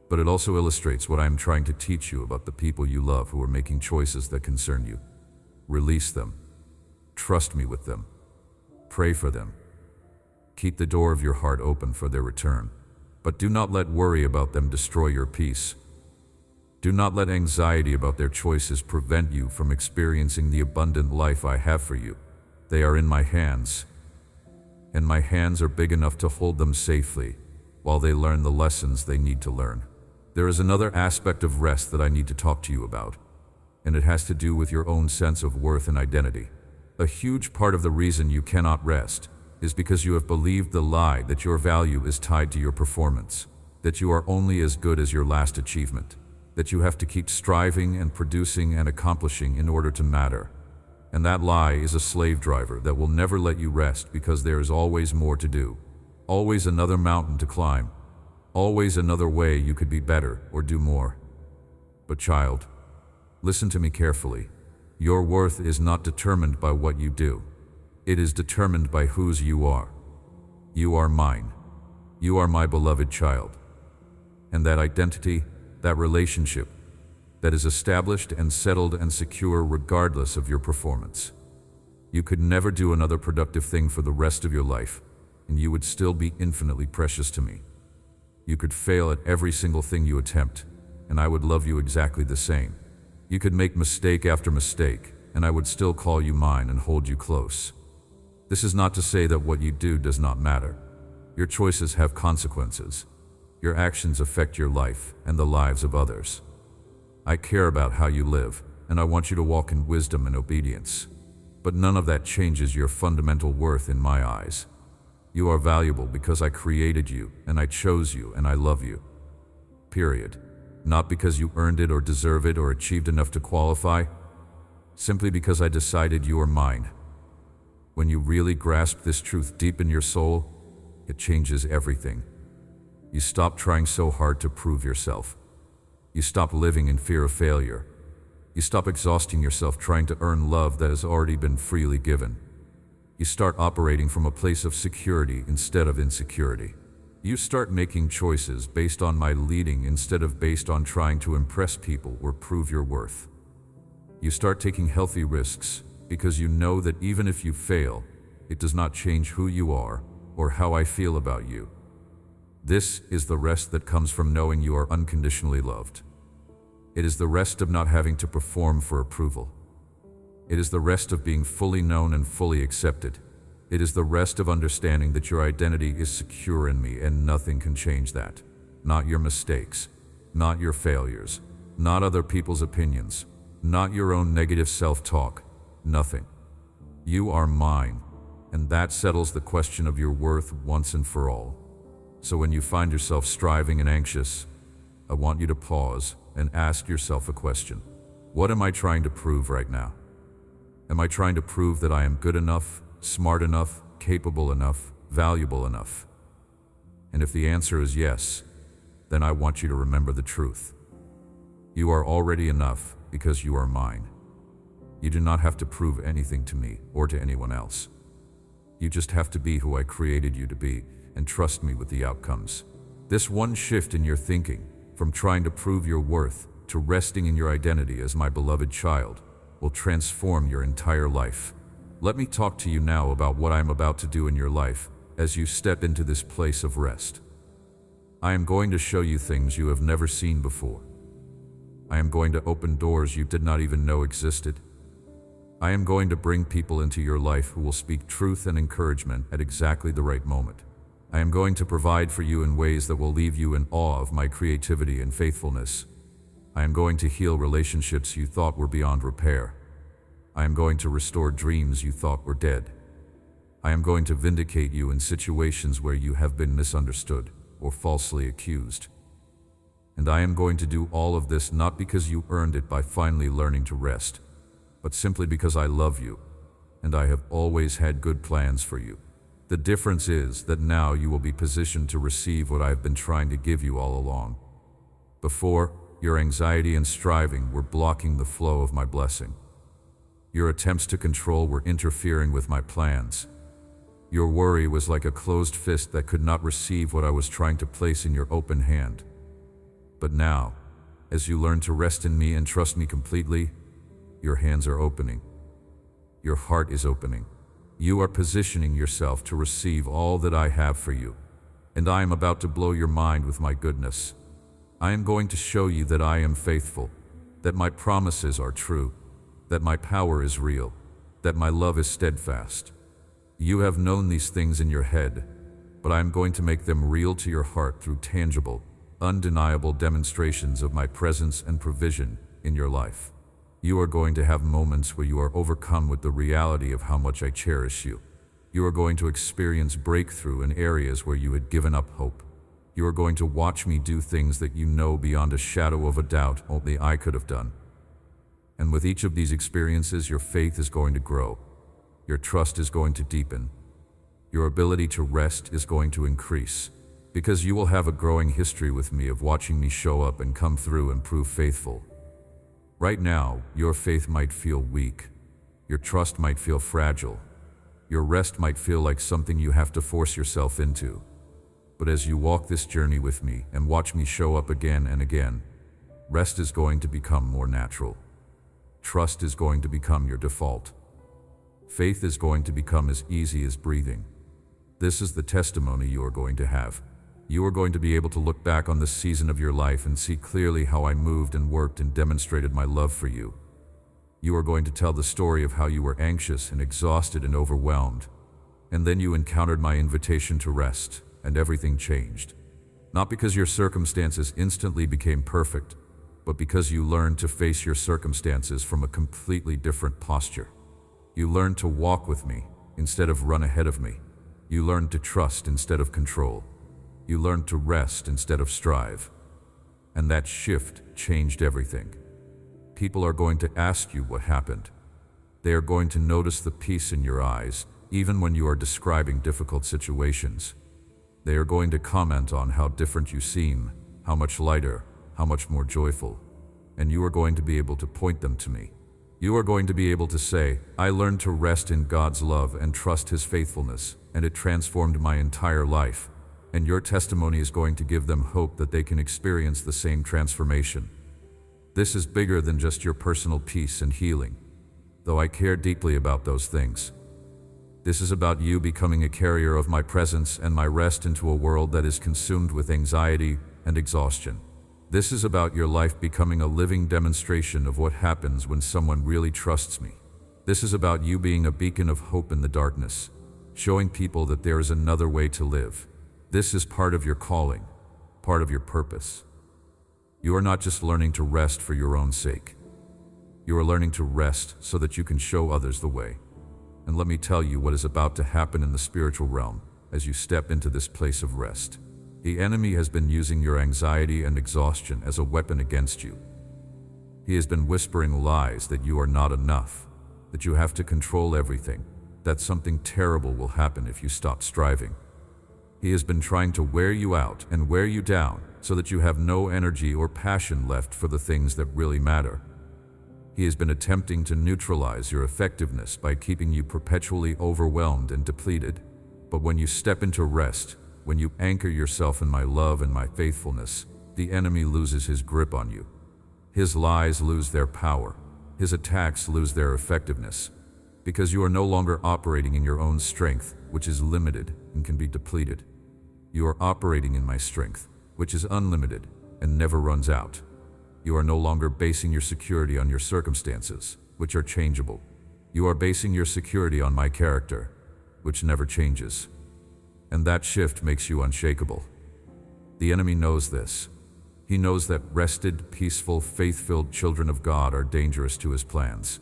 Speaker 1: But it also illustrates what I am trying to teach you about the people you love who are making choices that concern you. Release them. Trust me with them. Pray for them. Keep the door of your heart open for their return. But do not let worry about them destroy your peace. Do not let anxiety about their choices prevent you from experiencing the abundant life I have for you. They are in my hands, and my hands are big enough to hold them safely while they learn the lessons they need to learn. There is another aspect of rest that I need to talk to you about, and it has to do with your own sense of worth and identity. A huge part of the reason you cannot rest is because you have believed the lie that your value is tied to your performance, that you are only as good as your last achievement, that you have to keep striving and producing and accomplishing in order to matter. And that lie is a slave driver that will never let you rest because there is always more to do, always another mountain to climb, always another way you could be better or do more. But child, listen to me carefully. Your worth is not determined by what you do. It is determined by whose you are. You are mine. You are my beloved child. And that identity, that relationship, that is established and settled and secure regardless of your performance. You could never do another productive thing for the rest of your life, and you would still be infinitely precious to me. You could fail at every single thing you attempt, and I would love you exactly the same. You could make mistake after mistake, and I would still call you mine and hold you close. This is not to say that what you do does not matter. Your choices have consequences. Your actions affect your life and the lives of others. I care about how you live, and I want you to walk in wisdom and obedience. But none of that changes your fundamental worth in my eyes. You are valuable because I created you, and I chose you, and I love you. Period. Not because you earned it or deserve it or achieved enough to qualify. Simply because I decided you are mine. When you really grasp this truth deep in your soul, it changes everything. You stop trying so hard to prove yourself. You stop living in fear of failure. You stop exhausting yourself trying to earn love that has already been freely given. You start operating from a place of security instead of insecurity. You start making choices based on my leading instead of based on trying to impress people or prove your worth. You start taking healthy risks because you know that even if you fail, it does not change who you are or how I feel about you. This is the rest that comes from knowing you are unconditionally loved. It is the rest of not having to perform for approval. It is the rest of being fully known and fully accepted. It is the rest of understanding that your identity is secure in me and nothing can change that. Not your mistakes, not your failures, not other people's opinions, not your own negative self-talk, nothing. You are mine, and that settles the question of your worth once and for all. So when you find yourself striving and anxious, I want you to pause and ask yourself a question. What am I trying to prove right now? Am I trying to prove that I am good enough, smart enough, capable enough, valuable enough? And if the answer is yes, then I want you to remember the truth. You are already enough because you are mine. You do not have to prove anything to me or to anyone else. You just have to be who I created you to be and trust me with the outcomes. This one shift in your thinking, from trying to prove your worth to resting in your identity as my beloved child, will transform your entire life. Let me talk to you now about what I am about to do in your life as you step into this place of rest. I am going to show you things you have never seen before. I am going to open doors you did not even know existed. I am going to bring people into your life who will speak truth and encouragement at exactly the right moment. I am going to provide for you in ways that will leave you in awe of my creativity and faithfulness. I am going to heal relationships you thought were beyond repair. I am going to restore dreams you thought were dead. I am going to vindicate you in situations where you have been misunderstood or falsely accused. And I am going to do all of this not because you earned it by finally learning to rest, but simply because I love you, and I have always had good plans for you. The difference is that now you will be positioned to receive what I have been trying to give you all along. Before, your anxiety and striving were blocking the flow of my blessing. Your attempts to control were interfering with my plans. Your worry was like a closed fist that could not receive what I was trying to place in your open hand. But now, as you learn to rest in me and trust me completely, your hands are opening. Your heart is opening. You are positioning yourself to receive all that I have for you, and I am about to blow your mind with my goodness. I am going to show you that I am faithful, that my promises are true, that my power is real, that my love is steadfast. You have known these things in your head, but I am going to make them real to your heart through tangible, undeniable demonstrations of my presence and provision in your life. You are going to have moments where you are overcome with the reality of how much I cherish you. You are going to experience breakthrough in areas where you had given up hope. You are going to watch me do things that you know beyond a shadow of a doubt only I could have done. And with each of these experiences, your faith is going to grow. Your trust is going to deepen. Your ability to rest is going to increase, because you will have a growing history with me of watching me show up and come through and prove faithful. Right now, your faith might feel weak. Your trust might feel fragile. Your rest might feel like something you have to force yourself into. But as you walk this journey with me and watch me show up again and again, Rest is going to become more natural. Trust is going to become your default. Faith is going to become as easy as breathing. This is the testimony you are going to have. You are going to be able to look back on this season of your life and see clearly how I moved and worked and demonstrated my love for you. You are going to tell the story of how you were anxious and exhausted and overwhelmed, and then you encountered my invitation to rest, and everything changed. Not because your circumstances instantly became perfect, but because you learned to face your circumstances from a completely different posture. You learned to walk with me instead of run ahead of me. You learned to trust instead of control. You learned to rest instead of strive. And that shift changed everything. People are going to ask you what happened. They are going to notice the peace in your eyes, even when you are describing difficult situations. They are going to comment on how different you seem, how much lighter, how much more joyful. And you are going to be able to point them to me. You are going to be able to say, I learned to rest in God's love and trust His faithfulness, and it transformed my entire life. And your testimony is going to give them hope that they can experience the same transformation. This is bigger than just your personal peace and healing, though I care deeply about those things. This is about you becoming a carrier of my presence and my rest into a world that is consumed with anxiety and exhaustion. This is about your life becoming a living demonstration of what happens when someone really trusts me. This is about you being a beacon of hope in the darkness, showing people that there is another way to live. This is part of your calling, part of your purpose. You are not just learning to rest for your own sake. You are learning to rest so that you can show others the way. And let me tell you what is about to happen in the spiritual realm as you step into this place of rest. The enemy has been using your anxiety and exhaustion as a weapon against you. He has been whispering lies that you are not enough, that you have to control everything, that something terrible will happen if you stop striving. He has been trying to wear you out and wear you down so that you have no energy or passion left for the things that really matter. He has been attempting to neutralize your effectiveness by keeping you perpetually overwhelmed and depleted. But when you step into rest, when you anchor yourself in my love and my faithfulness, the enemy loses his grip on you. His lies lose their power. His attacks lose their effectiveness, because you are no longer operating in your own strength, which is limited and can be depleted. You are operating in my strength, which is unlimited and never runs out. You are no longer basing your security on your circumstances, which are changeable. You are basing your security on my character, which never changes. And that shift makes you unshakable. The enemy knows this. He knows that rested, peaceful, faith-filled children of God are dangerous to his plans.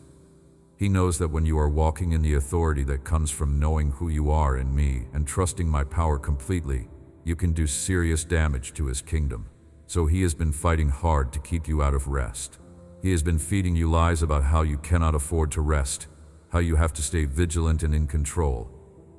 Speaker 1: He knows that when you are walking in the authority that comes from knowing who you are in me and trusting my power completely, you can do serious damage to his kingdom. So he has been fighting hard to keep you out of rest. He has been feeding you lies about how you cannot afford to rest, how you have to stay vigilant and in control.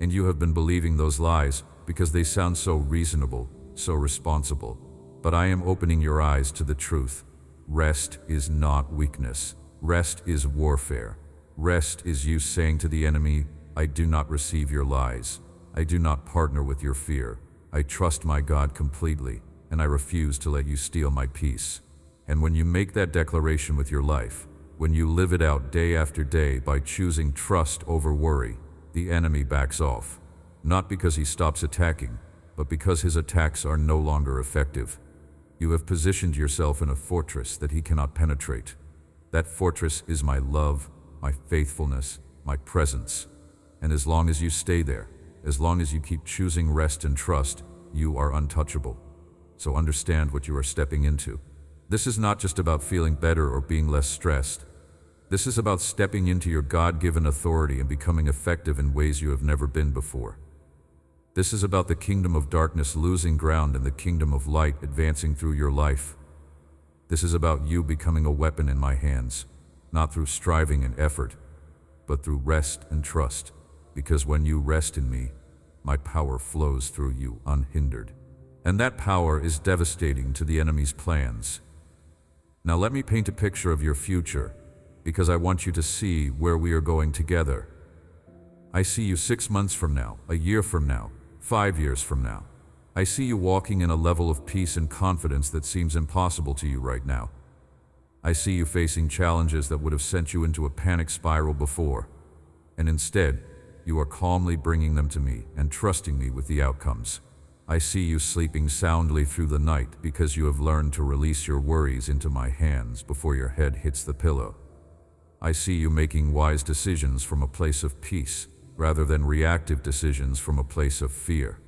Speaker 1: And you have been believing those lies because they sound so reasonable, so responsible. But I am opening your eyes to the truth. Rest is not weakness. Rest is warfare. Rest is you saying to the enemy, I do not receive your lies. I do not partner with your fear. I trust my God completely, and I refuse to let you steal my peace. And when you make that declaration with your life, when you live it out day after day by choosing trust over worry, the enemy backs off, not because he stops attacking, but because his attacks are no longer effective. You have positioned yourself in a fortress that he cannot penetrate. That fortress is my love, my faithfulness, my presence. And as long as you stay there, as long as you keep choosing rest and trust, you are untouchable. So understand what you are stepping into. This is not just about feeling better or being less stressed. This is about stepping into your God-given authority and becoming effective in ways you have never been before. This is about the kingdom of darkness losing ground and the kingdom of light advancing through your life. This is about you becoming a weapon in my hands, not through striving and effort, but through rest and trust, because when you rest in me, my power flows through you unhindered. And that power is devastating to the enemy's plans. Now let me paint a picture of your future, because I want you to see where we are going together. I see you 6 months from now, a year from now, 5 years from now. I see you walking in a level of peace and confidence that seems impossible to you right now. I see you facing challenges that would have sent you into a panic spiral before, and instead, you are calmly bringing them to me and trusting me with the outcomes. I see you sleeping soundly through the night because you have learned to release your worries into my hands before your head hits the pillow. I see you making wise decisions from a place of peace rather than reactive decisions from a place of fear.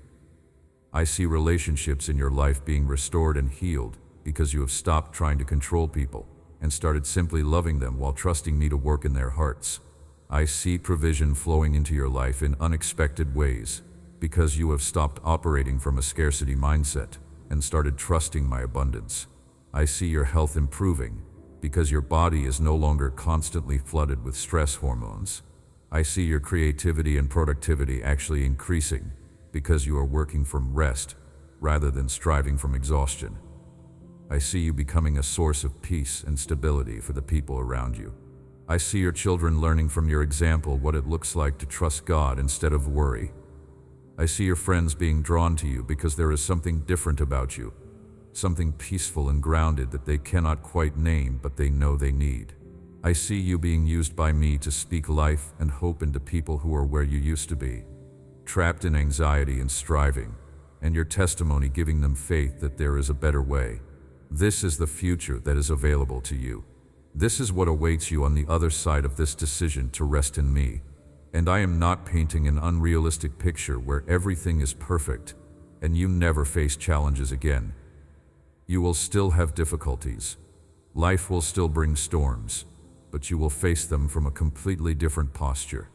Speaker 1: I see relationships in your life being restored and healed because you have stopped trying to control people and started simply loving them while trusting me to work in their hearts. I see provision flowing into your life in unexpected ways because you have stopped operating from a scarcity mindset and started trusting my abundance. I see your health improving because your body is no longer constantly flooded with stress hormones. I see your creativity and productivity actually increasing because you are working from rest rather than striving from exhaustion. I see you becoming a source of peace and stability for the people around you. I see your children learning from your example what it looks like to trust God instead of worry. I see your friends being drawn to you because there is something different about you, something peaceful and grounded that they cannot quite name but they know they need. I see you being used by me to speak life and hope into people who are where you used to be, trapped in anxiety and striving, and your testimony giving them faith that there is a better way. This is the future that is available to you. This is what awaits you on the other side of this decision to rest in me. And I am not painting an unrealistic picture where everything is perfect and you never face challenges again. You will still have difficulties. Life will still bring storms, but you will face them from a completely different posture.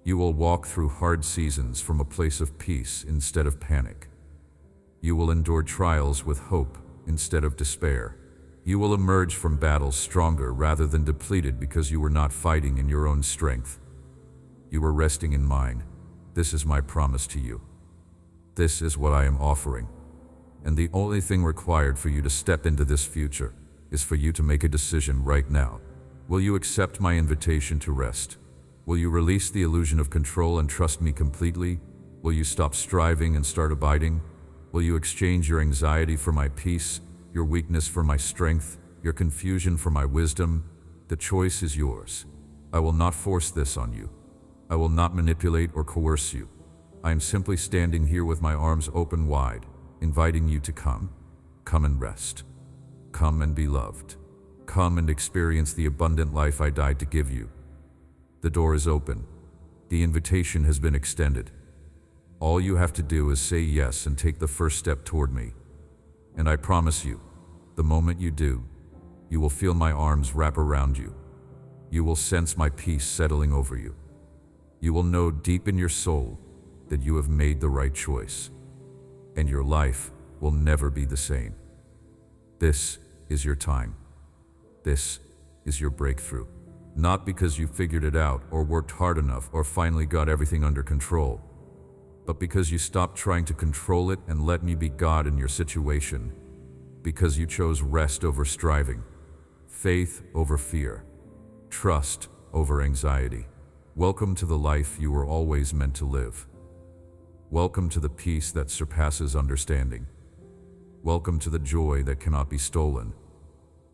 Speaker 1: You will walk through hard seasons from a place of peace instead of panic. You will endure trials with hope instead of despair. You will emerge from battles stronger rather than depleted because you were not fighting in your own strength. You were resting in mine. This is my promise to you. This is what I am offering. And the only thing required for you to step into this future is for you to make a decision right now. Will you accept my invitation to rest? Will you release the illusion of control and trust me completely? Will you stop striving and start abiding? Will you exchange your anxiety for my peace, your weakness for my strength, your confusion for my wisdom? The choice is yours. I will not force this on you. I will not manipulate or coerce you. I am simply standing here with my arms open wide, inviting you to come. Come and rest. Come and be loved. Come and experience the abundant life I died to give you. The door is open. The invitation has been extended. All you have to do is say yes and take the first step toward me. And I promise you, the moment you do, you will feel my arms wrap around you. You will sense my peace settling over you. You will know deep in your soul that you have made the right choice, and your life will never be the same. This is your time. This is your breakthrough. Not because you figured it out or worked hard enough or finally got everything under control, but because you stopped trying to control it and let me be God in your situation. Because you chose rest over striving, faith over fear, trust over anxiety. Welcome to the life you were always meant to live. Welcome to the peace that surpasses understanding. Welcome to the joy that cannot be stolen.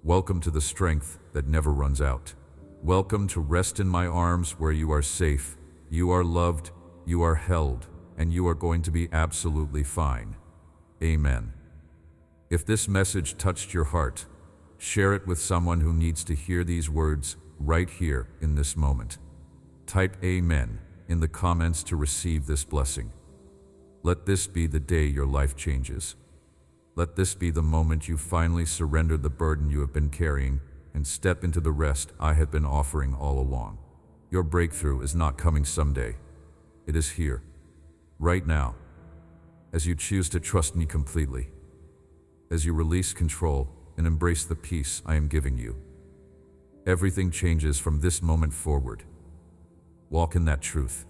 Speaker 1: Welcome to the strength that never runs out. Welcome to rest in my arms where you are safe, you are loved, you are held, and you are going to be absolutely fine. Amen. If this message touched your heart, share it with someone who needs to hear these words right here in this moment. Type Amen in the comments to receive this blessing. Let this be the day your life changes. Let this be the moment you finally surrender the burden you have been carrying and step into the rest I have been offering all along. Your breakthrough is not coming someday. It is here, right now, as you choose to trust me completely, as you release control and embrace the peace I am giving you. Everything changes from this moment forward. Walk in that truth.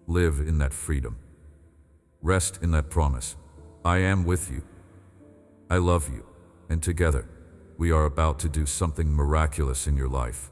Speaker 1: Live in that freedom. Rest in that promise. I am with you. I love you. And together, we are about to do something miraculous in your life.